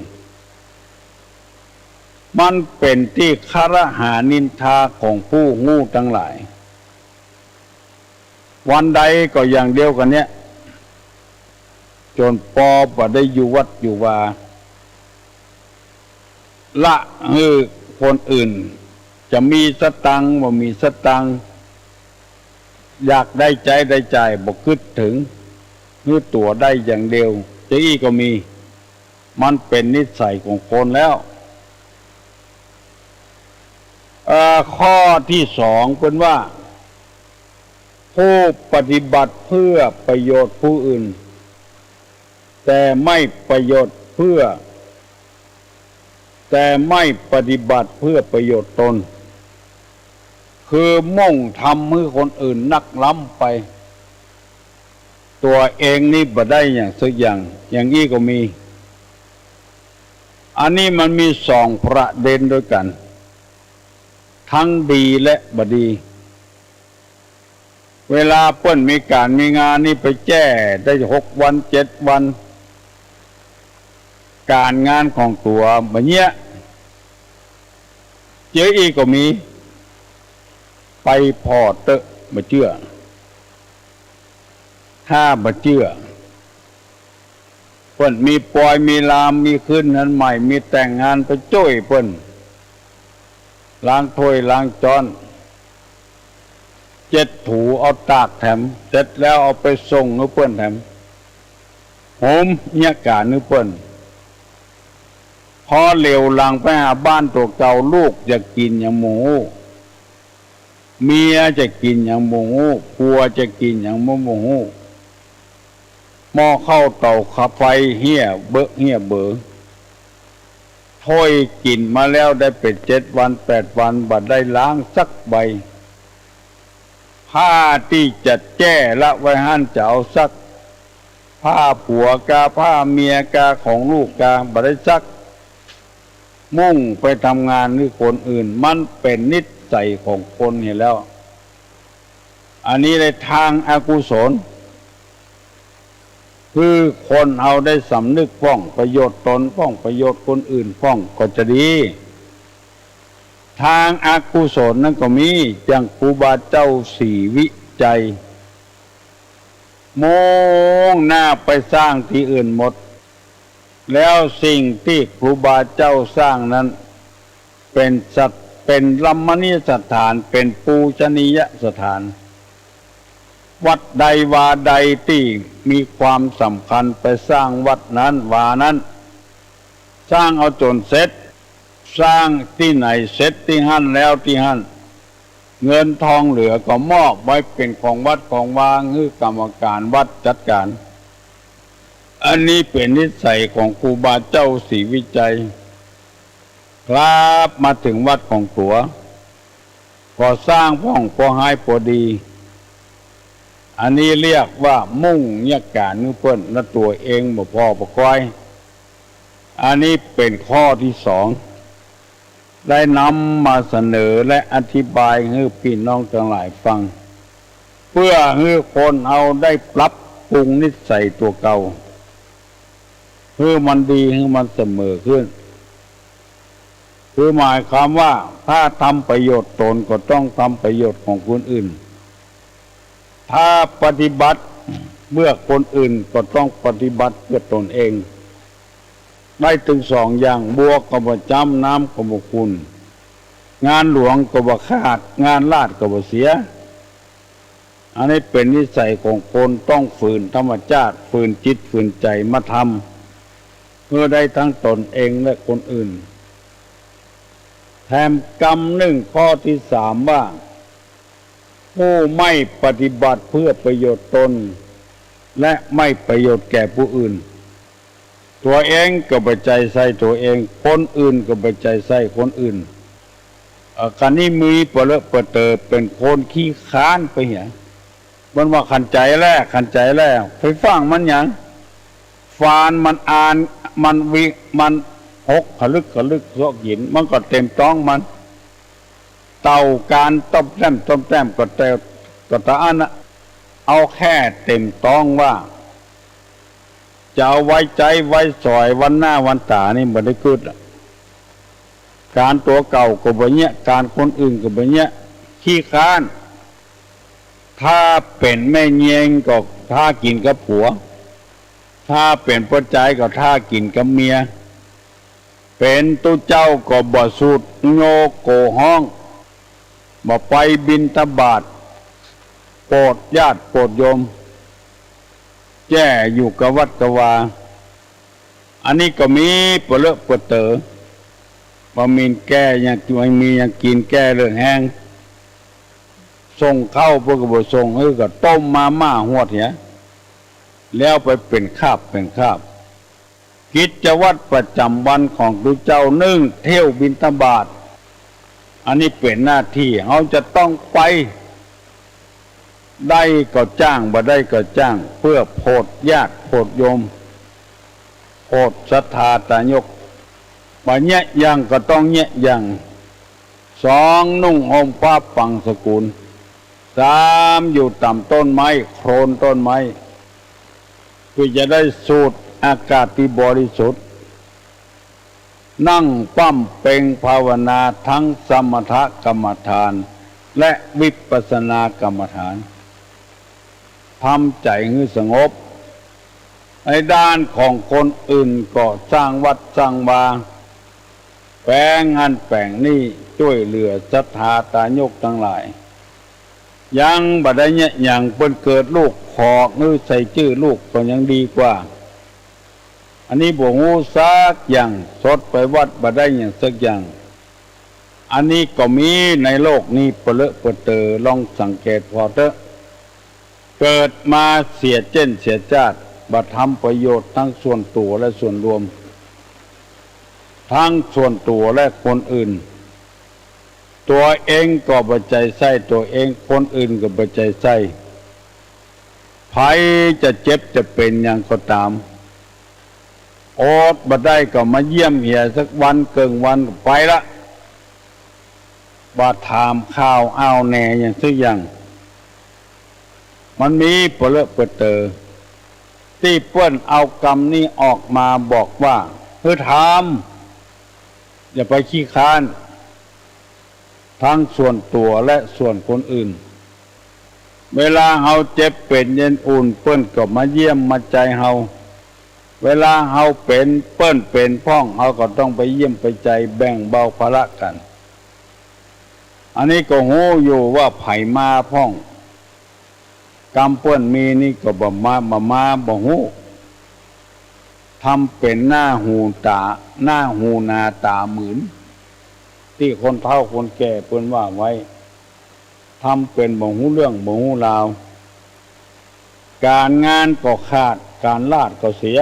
มันเป็นที่คารหานินทาของผู้งูทั้งหลายวันใดก็อย่างเดียวกันเนี้ยจนปอบ่ได้อยู่วัดอยู่ว่าละคนอื่นจะมีสตังค์บ่มีสตังค์อยากได้ใจได้ใจบ่คิดถึงตัวได้อย่างเดียวจะอี้ก็มีมันเป็นนิสัยของคนแล้วข้อที่2เป็นว่า ผู้ปฏิบัติเพื่อประโยชน์ผู้อื่นแต่ไม่ประโยชน์เพื่อแต่ไม่ปฏิบัติเพื่อประโยชน์ตนคือมุ่งทำให้คนอื่นนักล้ำไปตัวเองนี่บ่ได้อย่างสักอย่างนี้ก็มีอันนี้มันมีสองประเด็นด้วยกันทั้งดีและบดีเวลาเปิ้นมีการมีงานนี่ไปแจ้ได้6 วัน 7 วันการงานของตัวแบบเนี้ยเจออีกก็มีไปพอเตอะมาเชื่อถ้ามาเชื่อเปิ้นมีปล่อยมีลามมีขึ้นนั้นใหม่มีแต่งงานไปจ้อยเปิ้นล้างถ้วยล้างจานเจ็ดถูเอาตากแถมเสร็จแล้วเอาไปส่งนึกเปิ้นแถมโหมเนี่ยกานึกเปิ้นพอเหลวหลังไปหาบ้านตัวเก่าลูกจะกินอย่างหมูเมียจะกินอย่างหมูผัวจะกินอย่างหมูหม้อข้าวเต่าขับไฟเหี้ยเบอถ้วยกินมาแล้วได้เป็น7 วัน 8 วันบัดได้ล้างสักใบผ้าที่จะแก้ละไว้หั่นจะเอาซักผ้าผัวกาผ้าเมียกาของลูกกาบัดได้ซักมุ่งไปทำงานหรือคนอื่นมันเป็นนิสัยของคนเห็นแล้วอันนี้ในทางอกุศลคือคนเอาได้สำนึกป้องประโยชน์ตนป้องประโยชน์คนอื่นป้องก็จะดีทางอกุศลนั้นก็มีอย่างครูบาเจ้าสีวิจัยมองหน้าไปสร้างที่อื่นหมดแล้วสิ่งที่ครูบาเจ้าสร้างนั้นเป็นรัมมณีสถานเป็นปูชนียสถานวัดใดวาใดที่มีความสำคัญไปสร้างวัดนั้นวานั้นสร้างเอาจนเสร็จสร้างที่ไหนเสร็จที่หั่นแล้วที่หั่นเงินทองเหลือก็มอบไว้เป็นของวัดของวางคือกรรมการวัดจัดการอันนี้เป็นนิสัยของครูบาเจ้าศรีวิจัยครับมาถึงวัดของตัวก็สร้างพ่องพอให้พอดีอันนี้เรียกว่ามุ่งเนี่ยการนึกเปิ้นและตัวเองบ่พอประก้อยอันนี้เป็นข้อที่2ได้นำมาเสนอและอธิบายให้พี่น้องทั้งหลายฟังเพื่อให้คนเอาได้ปรับปรุงนิสัยตัวเก่าเพื่อมันดีให้มันเสมอขึ้นคือหมายความว่าถ้าทำประโยชน์ตนก็ต้องทำประโยชน์ของคนอื่นถ้าปฏิบัติเมื่อคนอื่นก็ต้องปฏิบัติเพื่อตนเองได้ถึง2 อย่างบัวก็บ่จำน้ำก็บ่คุณงานหลวงก็บ่ขาดงานลาดก็บ่เสียอันนี้เป็นนิสัยของคนต้องฝืนธรรมชาติฝืนจิตฝืนใจมาทำเพื่อได้ทั้งตนเองและคนอื่นแถมกรรม1ข้อที่3ว่าผู้ไม่ปฏิบัติเพื่อประโยชน์ตนและไม่ประโยชน์แก่ผู้อื่นตัวเองก็ไปใจใส่ตัวเองคนอื่นก็ไปใจใส่คนอื่นการนี้มีเปรอะเปรอะเตอเป็นคนขี้ค้านไปเหี้ยมันว่าขันใจแล้วไปฟังมันหยังฟานมันอ่านมันหกขลึกซอกหินมันก็เต็มต้องมันเต่าการต้มแต้มก็ตาอันนะเอาแค่เต็มต้องว่าจะเอาไว้ใจไว้สอยวันหน้าวันตานี่บ่ได้กึดการตัวเก่าก็บ่เนี้ยการคนอื่นก็บ่เนี้ยขี้ค้านถ้าเป็นแม่เงียงก็ถ้ากินกับผัวถ้าเป็นพ่อใจก็ถ้ากินกับเมียเป็นตู้เจ้าก็บ่สูดโงโกห้องบ่ไปบิณฑบาตโปรดญาติโปรดโยมแจ้อยู่กับวัดกวาอันนี้ก็มีเปรอะเปรอะเตอบ่มีแก้ยังไม่มียังกินแก้เรื่องแห้ง ส่งเข้าเพื่อก็บ่ส่งก็ต้มมาม่าหวดเหี้ยแล้วไปเป็นคาบกิจวัตรประจำวันของพระเจ้านึ่งเที่ยวบิณฑบาตอันนี้เป็นหน้าที่เขาจะต้องไปได้ก็จ้างบ่ได้ก็จ้างเพื่อโพดญาติโพดโยมโพดศรัทธาตายกบ่แยะยังก็ต้องแยะยังสองนุ่งห่มผ้าปังสกุลสามอยู่ต่ำต้นไม้โคลนต้นไม้เพื่อจะได้สูดอากาศที่บริสุทธิ์นั่งปั้มเป่งภาวนาทั้งสมถกรรมฐานและวิปัสสนากรรมฐานทำใจให้สงบในด้านของคนอื่นก็สร้างวัดสร้างวาแปลงงานแปลงนี่ช่วยเหลือศรัทธาตายกทั้งหลายยังบ่ได้เนี่ยอย่างเปิ้นเกิดลูกขอกหรือใส่ชื่อลูกก็ยังดีกว่าอันนี้บ่ฮู้สักอย่างสดไปวัดบ่ได้อย่างสักอย่างอันนี้ก็มีในโลกนี้เปเลอะเปเตอลองสังเกตพอเถอะเกิดมาเสียเจนเสียชาติบ่ทำประโยชน์ทั้งส่วนตัวและส่วนรวมทั้งส่วนตัวและคนอื่นตัวเองก็บ่ใจใส่ตัวเองคนอื่นก็บ่ใจใส่ไผจะเจ็บจะเป็นอย่างก็ตามอดบ่ได้ก็มาเยี่ยมเหียสักวันเกิงวันก็ไปละบ่ถามข่าวอ้าวแหน่อย่างสักอย่างมันมีเปเลอะเปเตอที่เปิ้นเอากรรมนี้ออกมาบอกว่าถามอย่าไปขี้ค้านทั้งส่วนตัวและส่วนคนอื่นเวลาเฮาเจ็บเป็นเย็นอุ่นเปิ้นก็มาเยี่ยมมาใจเฮาเวลาเฮาเป็นเปิ้นเป็นพ้องเฮาก็ต้องไปเยี่ยมไปใจแบ่งเบาภาระกันอันนี้ก็ฮู้อยู่ว่าไผมาพ้องกรรมเปิ้นมีนี่ก็บ่มาบ่ฮู้ทำเป็นหน้าหูนาตาหมื่นที่คนเฒ่าคนแก่เปิ้นว่าไว้ทำเป็นบ่ฮู้เรื่องบ่ฮู้ราวการงานก็ขาดการลาดก็เสีย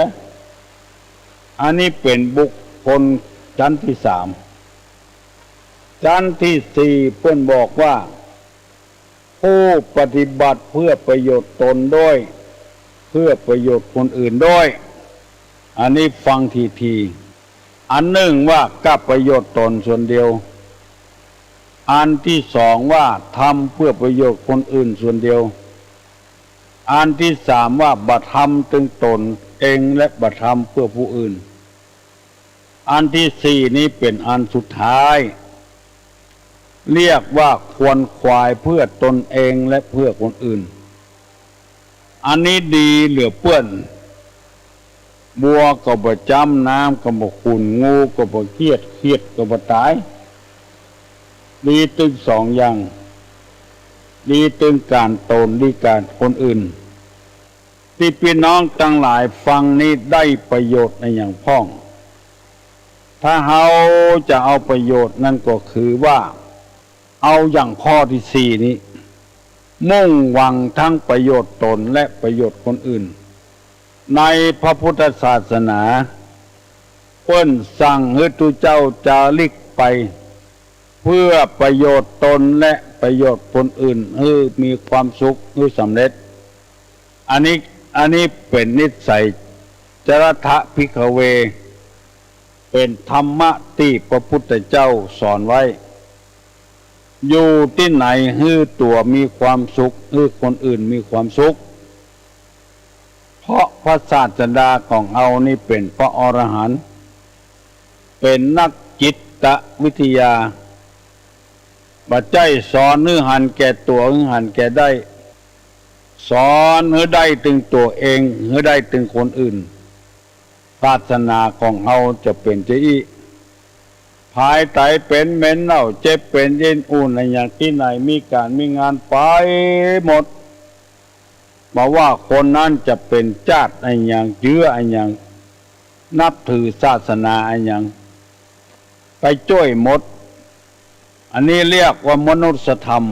อันนี้เป็นบุคคลชั้นที่สามชั้นที่สี่เปิ้นบอกว่าผู้ปฏิบัติเพื่อประโยชน์ตนด้วยเพื่อประโยชน์คนอื่นด้วยอันนี้ฟังทีอันหนึ่งว่ากับประโยชน์ตนส่วนเดียวอันที่สองว่าทำเพื่อประโยชน์คนอื่นส่วนเดียวอันที่สามว่าบัตรทำถึงตนเองและบัตรทำเพื่อผู้อื่นอันที่สี่นี้เป็นอันสุดท้ายเรียกว่าควรขวายเพื่อตนเองและเพื่อคนอื่นอันนี้ดีเหลือเปื้อนบัวก็บ่จำน้ำก็บ่ขุ่นงูก็บ่เครียดก็บ่ตายดีตึงสองอย่างดีตึงการตนดีการคนอื่นที่พี่น้องทั้งหลายฟังนี้ได้ประโยชน์ในอย่างพ้องถ้าเฮาจะเอาประโยชน์นั่นก็คือว่าเอาอย่างข้อที่สี่นี้มุ่งหวังทั้งประโยชน์ตนและประโยชน์คนอื่นในพระพุทธศาสนาเพิ่นสั่งให้ทุเจ้าจาริกไปเพื่อประโยชน์ตนและประโยชน์คนอื่นให้มีความสุขให้สำเร็จอันนี้เป็นนิสัยจรทะภิกขเวเป็นธรรมะที่พระพุทธเจ้าสอนไว้อยู่ที่ไหนให้ตัวมีความสุขให้คนอื่นมีความสุขเพราะพระศาสดาของเรานี่เป็นพระอรหันต์เป็นนักจิตวิทยาบัดใจสอนเนื้อหันแก่ตัวเนื้อหันแก่ได้สอนเนื้อได้ถึงตัวเองเนื้อได้ถึงคนอื่นศาสนาของเราจะเป็นจะอีภายไตเป็นเหม็นเน่าเจ็บเป็นเย็นอุ่นในอย่างที่ไหนมีการมีงานไปหมดบอกว่าคนนั้นจะเป็นชาติอะไรอย่างเชื้ออะไรอย่างนับถือศาสนาอะไรอย่างไปจ้วยหมดอันนี้เรียกว่ามนุษยธรรม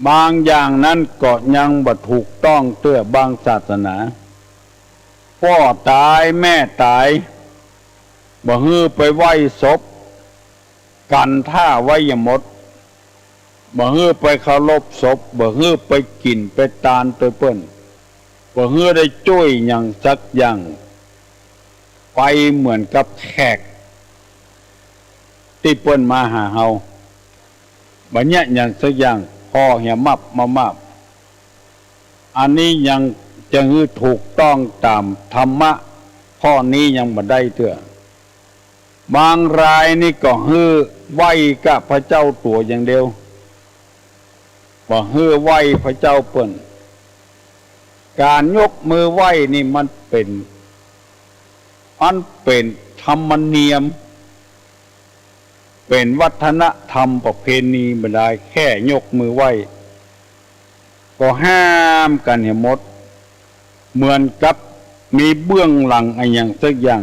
บางอย่างนั้นก็ยังบ่ถูกต้องเตื้อบางศาสนาพ่อตายแม่ตายบ่ฮื้อไปไหว้ศพกันท่าไว้ยมดบ่ฮื้อไปเคารพศพบ่ฮื้อไปกินไปตานตัวเปิ้นบ่ฮื้อได้ช่วยอย่างสักอย่างไปเหมือนกับแขกที่เปิ้นมาหาเฮาบัดเนี้ยอย่างสักอย่างพอเหี่ยมับอันนี้ยังจะฮื้อถูกต้องตามธรรมะข้อนี้ยังบ่ได้เตื้อบางรายนี่ก็ฮื้อไหว้กับพระเจ้าตัวอย่างเดียวบ่ฮื้อไหว้พระเจ้าเปิ้นการยกมือไหว้นี่มันเป็นธรรมเนียมเป็นวัฒนธรรมประเพณีบ่ได้แค่ยกมือไหว้ก็ห้ามกันให้หมดเหมือนกับมีเบื้องหลังอะไรอย่างสักอย่าง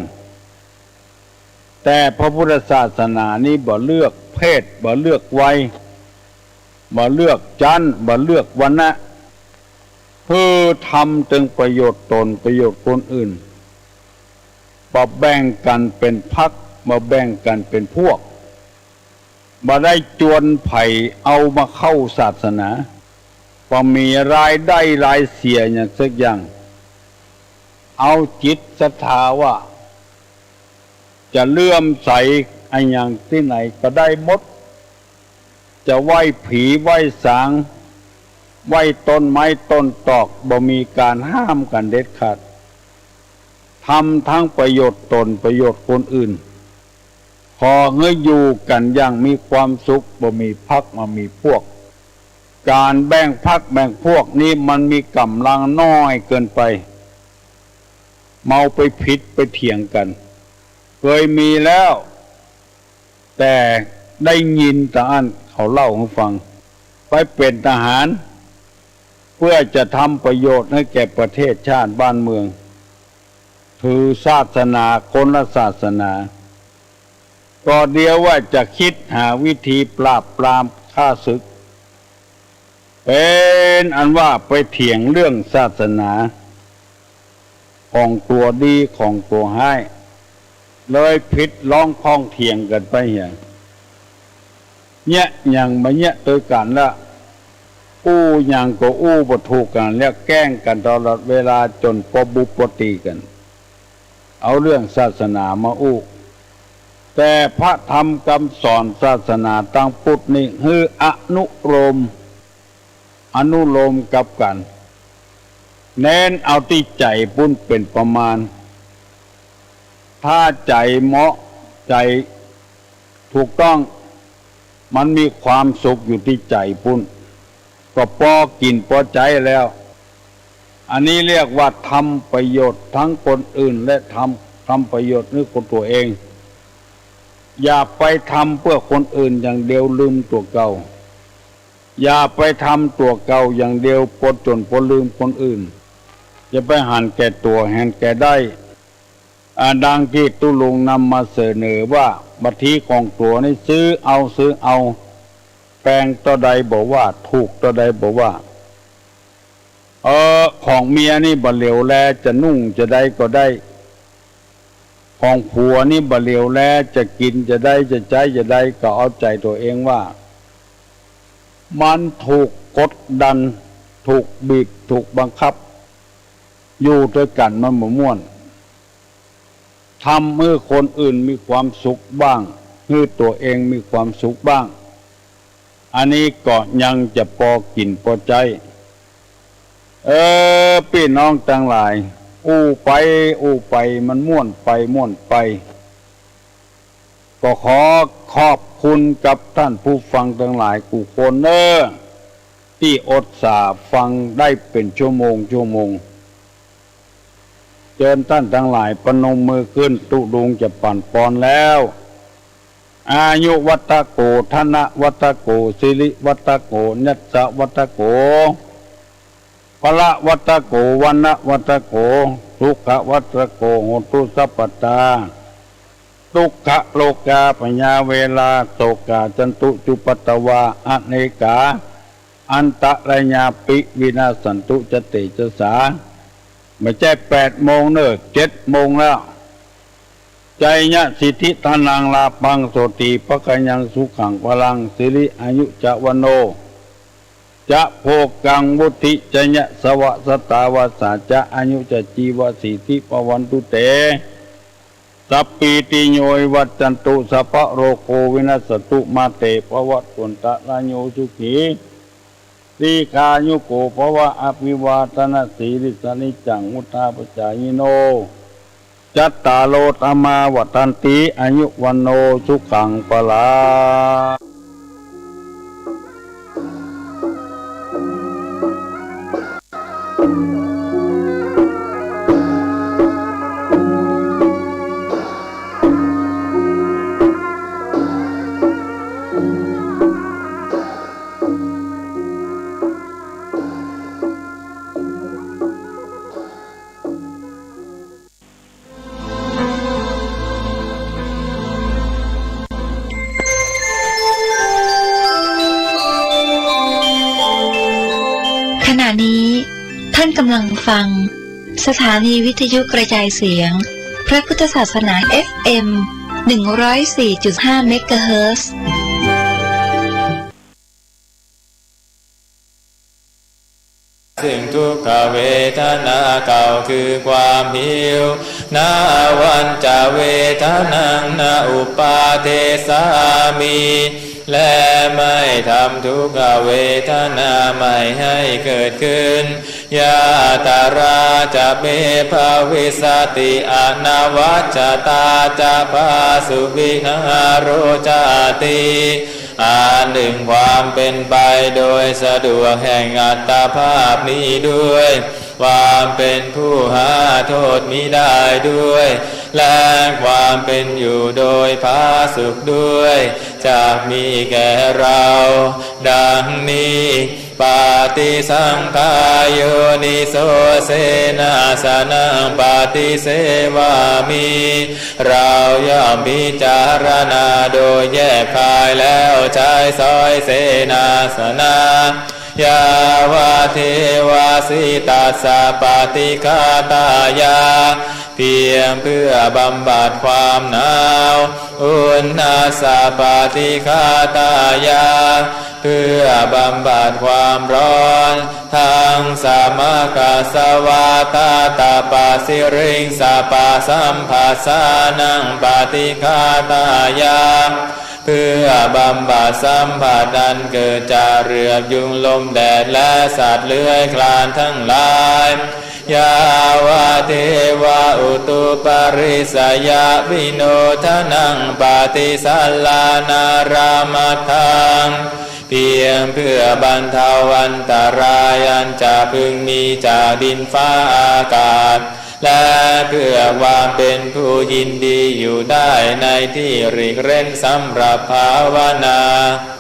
แต่พระพุทธศาสนานี้บ่เลือกเพศบ่เลือกวัยบ่เลือกชั้นบ่เลือกวรรณะเพื่อทำถึงประโยชน์ตนประโยชน์คนอื่นบ่แบ่งกันเป็นพรรคบ่แบ่งกันเป็นพวกบ่ได้จวนไผ่เอามาเข้าศาสนาบ่มีรายได้รายเสียอย่างสักอย่างเอาจิตศรัทธาว่าจะเลื่อมใสอันอย่างที่ไหนก็ได้หมดจะไหว้ผีไหว้สางไหว้ต้นไม้ต้นตอกบ่มีการห้ามกันเด็ดขาดทำทั้งประโยชน์ตนประโยชน์คนอื่นพอเงยอยู่กันอย่างมีความสุขบ่มีพรรคบ่มีพวกการแบ่งพรรคแบ่งพวกนี้มันมีกำลังน้อยเกินไปเมาไปผิดไปเถียงกันเคยมีแล้วแต่ได้ยินแต่อันเขาเล่าให้ฟังไปเป็นทหารเพื่อจะทำประโยชน์ให้แก่ประเทศชาติบ้านเมืองถือศาสนาคนละศาสนาก็เดียวว่าจะคิดหาวิธีปราบปรามฆ่าศึกเป็นอันว่าไปเถียงเรื่องศาสนาของตัวดีของตัวให้เลยผิดร้องพ้องเถียงกันไปอย่างเนี่ยอย่างมาเนี่ยโดยกันละอย่างก็บ่ถูกกันแล้วแกล้งกันตลอดเวลาจนปบุปตีกันเอาเรื่องศาสนามาแต่พระธรรมคำสอนศาสนาตั้งพุทธนี่คืออนุโลมกับกันเน้นเอาที่ใจปุ้นเป็นประมาณถ้าใจเหมาะใจถูกต้องมันมีความสุขอยู่ที่ใจปุ้นก็พอกินพอใจแล้วอันนี้เรียกว่าทำประโยชน์ทั้งคนอื่นและทำประโยชน์ให้คนตัวเองอย่าไปทำเพื่อคนอื่นอย่างเดียวลืมตัวเก่าอย่าไปทำตัวเก่าอย่างเดียวปนจนปนลืมคนอื่นจะไปหันแก่ตัวแห่งแก่ได้ดังที่ตุลุงนำมาเสนอว่าบัตรที่ของตัวนี่ซื้อเอาแปลงตัวใดบอกว่าถูกตัวใดบอกว่าของเมียนี่บ่เหลียวแลจะนุ่งจะได้ก็ได้ของผัวนี่บ่เหลียวแลจะกินจะได้จะใช้จะได้ก็เอาใจตัวเองว่ามันถูกกดดันถูกบีบถูกบังคับอยู่ด้วยกันมันบ่ม่วนทำให้คนอื่นมีความสุขบ้างให้ตัวเองมีความสุขบ้างอันนี้ก็ยังจะพอกินพอใจพี่น้องทั้งหลายอู้ไปมันม่วนไปก็ขอบคุณกับท่านผู้ฟังทั้งหลายกูคนที่อดสาฟังได้เป็นชั่วโมงเชิญท่านทั้งหลายประนมมือขึ้นตุลุงจะปั่นปอนแล้วอายุวัตโกธนะวัตโกสิริวัตโกนัสสะวัตโกพละวัตโกวันนะวัตโกทุกขวัตโกโหตุสัพพตาทุกขโลกาปัญญาเวลาโสกาจันตุจุปตวาอเนกาอ อันตรายาปิวินาสันตุจติจสาไม่ใช่8 โมงเนอะ7 โมงแล้วใจยะสิทธิทานังลาปังโสติปะกัญญังสุขังพลังสิริอายุจวันโนจะโภกังวุติจยะสวะสตาวาสาจะอายุจะจีวสิทธิปวันตุเตสัพปีติโยวัจจันตุสัพพะโรโควินัสตุมาเตภวัตตุนตะลาโยสุขีตีคายุโกภวะอภิวาทนาสีริสนิจังมุทาปจายโนจัตตาโลธรรมาวัฏันติอายุวันโนสุขังปลาขณะนี้ท่านกำลังฟังสถานีวิทยุกระจายเสียงพระพุทธศาสนา FM 104.5 เมกะเฮิรตซ์ซึ่งทุกขเวทนาเก่าคือความหิวนาวันจะเวทนังนาอุปาเทสามีและไม่ทำทุกขเวทนาไม่ให้เกิดขึ้นยาตาราจะเมภาวิสติอนาวัจจตาจะภาสุวินาโรจาติหนึ่งความเป็นไปโดยสะดวกแห่งอัตภาพนี้ด้วยความเป็นผู้หาโทษมิได้ด้วยและความเป็นอยู่โดยผาสุกด้วยจะมีแก่เราดังนี้ปาติสังขายโยนิโสเสนาสนังปาติเสวามิเราย่อมพิจารณาโดยแยกคายแล้วใช้สอยเสนาสนะยาวาเทวาสิตัสสะปฏิฆาตายาเพียงเพื่อบำบัดความหนาวอุณนาสะปฏิฆาตายาเพื่อบำบัดความร้อนทั้งสามกัสสวาตาตาปาสิริงสาปาสัมภาสานังปฏิฆาตายาเพื่อบำบัดสัมผัสอันเกิดจากเรือบยุงลมแดดและสัตว์เลื้อยคลานทั้งหลายยาวาเทวาอุตุปาริสยาวิโนทนังปฏิสัลลานารามัทธังเพียงเพื่อบรรเทาอันตรายอันจะพึงมีจากดินฟ้าอากาศและเพื่อความเป็นผู้ยินดีอยู่ได้ในที่หลีกเร้นสำหรับภาวนา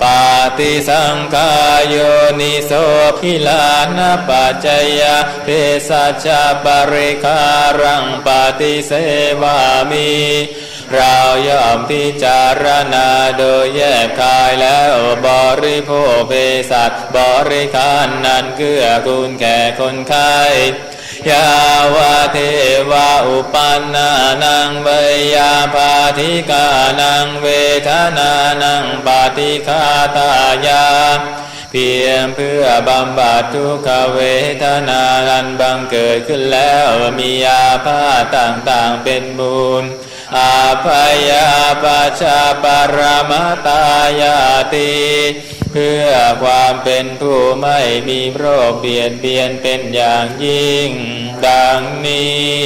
ปาติสังขายโยนิโสพิลานะปัจจยะเภสัชฌะปริคารังปาติเสวามิเราย่อมพิจารณาโดยแยกคายแล้วบริโภคเภสัชบริคารนั้นเกื้อกูลแก่คนไข้ยาวาเทวาอุปันนานังเวยาปาทิกานังเวทนานังปาติฆาตายาเพียงเพื่อบำบัดทุกขเวทนาอันบังเกิดขึ้นแล้วมีอาพาธต่างๆเป็นมูลอาภยาปัชชาปรมาตายาติเพื่อความเป็นผู้ไม่มีโรคเบียดเบียนเป็นอย่างยิ่งดังนี้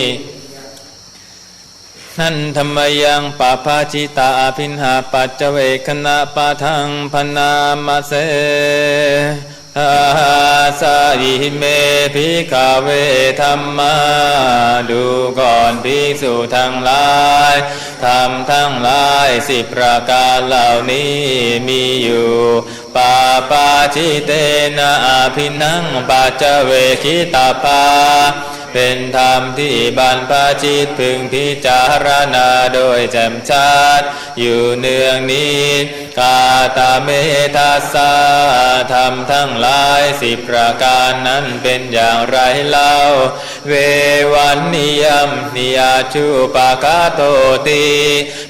นั่นธรรมยังปะภาจิตาอภินหาปัจเจเวคณะปะทังพนามาเสสาอิเมภิกขเวธัมมาดูก่อนภิกษุทั้งหลายธรรมทั้งหลาย10 ประการเหล่านี้มีอยู่ปาปาชิเตนะอภินังปัจเจเวคิตาปาเ เป็นธรรมที่บรรพชิตพึงพิจารณาโดยแจ่มชัดอยู่เนืองนี้กาตเมทัสสะธรรมทั้งหลาย10ประการนั้นเป็นอย่างไรเล่าเววันนิยมนิยาชูปะกาโตติ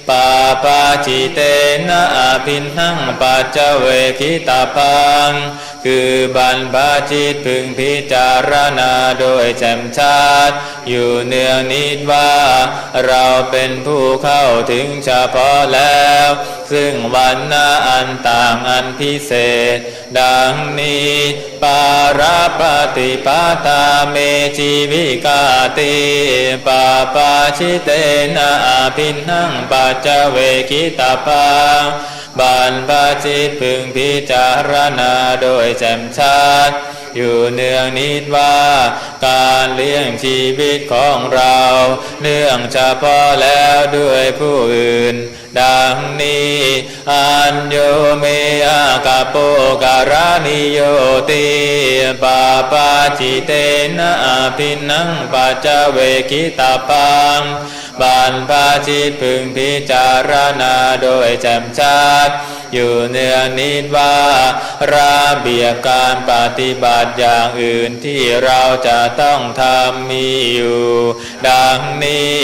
ปาปาจิเตนะอาภินหังปัจเจเวคิตาพังคือบรรพชิตพึงพิจารณาโดยแจ่มชัดอยู่เนืองนิดว่าเราเป็นผู้เข้าถึงเฉพาะแล้วซึ่งวันนาอันต่างอันพิเศษดังนี้ปาราปฏิปาตาเมชีวิกาติปาปาชิเตนะอาภินหังปัจเจเวคิตาพังบรรพชิตพึงพิจารณาโดยแจ่มชัดอยู่เนืองนิดว่าการเลี้ยงชีวิตของเราเนื่องเฉพาะแล้วด้วยผู้อื่นดังนี้อัญโยเมอากาโปการานิโยติปาปาจิเตนะอาภินหังปัจเจเวคิตาพังบรรพชิตพึงพิจารณาโดยแจ่มชัดอยู่เนืองนิดว่าระเบียบการปฏิบัติอย่างอื่นที่เราจะต้องทำมีอยู่ดังนี้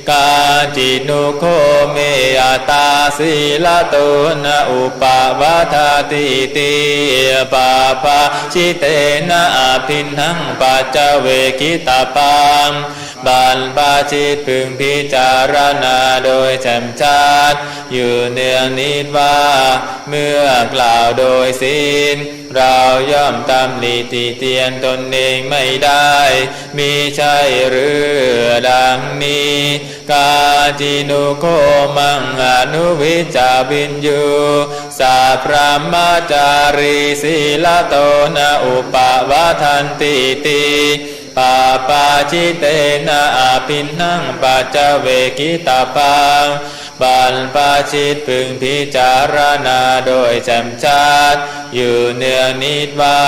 กาจินุโคเมอตาสีลตุนะอุปวัฏติติปาปาชิเตนะอาภินหังปัจเจเวคิตาพังบรรพชิตพึงพิจารณาโดยแจ่มชัดอยู่เนืองนิดว่าเมื่อกล่าวโดยศีลเราย่อมตำหนิติเตียนตนเองไม่ได้มิใช่หรือดังนี้กาจินุโคมังอนุวิจจาวินยูสาพรหมจารีศีลโตนะอุปวัฏันติติปาปาจิเตนะอาภินหังปัจเจเวคิตาพังบรรพชิตพึงพิจารณาโดยแจ่มชัดอยู่เนืองนิดว่า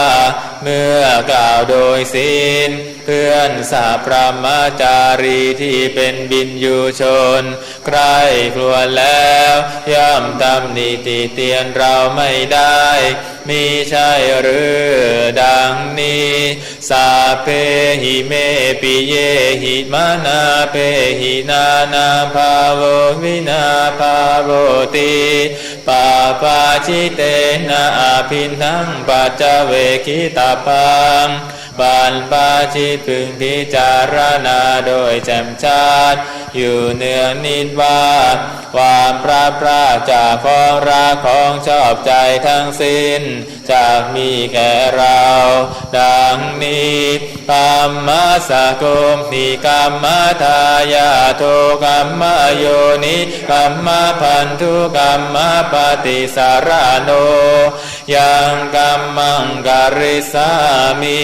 เมื่อกล่าวโดยศีลเพื่อนสาพรหมจารีที่เป็นบิณฑูชนใครครวญแล้วย่อมตำหนิติเตียนเราไม่ได้มิใช่หรือดังนี้สาเพหิเมปิเยหิมานาเพหินานาภาโววินาภาโวติปาปาชิเตนะอาภินหังปัจเจเวคิตาพังบรรพชิตพึงพิจารณาโดยแจ่มชัดอยู่เนืองนิดว่าความพระพรากจากของรักของชอบใจทั้งสิ้นจะมีแก่เราดังนี้ธัมมัสสโกมิกัมมทายาโทกัมมโยนิกัมมพันธุกัมมปฏิสารโนยังกัมมังกริสามิ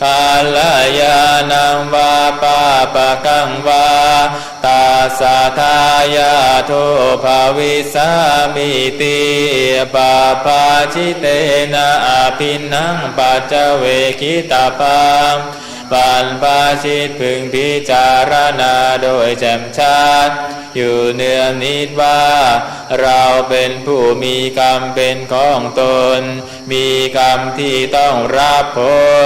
กาลยานังวาปาปะกังวาตาสะทายาโทภาวิสามิติปาปาชิเตนะอาภินหังปัจเจเวคิตาพังบรรพชิตพึงพิจารณาโดยแจ่มชัดอยู่เนืองนิดว่าเราเป็นผู้มีกรรมเป็นของตนมีกรรมที่ต้องรับผ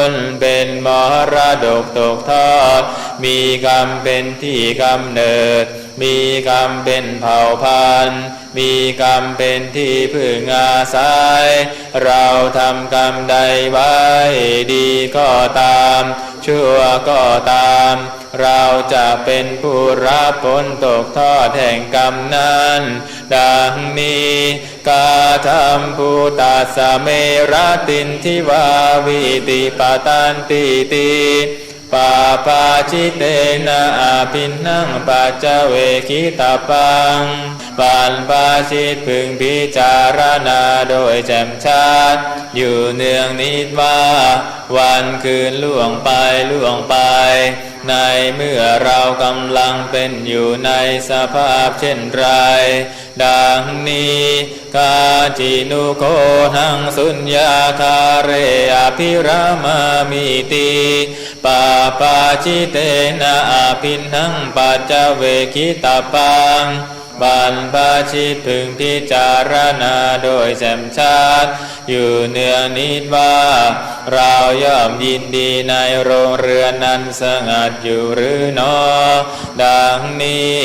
ลเป็นมรดกตกทอดมีกรรมเป็นที่กำเนิดมีกรรมเป็นเผ่าพันธุ์มีกรรมเป็นที่พึ่งอาศัยเราทำกรรมใดไว้ดีก็ตามชั่วก็ตามเราจะเป็นผู้รับผลตกทอดแห่งกรรมนั้นดังนี้กาธัมภูตัสสะเมรตินทิวาวิติปตันติติปาปาชิเตนะอาภินหังปัจเจเวคิตาพังบรรพชิตพึงพิจารณาโดยแจ่มชัดอยู่เนืองนิดว่าวันคืนล่วงไปในเมื่อเรากำลังเป็นอยู่ในสภาพเช่นไรดังนี้กาจินุโคหังสุญญาคาเรอภิรามามิติ ปาปาจิเตนะอาภินหังปัจจเวคิตาปังบรรพชิตพึงพิจารณาโดยแจ่มชัดอยู่เนืองนิดว่าเราย่อมยินดีในโรงเรือนนั้นสงัดอยู่หรือหนอดังนี้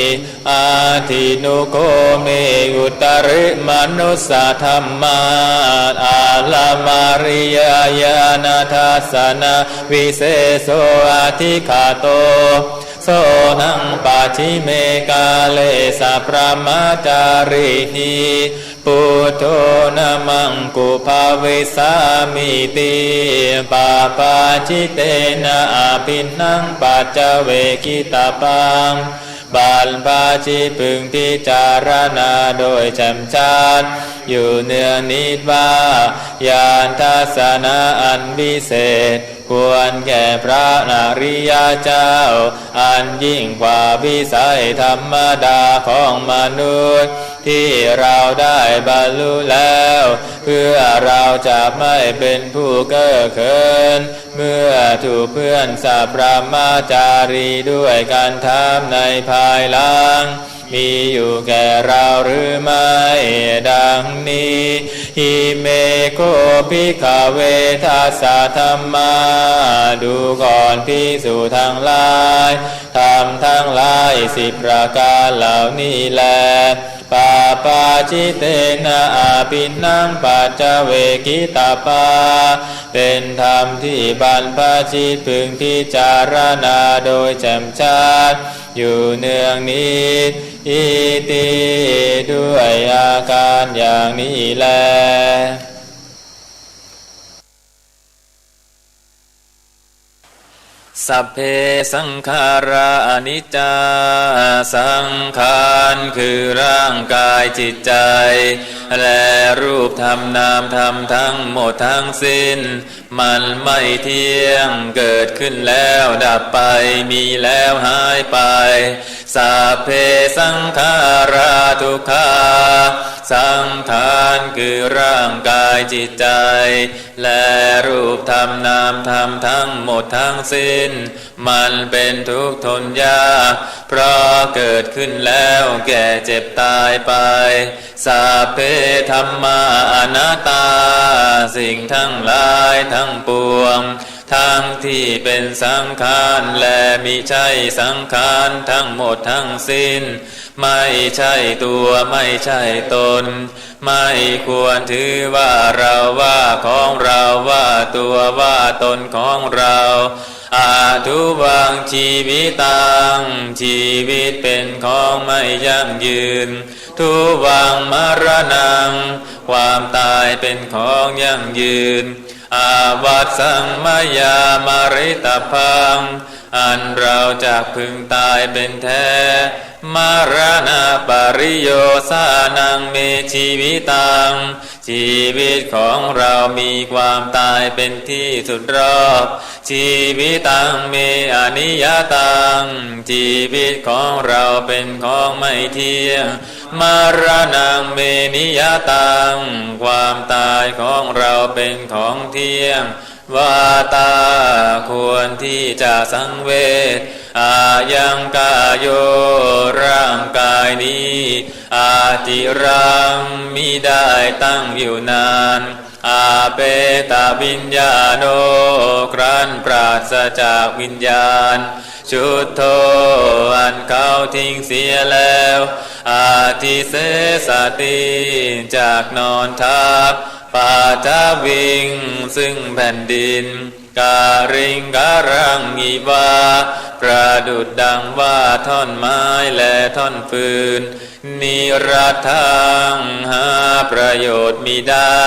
อาทินุโกเมอุตริมนุสสธรรมาอาลามาริยญาณทัสสนะวิเศโสอาทิขาโตโสนังปัจฉิเมกาเลสะพระมาจาริหิปุถโธนะมังกุภาเวสามิติปาปาจิเตนะอาภินนังปัจจเวคิตาปังบรรพชิตพึงพิจารณาโดยแจ่มชัดอยู่เนืองนิดว่าญาณทัสสนะอันวิเศษควรแก่พระอริยเจ้าอันยิ่งกว่าวิสัยธรรมดาของมนุษย์ที่เราได้บรรลุแล้วเพื่อเราจะไม่เป็นผู้เก้อเขินเมื่อถูกเพื่อนสัพพมาจารีด้วยการทำในภายหลังมีอยู่แก่เราหรือไม่ดังนี้หิเมโกภิกขเวทัสสะธัมมาดูก่อนภิกษุทั้งหลายธรรมทั้งหลาย10ประการเหล่านี้แลปาปาจิเตนะอาภินนังปัจจเวคิตาปาเป็นธรรมที่บรรพชิตพึงพิจารณาโดยแจ่มชัดอยู่เนืองนิดอิติด้วยอาการอย่างนี้แลสัพเพสังขาราอนิจจาสังขารคือร่างกายจิตใจและรูปธรรมนามธรรมทั้งหมดทั้งสิ้นมันไม่เที่ยงเกิดขึ้นแล้วดับไปมีแล้วหายไปสัพเพสังขาราทุกขาสังขารคือร่างกายจิตใจและรูปธรรมนามธรรมทั้งหมดทั้งสิ้นมันเป็นทุกข์ทนยากเพราะเกิดขึ้นแล้วแก่เจ็บตายไปสัพเพธัมมาอนัตตาสิ่งทั้งหลายทั้งปวงทั้งที่เป็นสังขารและมิใช่สังขารทั้งหมดทั้งสิ้นไม่ใช่ตัวไม่ใช่ตนไม่ควรถือว่าเราว่าของเราว่าตัวว่าตนของเราอาทุวังชีวิตังชีวิตเป็นของไม่ยั่งยืนทุวังมรณังความตายเป็นของยั่งยืนอาวัตสังมายามาริตพังอันเราจะพึงตายเป็นแท้มรณะปริโยสานังเมชีวิตังชีวิตของเรามีความตายเป็นที่สุดรอบชีวิตังเมอนิยตังชีวิตของเราเป็นของไม่เที่ยงมรณะเมนิยตังความตายของเราเป็นของเที่ยงวาตาควรที่จะสังเวชอายังกายโยร่างกายนี้อาจิรังมิได้ตั้งอยู่นานอาเปตวิญญาโนครั้นปราศจากวิญญาณชุดโทอันเขาทิ้งเสียแล้วอาทิเสสติจากนอนทับปาทวิงซึ่งแผ่นดินการิงการังอีวาประดุจดังว่าท่อนไม้และท่อนฟืนนิรัตถังหาประโยชน์มิได้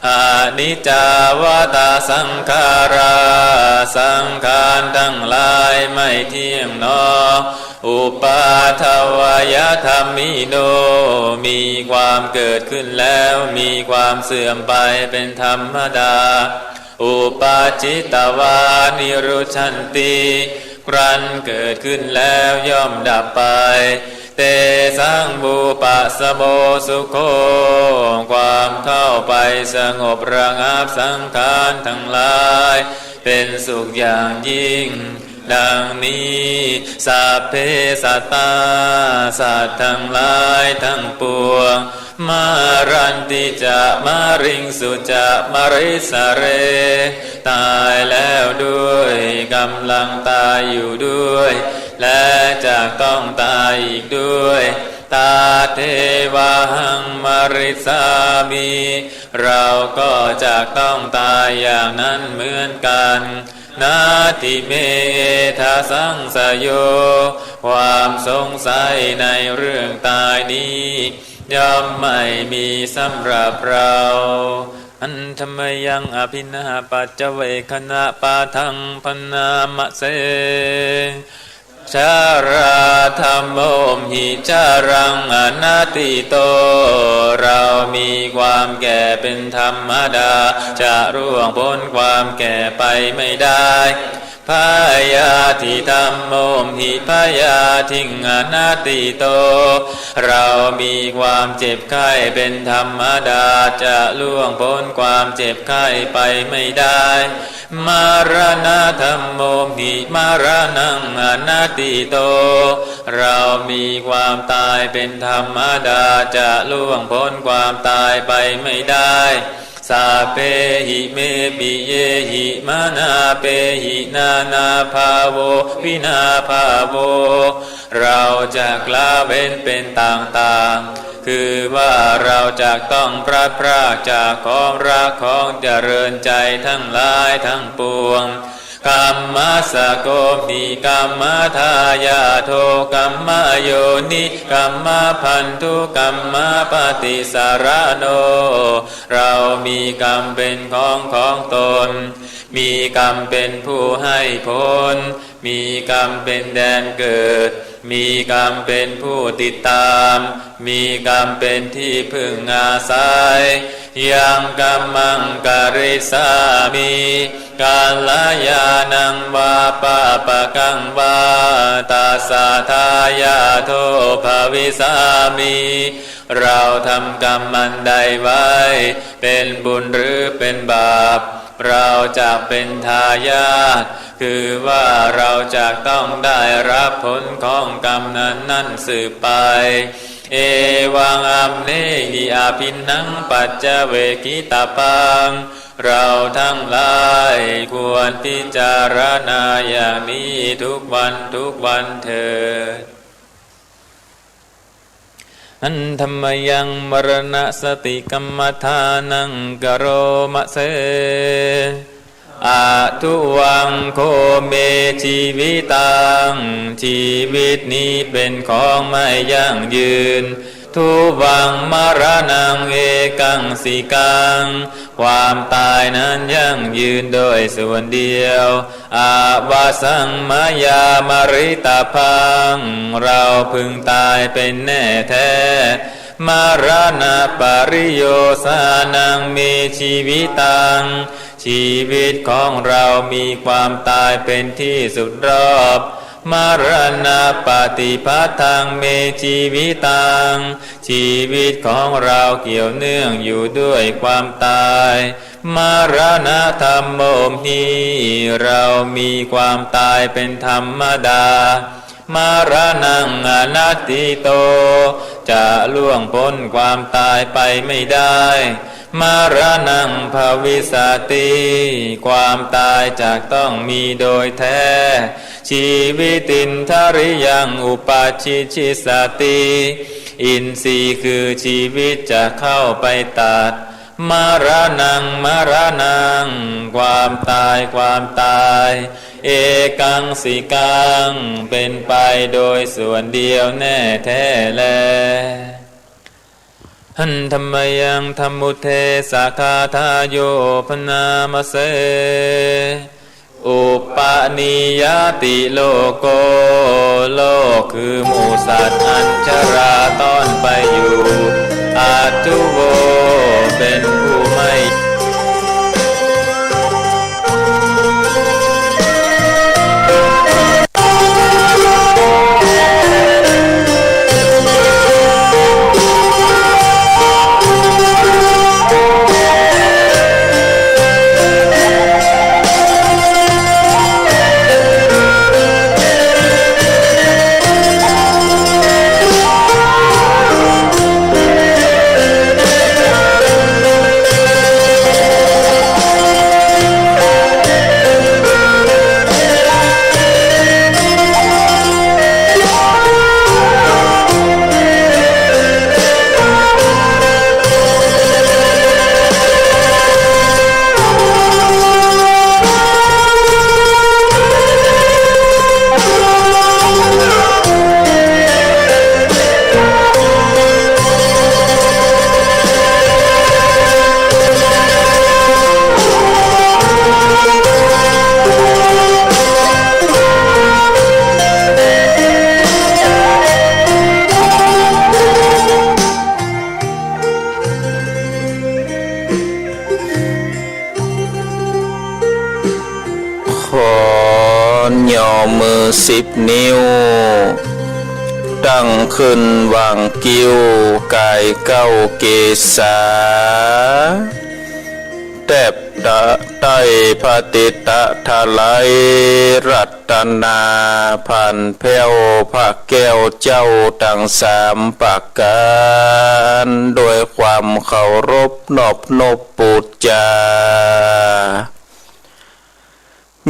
อานิจจาวตาสังขาราสังขารทั้งหลายไม่เที่ยงหนออุปาทวายธรรมิโนมีความเกิดขึ้นแล้วมีความเสื่อมไปเป็นธรรมดาอุปาจิตวานิรุชันติครั้นเกิดขึ้นแล้วย่อมดับไปเตสังบูปะสโมสุโคความเข้าไปสงบระงับสังขารทั้งหลาย เป็นสุขอย่างยิ่งดังนี้สัพเพสัตตาสัตว์ทั้งหลายทั้งปวงมารันติจะมาริงสุจะมาริสเรตายแล้วด้วยกำลังตายอยู่ด้วยและจะต้องตายอีกด้วยตาเทวาหังมริสามิเราก็จะต้องตายอย่างนั้นเหมือนกันนาทิเมทาสังสโยความสงสัยในเรื่องตายนี้ย่อมไม่มีสำหรับเราอันธรรมยังอภินาปัจจเวคณะปาทังพนามะเสชาราธรรมโมหิจารังอนัตติโตเรามีความแก่เป็นธรรมดาจะร่วงพ้นความแก่ไปไม่ได้พยาธิธรรมโมหิพยาทิงอนัตติโตเรามีความเจ็บไข้เป็นธรรมดาจะล่วงพ้นความเจ็บไข้ไปไม่ได้มรณะธรรมโมหิมรณังอนัตติโตเรามีความตายเป็นธรรมดาจะล่วงพ้นความตายไปไม่ได้สาเปหิเมปิเยหิมานาเปหินานาภาโววินาภาโวเราจะละเว้นเป็นต่างๆคือว่าเราจะต้องพลัดพรากจากของรักของเจริญใจทั้งหลายทั้งปวงกัมมัสสะโกมิกัมมะทายาโทกัมมะโยนิกัมมะพันธุกัมมะปฏิสารโนเรามีกรรมเป็นของตนมีกรรมเป็นผู้ให้ผลมีกรรมเป็นแดนเกิดมีกรรมเป็นผู้ติดตามมีกรรมเป็นที่พึ่งอาศัยยังกัมมังกริสามิกาลยานังวาปะปะกังวาตาสาทายาโทภวิสามิเราทำกรรมอันใดไว้เป็นบุญหรือเป็นบาปเราจะเป็นทายาทคือว่าเราจะต้องได้รับผลของกรรมนั้นสืบไปเอวังอัมเนหิอาภินังปัจจเวกิตาปังเราทั้งหลายควรพิจารณาอย่างนี้ทุกวันเถิดอันธรรมยังมรณสติกัมมทานังกโรมะเสอาทุวังโคเมชีวิตังชีวิตนี้เป็นของไม่ยั่งยืนทุวังมรณังเอกังสิกังความตายนั้นยั่งยืนโดยส่วนเดียวอาวาสังมายามริตาพังเราพึงตายเป็นแน่แท้มรณะปริโยสานังมีชีวิตังชีวิตของเรามีความตายเป็นที่สุดรอบมรณะปฏิภัทธังเมชีวิตังชีวิตของเราเกี่ยวเนื่องอยู่ด้วยความตายมรณะธรรมโมหิเรามีความตายเป็นธรรมดามรณังอนัตติโตจะล่วงพ้นความตายไปไม่ได้มรณังภวิสติความตายจะต้องมีโดยแท้ชีวิตินทริยังอุปาชิชิสติอินทรีย์คือชีวิตจะเข้าไปตัดมรณังความตายเอกังสิกังเป็นไปโดยส่วนเดียวแน่แท้แลหันธรรมยังธรรมุเทสาคาทาโยพนามเสอุปนิยติโลโกโลกคือหมู่สัตว์อันชราต้อนไปอยู่อาทุโวเป็นผู้ไม่ ย่อมือ10 นิ้วตั้งขึ้นวางกิ้วกาย9 เกษาแทบใต้พระติตะทะไลรัตนาพันแผ้วพระแก้วเจ้าทั้ง3 ประการโดยความเคารพนอบนบปูจา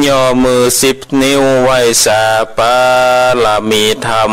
ย่อมือ10 นิ้วไหว้สาปาลามีธรรม